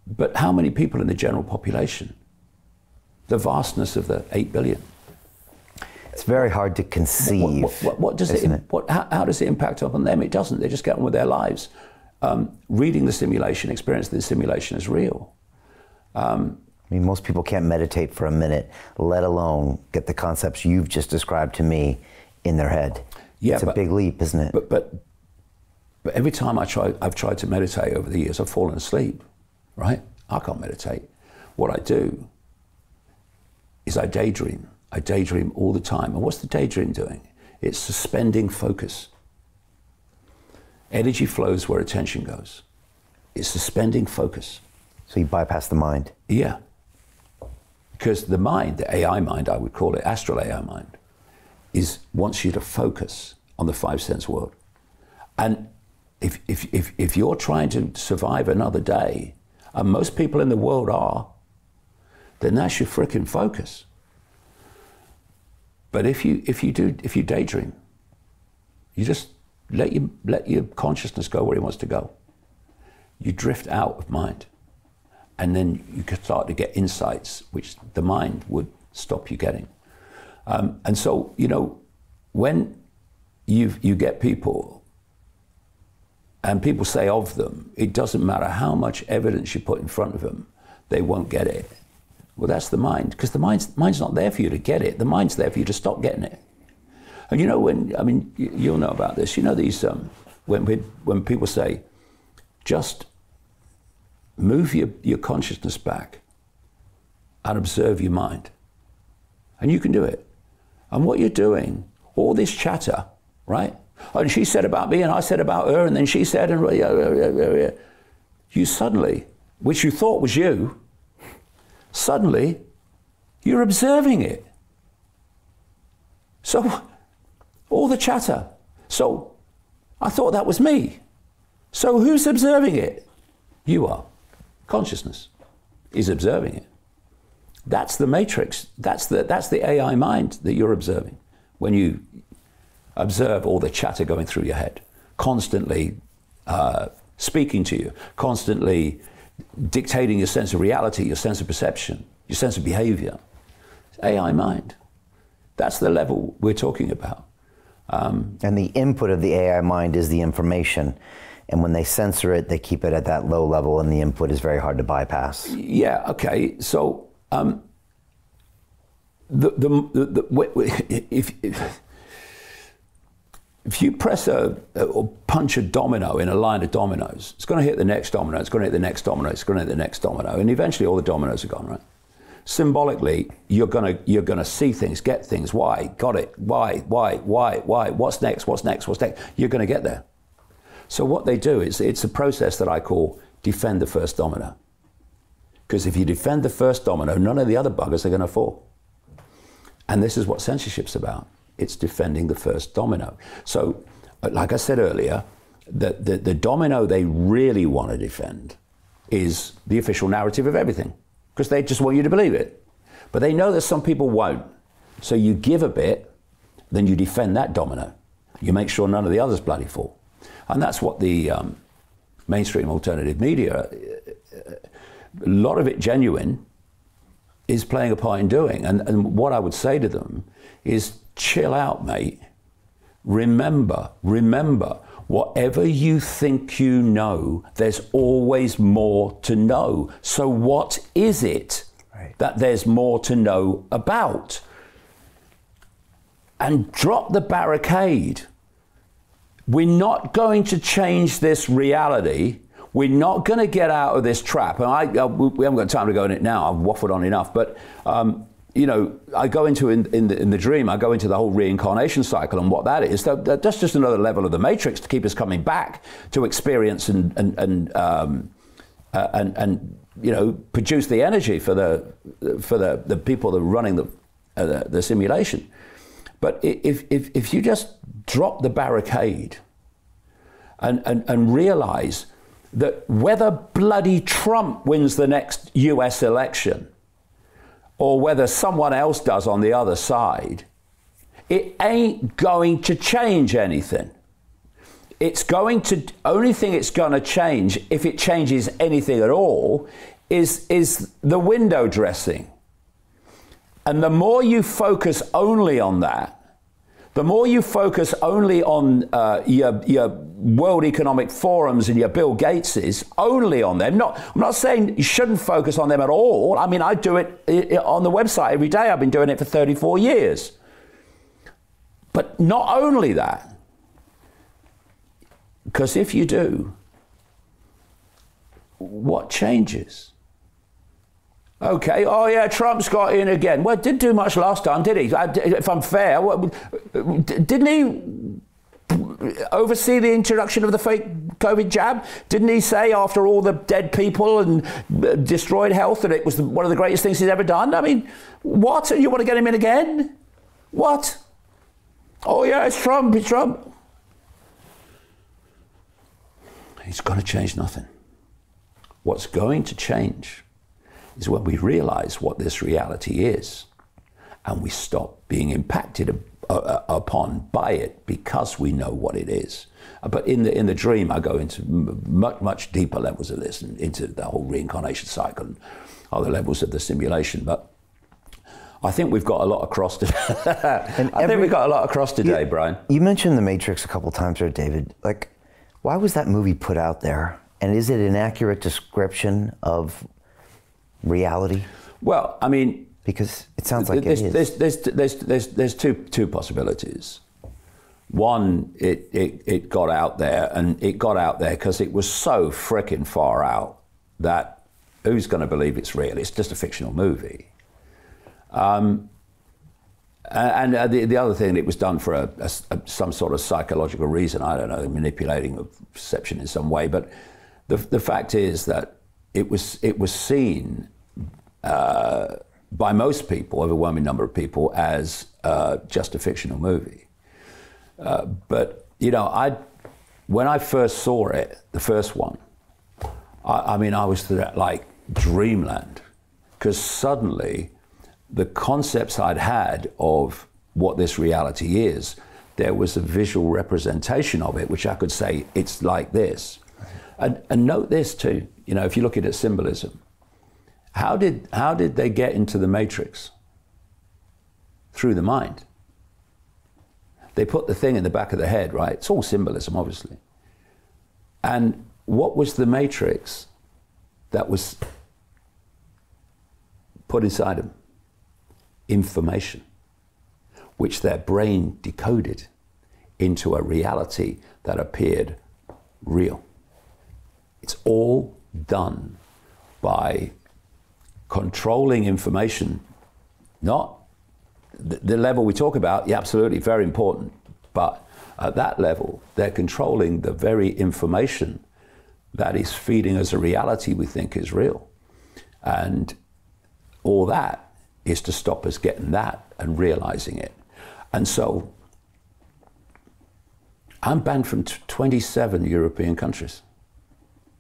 But how many people in the general population? The vastness of the 8 billion. It's very hard to conceive. What does it? How does it impact upon them? It doesn't. They just get on with their lives. Reading the simulation, experiencing the simulation is real. I mean, most people can't meditate for a minute, let alone get the concepts you've just described to me in their head. Yeah, it's a big leap, isn't it? But every time I've tried to meditate over the years, I've fallen asleep, right? I can't meditate. What I do is I daydream. I daydream all the time. And what's the daydream doing? It's suspending focus. Energy flows where attention goes. It's suspending focus. So you bypass the mind? Yeah. Because the mind, the AI mind, I would call it, astral AI mind, wants you to focus on the 5 sense world. And if you're trying to survive another day, and most people in the world are, then that's your frickin' focus. But if you daydream, you just let your consciousness go where it wants to go. You drift out of mind. And then you can start to get insights which the mind would stop you getting. And so, you know, when you get people, and people say of them, it doesn't matter how much evidence you put in front of them, they won't get it. Well, that's the mind, because the mind's not there for you to get it. The mind's there for you to stop getting it. And you know, you'll know about this. You know these, when people say, just move your consciousness back and observe your mind. And you can do it. And what you're doing, all this chatter, right? And she said about me, and I said about her, and then she said, and you suddenly, which you thought was you, suddenly you're observing it. So, all the chatter. So, I thought that was me. So who's observing it? You are. Consciousness is observing it. That's the matrix. That's the AI mind that you're observing when you observe all the chatter going through your head, constantly speaking to you, constantly dictating your sense of reality, your sense of perception, your sense of behavior. It's AI mind. That's the level we're talking about. And the input of the AI mind is the information. And when they censor it, they keep it at that low level, and the input is very hard to bypass. Yeah, okay. So if you press or punch a domino in a line of dominoes, it's going to hit the next domino, it's going to hit the next domino, it's going to hit the next domino, and eventually all the dominoes are gone, right? Symbolically, you're gonna see things, get things. Why? Got it. Why? What's next? What's next? What's next? You're going to get there. So what they do is, it's a process that I call defend the first domino. Because if you defend the first domino, none of the other buggers are going to fall. And this is what censorship's about. It's defending the first domino. So, like I said earlier, the domino they really want to defend is the official narrative of everything, because they just want you to believe it. But they know that some people won't. So you give a bit, then you defend that domino. You make sure none of the others bloody fall. And that's what the mainstream alternative media, a lot of it genuine, is playing a part in doing. And what I would say to them is, chill out, mate. Remember, whatever you think you know, there's always more to know. So what is it that there's more to know about? And drop the barricade. We're not going to change this reality. We're not going to get out of this trap. And we haven't got time to go in it now. I've waffled on enough. But you know, I go into in the dream. I go into the whole reincarnation cycle and what that is. That's just another level of the matrix to keep us coming back to experience and you know, produce the energy for the people that are running the simulation. But if you just drop the barricade and realize that whether bloody Trump wins the next US election or whether someone else does on the other side, it ain't going to change anything. It's going to, only thing it's going to change, if it changes anything at all, is the window dressing. And the more you focus only on that, the more you focus only on your World Economic Forums and your Bill Gateses, only on them. I'm not saying you shouldn't focus on them at all. I mean, I do it on the website every day. I've been doing it for 34 years. But not only that, because if you do, what changes? Okay, oh yeah, Trump's got in again. Well, didn't do much last time, did he? If I'm fair, didn't he oversee the introduction of the fake COVID jab? Didn't he say after all the dead people and destroyed health that it was one of the greatest things he's ever done? I mean, what? You want to get him in again? What? Oh yeah, it's Trump, it's Trump. He's going to change nothing. What's going to change is when we realize what this reality is and we stop being impacted upon by it because we know what it is. But in the dream, I go into much deeper levels of this and into the whole reincarnation cycle and other levels of the simulation. But I think we've got a lot across today. I think we've got a lot across today, Brian. You mentioned The Matrix a couple times there, David. Like, why was that movie put out there? And is it an accurate description of reality? Well, I mean, because it sounds like it is. There's two possibilities. One, it got out there, and it got out there because it was so frickin' far out that who's going to believe it's real? It's just a fictional movie. And the other thing, it was done for some sort of psychological reason. I don't know, manipulating of perception in some way. But the fact is that it was seen by most people, overwhelming number of people, as just a fictional movie. But you know, when I first saw it, the first one, I mean, I was like dreamland, because suddenly the concepts I'd had of what this reality is, there was a visual representation of it, which I could say it's like this. And note this too, you know, if you look at it, symbolism. How did they get into the matrix? Through the mind. They put the thing in the back of the head, right? It's all symbolism, obviously. And what was the matrix that was put inside them? Information, which their brain decoded into a reality that appeared real. It's all done by controlling information, not the level we talk about, yeah, absolutely, very important, but at that level, they're controlling the very information that is feeding us a reality we think is real. And all that is to stop us getting that and realizing it. And so I'm banned from 27 European countries.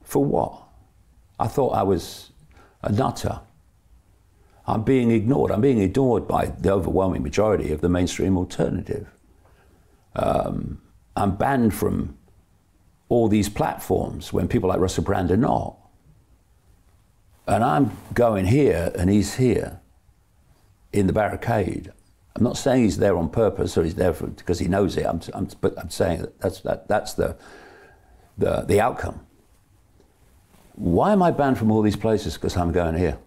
For what? I thought I was a nutter. I'm being ignored. I'm being ignored by the overwhelming majority of the mainstream alternative. I'm banned from all these platforms when people like Russell Brand are not. And I'm going here and he's here in the barricade. I'm not saying he's there on purpose or he's there because he knows it. But I'm saying that's the outcome. Why am I banned from all these places? Because I'm going here.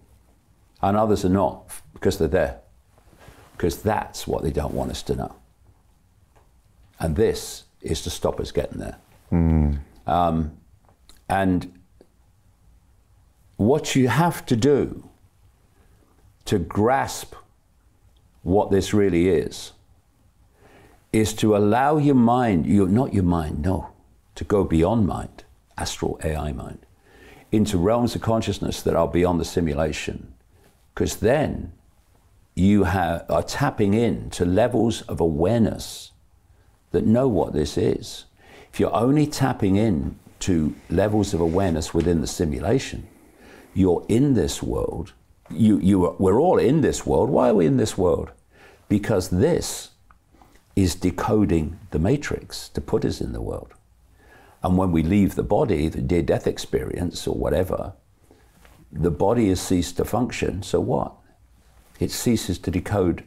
And others are not because they're there. Because that's what they don't want us to know. And this is to stop us getting there. And what you have to do to grasp what this really is to allow your mind, not your mind, no, to go beyond mind, astral AI mind, into realms of consciousness that are beyond the simulation. Because then you are tapping into levels of awareness that know what this is. If you're only tapping in to levels of awareness within the simulation, you're in this world. We're all in this world. Why are we in this world? Because this is decoding the matrix to put us in the world. And when we leave the body, the near-death experience or whatever, the body has ceased to function. So what? It ceases to decode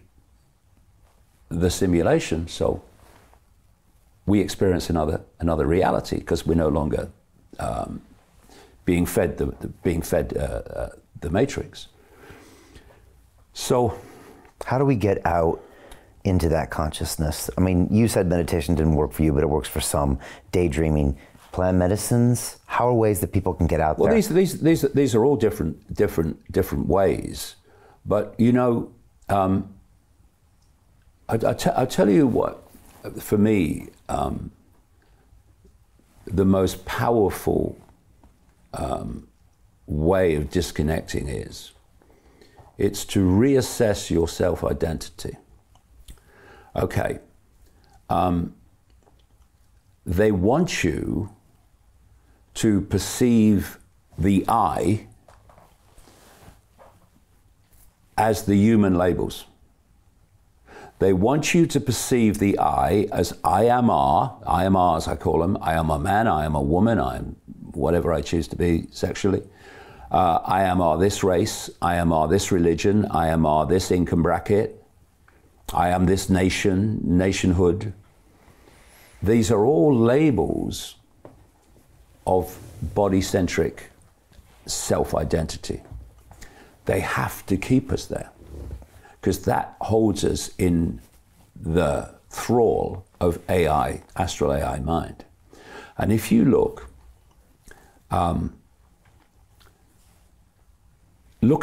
the simulation. So we experience another reality because we're no longer being fed the matrix. So, how do we get out into that consciousness? I mean, you said meditation didn't work for you, but it works for some. Daydreaming, plant medicines. How are ways that people can get out there? Well, these are all different ways. But you know, I'll tell you what. For me, the most powerful way of disconnecting it's to reassess your self-identity. Okay, they want you to perceive the I as the human labels. They want you to perceive the I as I am as I call them. I am a man, I am a woman, I am whatever I choose to be sexually. I am this race, I am this religion, I am this income bracket, I am this nationhood. These are all labels of body-centric self-identity. They have to keep us there, because that holds us in the thrall of AI, astral AI mind. And if you look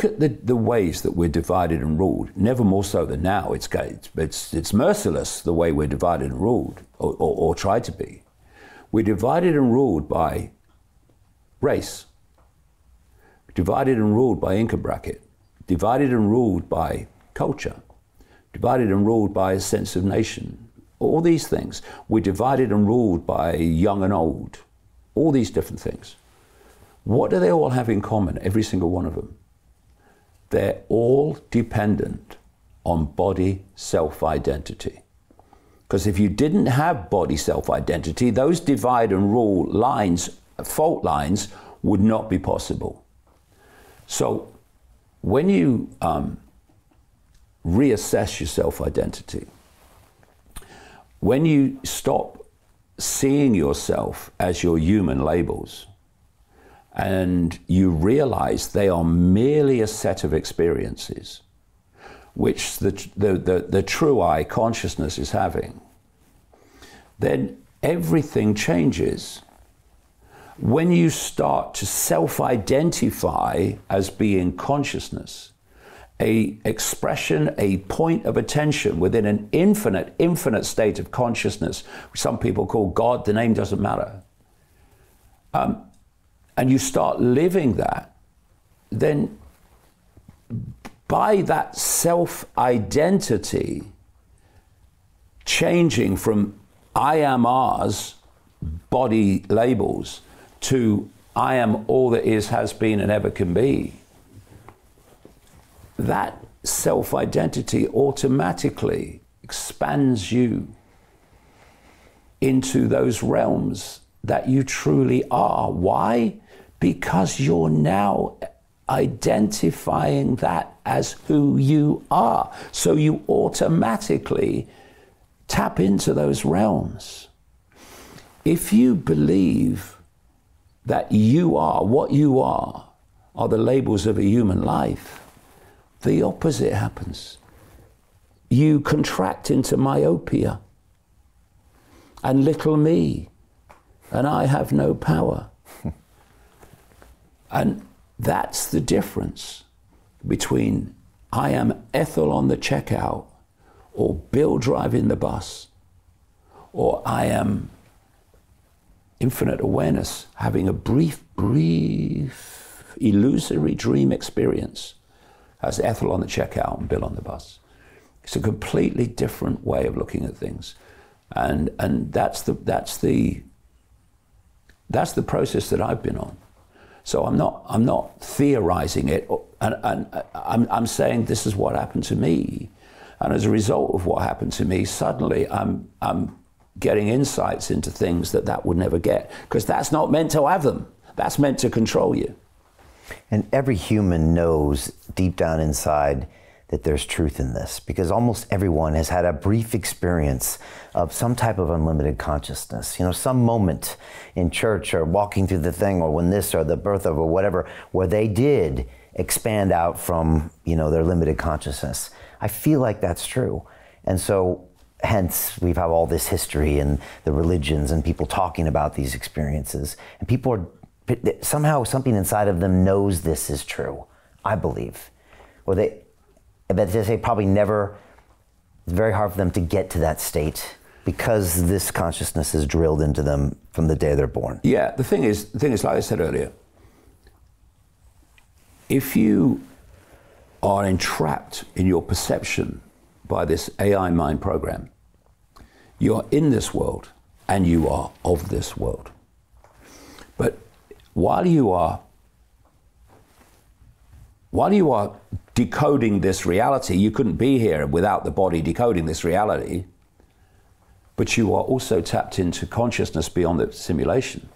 at the ways that we're divided and ruled, never more so than now. It's merciless the way we're divided and ruled, or try to be. We're divided and ruled by race, divided and ruled by income bracket, divided and ruled by culture, divided and ruled by a sense of nation. All these things. We're divided and ruled by young and old. All these different things. What do they all have in common, every single one of them? They're all dependent on body self-identity. Because if you didn't have body self-identity, those divide and rule lines, fault lines, would not be possible. So when you reassess your self-identity, when you stop seeing yourself as your human labels, and you realize they are merely a set of experiences which the true I consciousness is having, then everything changes. When you start to self-identify as being consciousness, a expression, a point of attention within an infinite state of consciousness, which some people call God, the name doesn't matter, and you start living that, then by that self-identity changing from I am ours, body labels, to I am all that is, has been, and ever can be, that self-identity automatically expands you into those realms that you truly are. Why? Because you're now identifying that as who you are. So you automatically tap into those realms. If you believe that you are, what you are the labels of a human life, the opposite happens. You contract into myopia and little me, and I have no power. And that's the difference between I am Ethel on the checkout, or Bill driving the bus, or I am infinite awareness having a brief, illusory dream experience as Ethel on the checkout and Bill on the bus. It's a completely different way of looking at things. And that's the process that I've been on. So I'm not theorizing it, and I'm saying this is what happened to me. And as a result of what happened to me, suddenly I'm getting insights into things that would never get, because that's not meant to have them. That's meant to control you. And every human knows deep down inside that there's truth in this, because almost everyone has had a brief experience of some type of unlimited consciousness. You know, some moment in church or walking through the thing, or when this or the birth of or whatever, where they did expand out from, you know, their limited consciousness. I feel like that's true. And so hence we have all this history and the religions and people talking about these experiences, and people are somehow something inside of them knows this is true, I believe. Or they probably never, it's very hard for them to get to that state because this consciousness is drilled into them from the day they're born. Yeah, the thing is, like I said earlier, if you are entrapped in your perception by this AI mind program, you are in this world and you are of this world. But while you are decoding this reality, you couldn't be here without the body decoding this reality, but you are also tapped into consciousness beyond the simulation.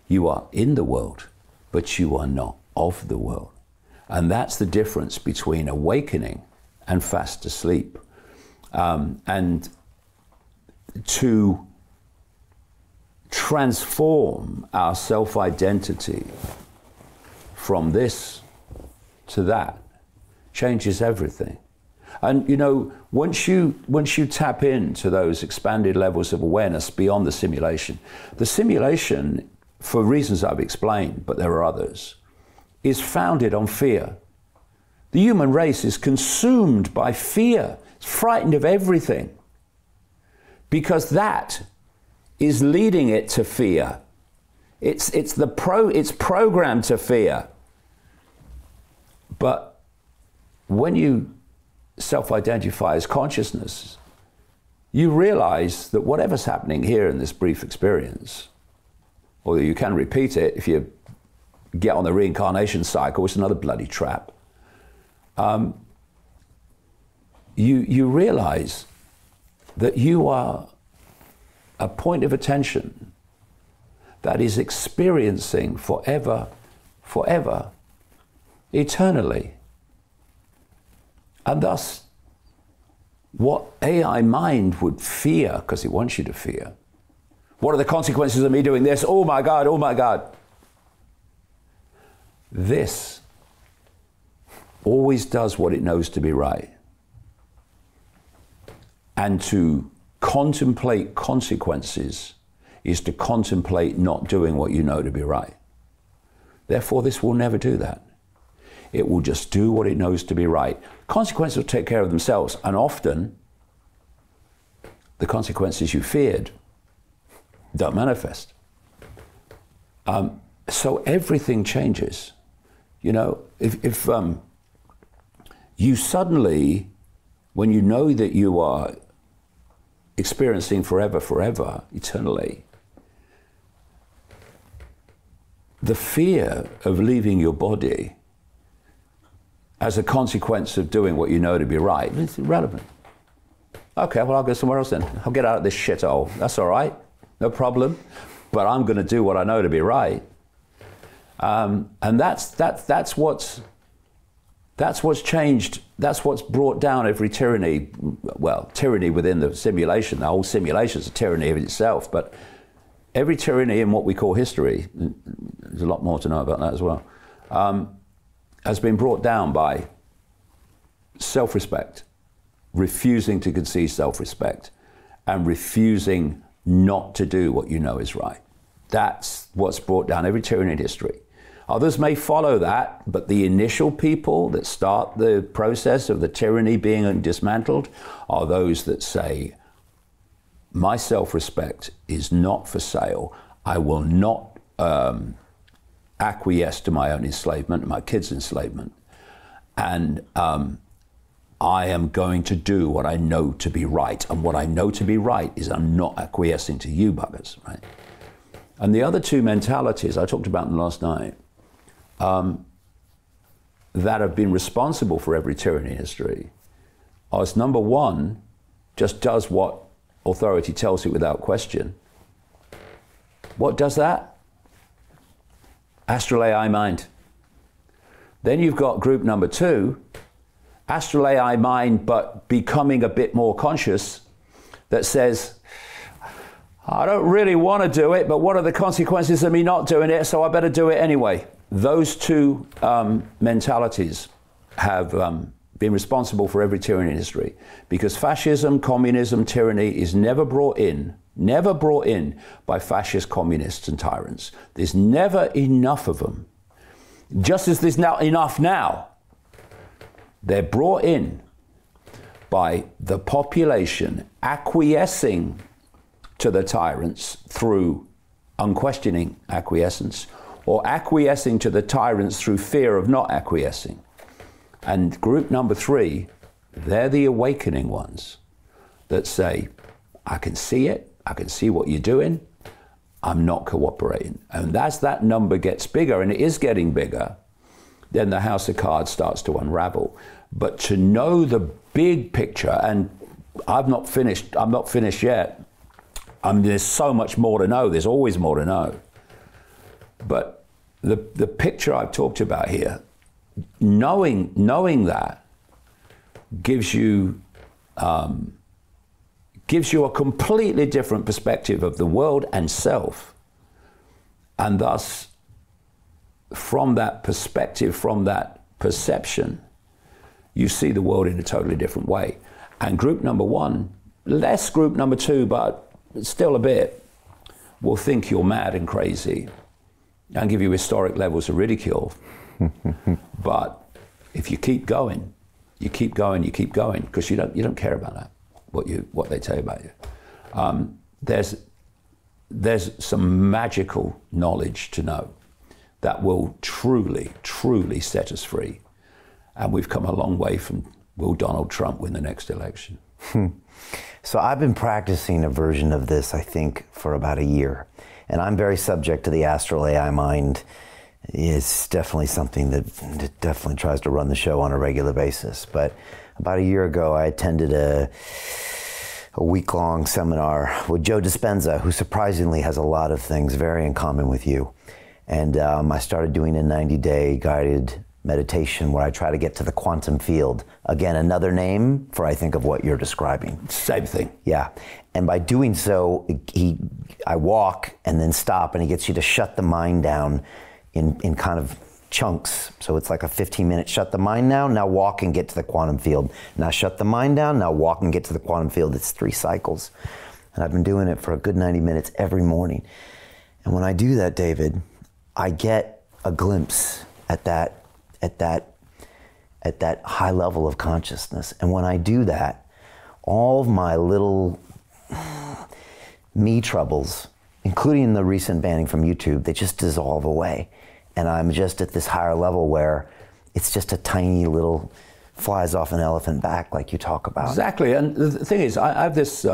You are in the world, but you are not of the world. And that's the difference between awakening and fast asleep. And to transform our self-identity from this to that changes everything. And you know, once you tap into those expanded levels of awareness beyond the simulation, for reasons I've explained, but there are others, is founded on fear. The human race is consumed by fear. It's frightened of everything, because that is leading it to fear. It's programmed to fear. But when you self-identify as consciousness, you realize that whatever's happening here in this brief experience, although you can repeat it if you get on the reincarnation cycle, it's another bloody trap. You realize that you are a point of attention that is experiencing forever, eternally. And thus, what AI mind would fear, because it wants you to fear, what are the consequences of me doing this? Oh my God, oh my God. This always does what it knows to be right. And to contemplate consequences is to contemplate not doing what you know to be right. Therefore, this will never do that. It will just do what it knows to be right. Consequences will take care of themselves, and often the consequences you feared don't manifest. So everything changes. You know, if you suddenly, when you know that you are experiencing forever, eternally, the fear of leaving your body as a consequence of doing what you know to be right is irrelevant. Okay, well, I'll go somewhere else then. I'll get out of this shithole. That's all right, no problem. But I'm going to do what I know to be right. And that's what's changed. That's what's brought down every tyranny. Well, tyranny within the simulation. The whole simulation is a tyranny of itself. But every tyranny in what we call history, there's a lot more to know about that as well, has been brought down by self-respect, refusing to concede self-respect, and refusing not to do what you know is right. That's what's brought down every tyranny in history. Others may follow that, but the initial people that start the process of the tyranny being dismantled are those that say, my self-respect is not for sale. I will not acquiesce to my own enslavement, my kids' enslavement. And I am going to do what I know to be right. And what I know to be right is I'm not acquiescing to you buggers, right? And the other two mentalities, I talked about them last night, that have been responsible for every tyranny in history, is number one, just does what authority tells it without question. What does that? Astral AI mind. Then you've got group number two, astral AI mind, but becoming a bit more conscious, that says, I don't really want to do it, but what are the consequences of me not doing it, so I better do it anyway. Those two mentalities have been responsible for every tyranny in history, because fascism, communism, tyranny is never brought in by fascist communists and tyrants. There's never enough of them. Just as there's not enough now, they're brought in by the population acquiescing to the tyrants through unquestioning acquiescence, or acquiescing to the tyrants through fear of not acquiescing. And group number three, they're the awakening ones that say, I can see it, I can see what you're doing, I'm not cooperating. And as that number gets bigger, and it is getting bigger, then the house of cards starts to unravel. But to know the big picture, and I'm not finished yet. There's so much more to know, there's always more to know. But the picture I've talked about here, knowing that gives you a completely different perspective of the world and self. And thus, from that perspective, from that perception, you see the world in a totally different way. And group number one, less group number two, but still a bit, will think you're mad and crazy and give you historic levels of ridicule. But if you keep going, because you don't care about that, what they tell you about you. There's some magical knowledge to know that will truly, truly set us free. And we've come a long way from will Donald Trump win the next election. So I've been practicing a version of this, I think, for about a year. And I'm very subject to the astral AI mind. It's definitely something that definitely tries to run the show on a regular basis. But about a year ago, I attended a week-long seminar with Joe Dispenza, who surprisingly has a lot of things very in common with you. And I started doing a 90-day guided meditation where I try to get to the quantum field. Again, another name for, I think, of what you're describing. Same thing. Yeah. And by doing so, I walk and then stop, and he gets you to shut the mind down in kind of chunks. So it's like a 15-minute shut the mind down, now walk and get to the quantum field. Now shut the mind down, now walk and get to the quantum field. It's 3 cycles. And I've been doing it for a good 90 minutes every morning. And when I do that, David, I get a glimpse at that high level of consciousness. And when I do that, all of my little me troubles, including the recent banning from YouTube, they just dissolve away. And I'm just at this higher level where it's just a tiny little flies off an elephant back like you talk about. Exactly, and the thing is, I have this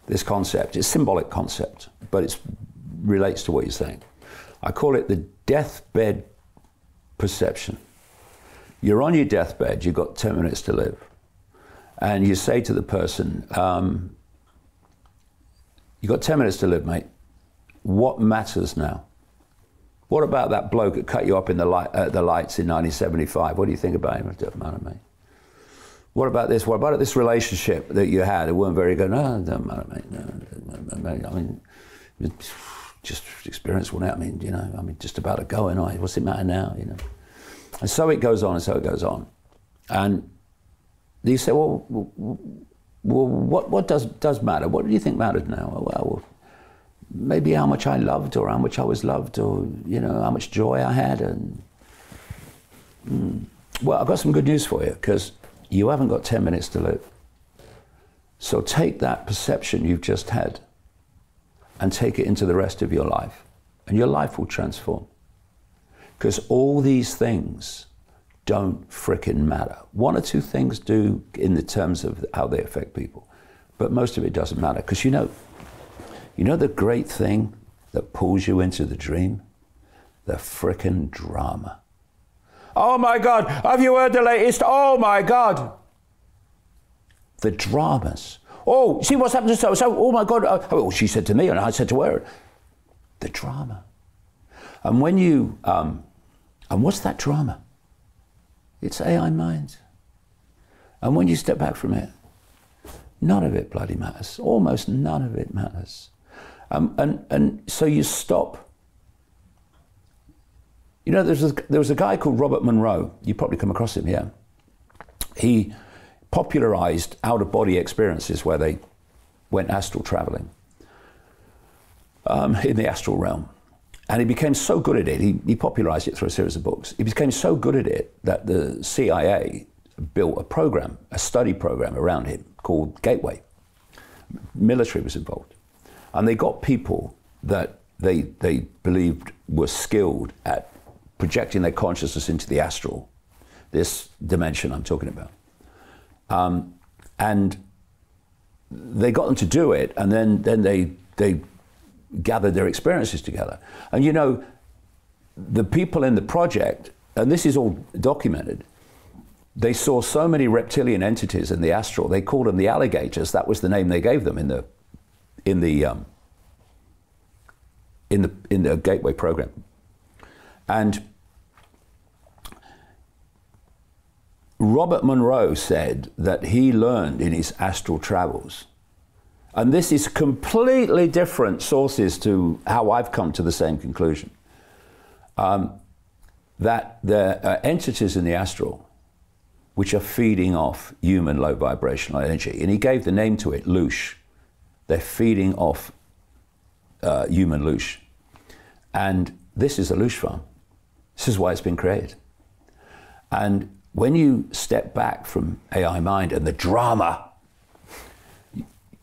this concept. It's a symbolic concept, but it relates to what you're saying. I call it the deathbed perception. You're on your deathbed, you've got 10 minutes to live, and you say to the person, you've got 10 minutes to live, mate. What matters now? What about that bloke that cut you up in the lights in 1975? What do you think about him? It doesn't matter, mate. What about this? What about this relationship that you had? It weren't very good. No, it doesn't matter, mate. No, I mean, just experience, wasn't it? I mean, you know, just about to go, and what's it matter now, you know? And so it goes on, and so it goes on. And you say, well, what does matter? What do you think matters now? Well, maybe how much I loved, or how much I was loved, or, you know, how much joy I had. And well, I've got some good news for you, because you haven't got 10 minutes to live. So take that perception you've just had and take it into the rest of your life, and your life will transform. Because all these things don't frickin' matter. One or two things do in the terms of how they affect people, but most of it doesn't matter. Because you know the great thing that pulls you into the dream? The frickin' drama. Oh my God, have you heard the latest? Oh my God. The dramas. Oh, see what's happened to so-and-so? Oh my God. Oh, she said to me and I said to her. The drama. And when you, and what's that drama? It's AI mind. And when you step back from it, none of it bloody matters. Almost none of it matters. And so you stop. You know, there was a guy called Robert Monroe. You probably come across him, yeah. He popularized out-of-body experiences where they went astral traveling in the astral realm. And he became so good at it, he popularized it through a series of books. He became so good at it that the CIA built a program, a study program around him called Gateway. Military was involved. And they got people that they believed were skilled at projecting their consciousness into the astral, this dimension I'm talking about. And they got them to do it, and then they gathered their experiences together. And you know, the people in the project, and this is all documented, they saw so many reptilian entities in the astral, they called them the alligators. That was the name they gave them in the Gateway program. And Robert Monroe said that he learned in his astral travels, and this is completely different sources to how I've come to the same conclusion, that there are entities in the astral which are feeding off human low vibrational energy. And he gave the name to it, loosh. They're feeding off human loosh. And this is a loosh farm. This is why it's been created. And when you step back from AI mind and the drama,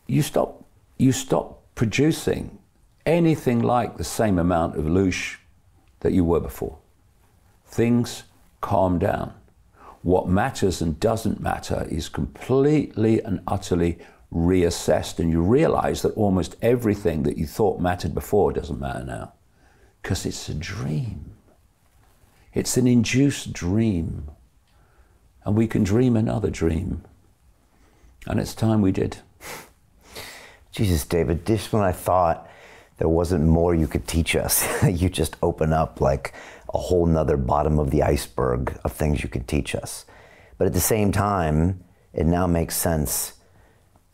you stop producing anything like the same amount of loosh that you were before. Things calm down. What matters and doesn't matter is completely and utterly reassessed, and you realize that almost everything that you thought mattered before doesn't matter now, because it's a dream. It's an induced dream, and we can dream another dream, and it's time we did. Jesus, David, just when I thought there wasn't more you could teach us, you just open up like a whole nother bottom of the iceberg of things you could teach us. But at the same time, it now makes sense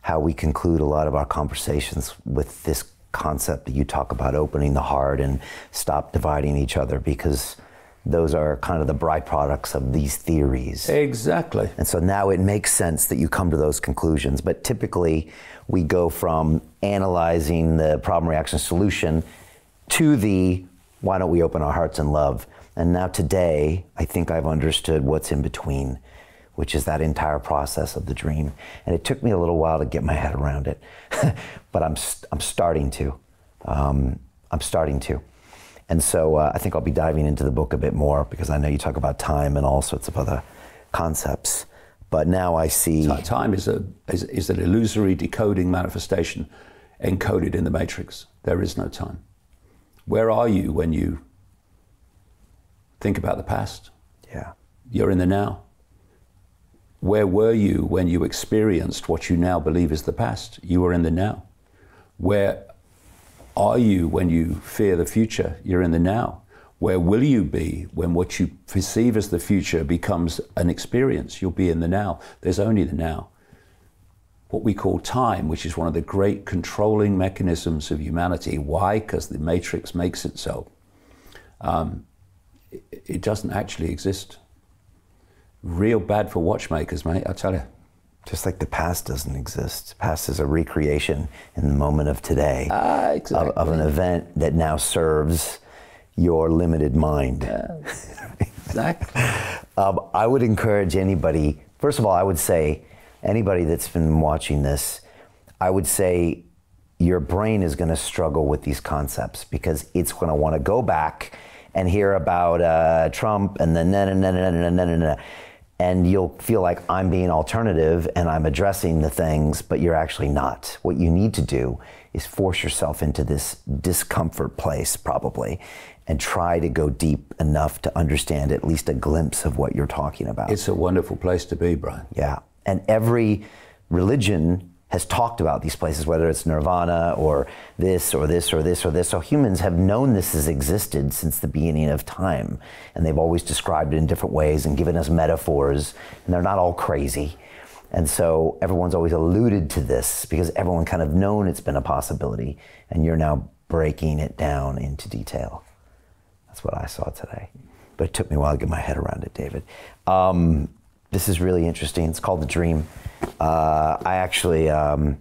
how we conclude a lot of our conversations with this concept that you talk about, opening the heart and stop dividing each other, because those are kind of the byproducts of these theories. Exactly. And so now it makes sense that you come to those conclusions. But typically, we go from analyzing the problem, reaction, solution to the why don't we open our hearts and love? And now today, I think I've understood what's in between, which is that entire process of the dream. And it took me a little while to get my head around it, but I'm starting to. I'm starting to. And so I think I'll be diving into the book a bit more, because I know you talk about time and all sorts of other concepts. But now I see... Time is an illusory decoding manifestation encoded in the matrix. There is no time. Where are you when you think about the past? Yeah. You're in the now. Where were you when you experienced what you now believe is the past? You were in the now. Where are you when you fear the future? You're in the now. Where will you be when what you perceive as the future becomes an experience? You'll be in the now. There's only the now. What we call time, which is one of the great controlling mechanisms of humanity. Why? Because the matrix makes it so. It doesn't actually exist. Real bad for watchmakers, mate, I tell you. Just like the past doesn't exist. Past is a recreation in the moment of today exactly. of an event that now serves your limited mind. Yeah, exactly. I would encourage anybody, first of all, I would say, anybody that's been watching this, I would say your brain is going to struggle with these concepts because it's going to want to go back and hear about Trump and then and you'll feel like I'm being alternative and I'm addressing the things, but you're actually not. What you need to do is force yourself into this discomfort place, probably, and try to go deep enough to understand at least a glimpse of what you're talking about. It's a wonderful place to be, Brian. Yeah, and every religion has talked about these places, whether it's nirvana or this or this or this or this. So humans have known this has existed since the beginning of time. And they've always described it in different ways and given us metaphors. And they're not all crazy. And so everyone's always alluded to this because everyone kind of known it's been a possibility. And you're now breaking it down into detail. That's what I saw today. But it took me a while to get my head around it, David. This is really interesting. It's called The Dream. I actually, I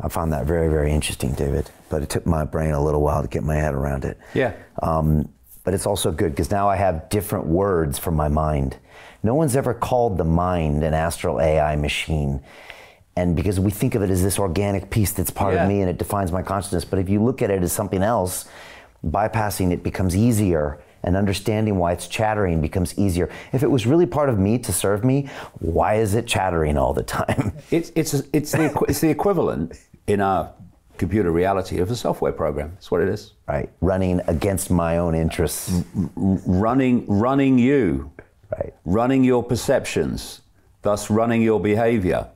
found that very, very interesting, David. But it took my brain a little while to get my head around it. Yeah. But it's also good because now I have different words for my mind. No one's ever called the mind an astral AI machine. And because we think of it as this organic piece that's part of me and it defines my consciousness. But if you look at it as something else, bypassing it becomes easier. And understanding why it's chattering becomes easier. If it was really part of me to serve me, why is it chattering all the time? It's the equivalent in our computer reality of a software program. That's what it is. Right, running against my own interests. Running you. Right. Running your perceptions, thus running your behavior.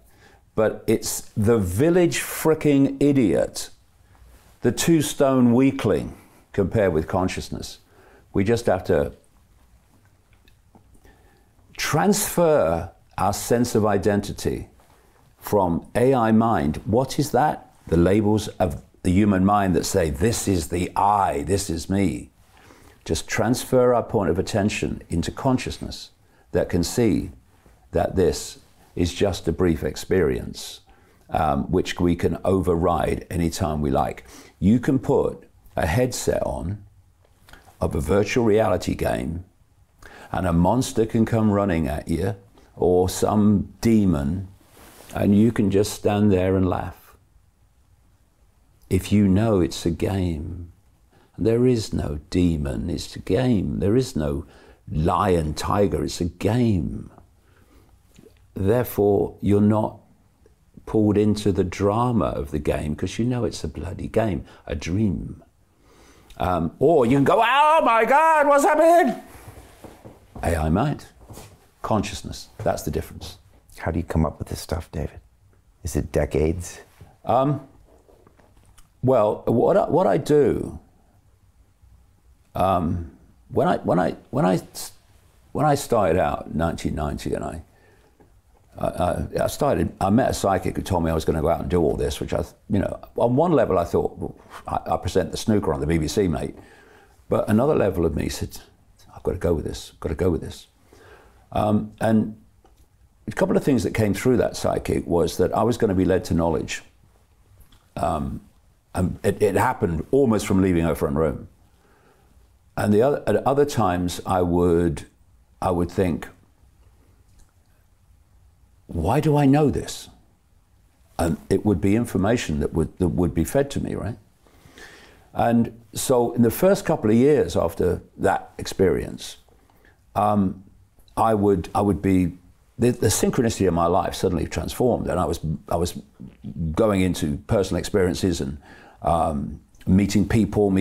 But it's the village fricking idiot, the two-stone weakling compared with consciousness. We just have to transfer our sense of identity from AI mind. What is that? The labels of the human mind that say, this is the I, this is me. Just transfer our point of attention into consciousness that can see that this is just a brief experience, which we can override anytime we like. You can put a headset on of a virtual reality game, and a monster can come running at you, or some demon, and you can just stand there and laugh. If you know it's a game, there is no demon, it's a game. There is no lion, tiger, it's a game. Therefore, you're not pulled into the drama of the game because you know it's a bloody game, a dream. Or you can go, oh my God, what's happening? AI mind, consciousness, that's the difference. How do you come up with this stuff, David? Is it decades? Well, what I do, when I started out in 1990 and I met a psychic who told me I was going to go out and do all this, which on one level I thought, well, I present the snooker on the BBC, mate. But another level of me said, I've got to go with this, and a couple of things that came through that psychic was that I was going to be led to knowledge. And it happened almost from leaving her front room. And at other times I would think, why do I know this? And it would be information that would be fed to me, right? And so in the first couple of years after that experience, I would be the synchronicity of my life suddenly transformed, and I was going into personal experiences and meeting people,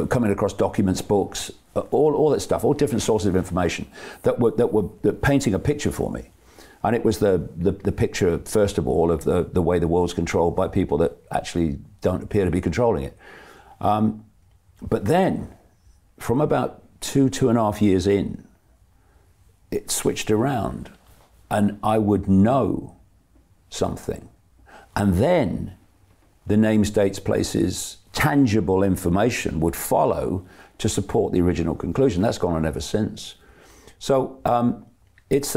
coming across documents, books, all that stuff, all different sources of information that were painting a picture for me. And it was the picture, first of all, of the way the world's controlled by people that actually don't appear to be controlling it. But then, from about 2.5 years in, it switched around, and I would know something. And then the names, dates, places, tangible information would follow to support the original conclusion. That's gone on ever since. So it's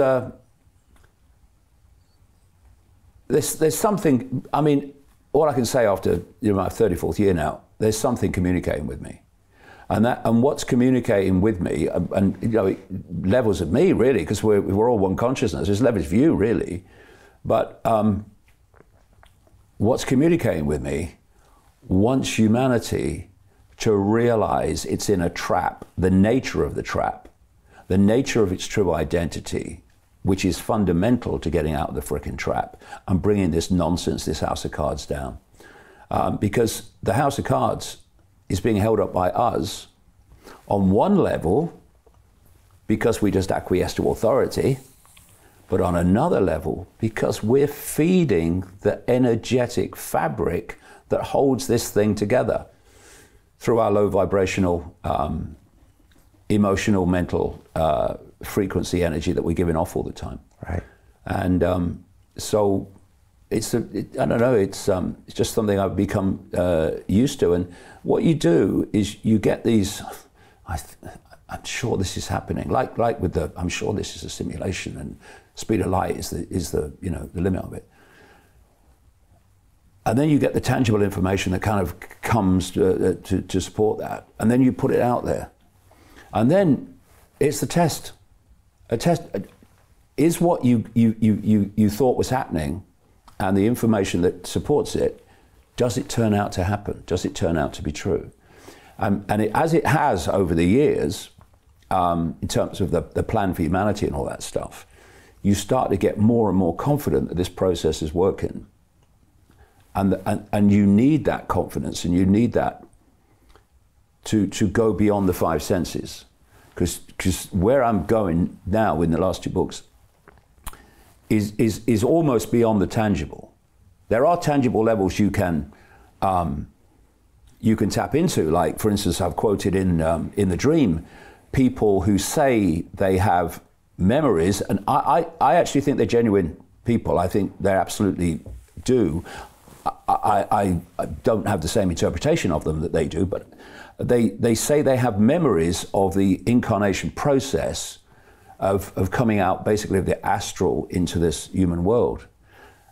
there's something, I mean, all I can say after my 34th year now, there's something communicating with me. And what's communicating with me, and levels of me really, because we're all one consciousness, there's levels of you really, but what's communicating with me wants humanity to realize it's in a trap, the nature of the trap, the nature of its true identity, which is fundamental to getting out of the frickin' trap and bringing this nonsense, this house of cards down. Because the house of cards is being held up by us on one level because we just acquiesce to authority, but on another level because we're feeding the energetic fabric that holds this thing together through our low vibrational, emotional, mental frequency energy that we're giving off all the time. Right. And so I don't know, it's just something I've become used to. And what you do is you get these, I'm sure this is happening, like with I'm sure this is a simulation, and speed of light is the limit of it. And then you get the tangible information that kind of comes to support that. And then you put it out there. And then it's the test. A test is what you thought was happening, and the information that supports it, does it turn out to happen? Does it turn out to be true? As it has over the years, in terms of the plan for humanity and all that stuff, you start to get more and more confident that this process is working. And you need that confidence, and you need that to go beyond the five senses. Because where I'm going now in the last two books is almost beyond the tangible. There are tangible levels you can tap into. Like, for instance, I've quoted in The Dream, people who say they have memories, and I actually think they're genuine people. I think they absolutely do. I don't have the same interpretation of them that they do, but they say they have memories of the incarnation process of coming out basically of the astral into this human world.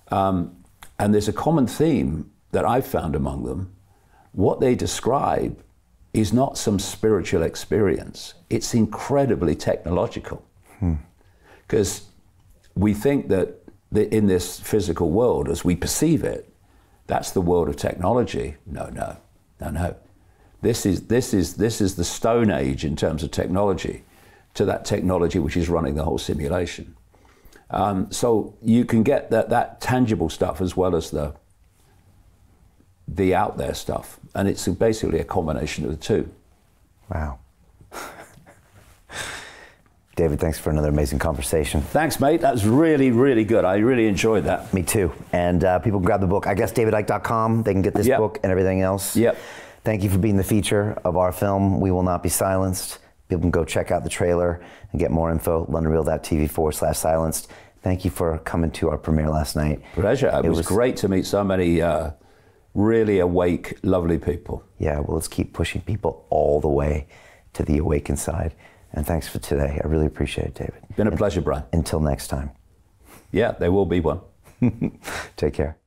And there's a common theme that I've found among them. What they describe is not some spiritual experience. It's incredibly technological. Because we think that in this physical world, as we perceive it, that's the world of technology. No. This is the Stone Age in terms of technology, to that technology which is running the whole simulation. So you can get that tangible stuff as well as the out there stuff, and it's basically a combination of the two. Wow. David, thanks for another amazing conversation. Thanks, mate. That was really, really good. I really enjoyed that. Me too. And people can grab the book. I guess davidicke.com. They can get this book and everything else. Yep. Thank you for being the feature of our film, We Will Not Be Silenced. People can go check out the trailer and get more info, londonreal.tv/silenced. Thank you for coming to our premiere last night. Pleasure. It was great to meet so many really awake, lovely people. Yeah, well, let's keep pushing people all the way to the awakened side. And thanks for today. I really appreciate it, David. Been a pleasure, Brian. Until next time. Yeah, there will be one. Take care.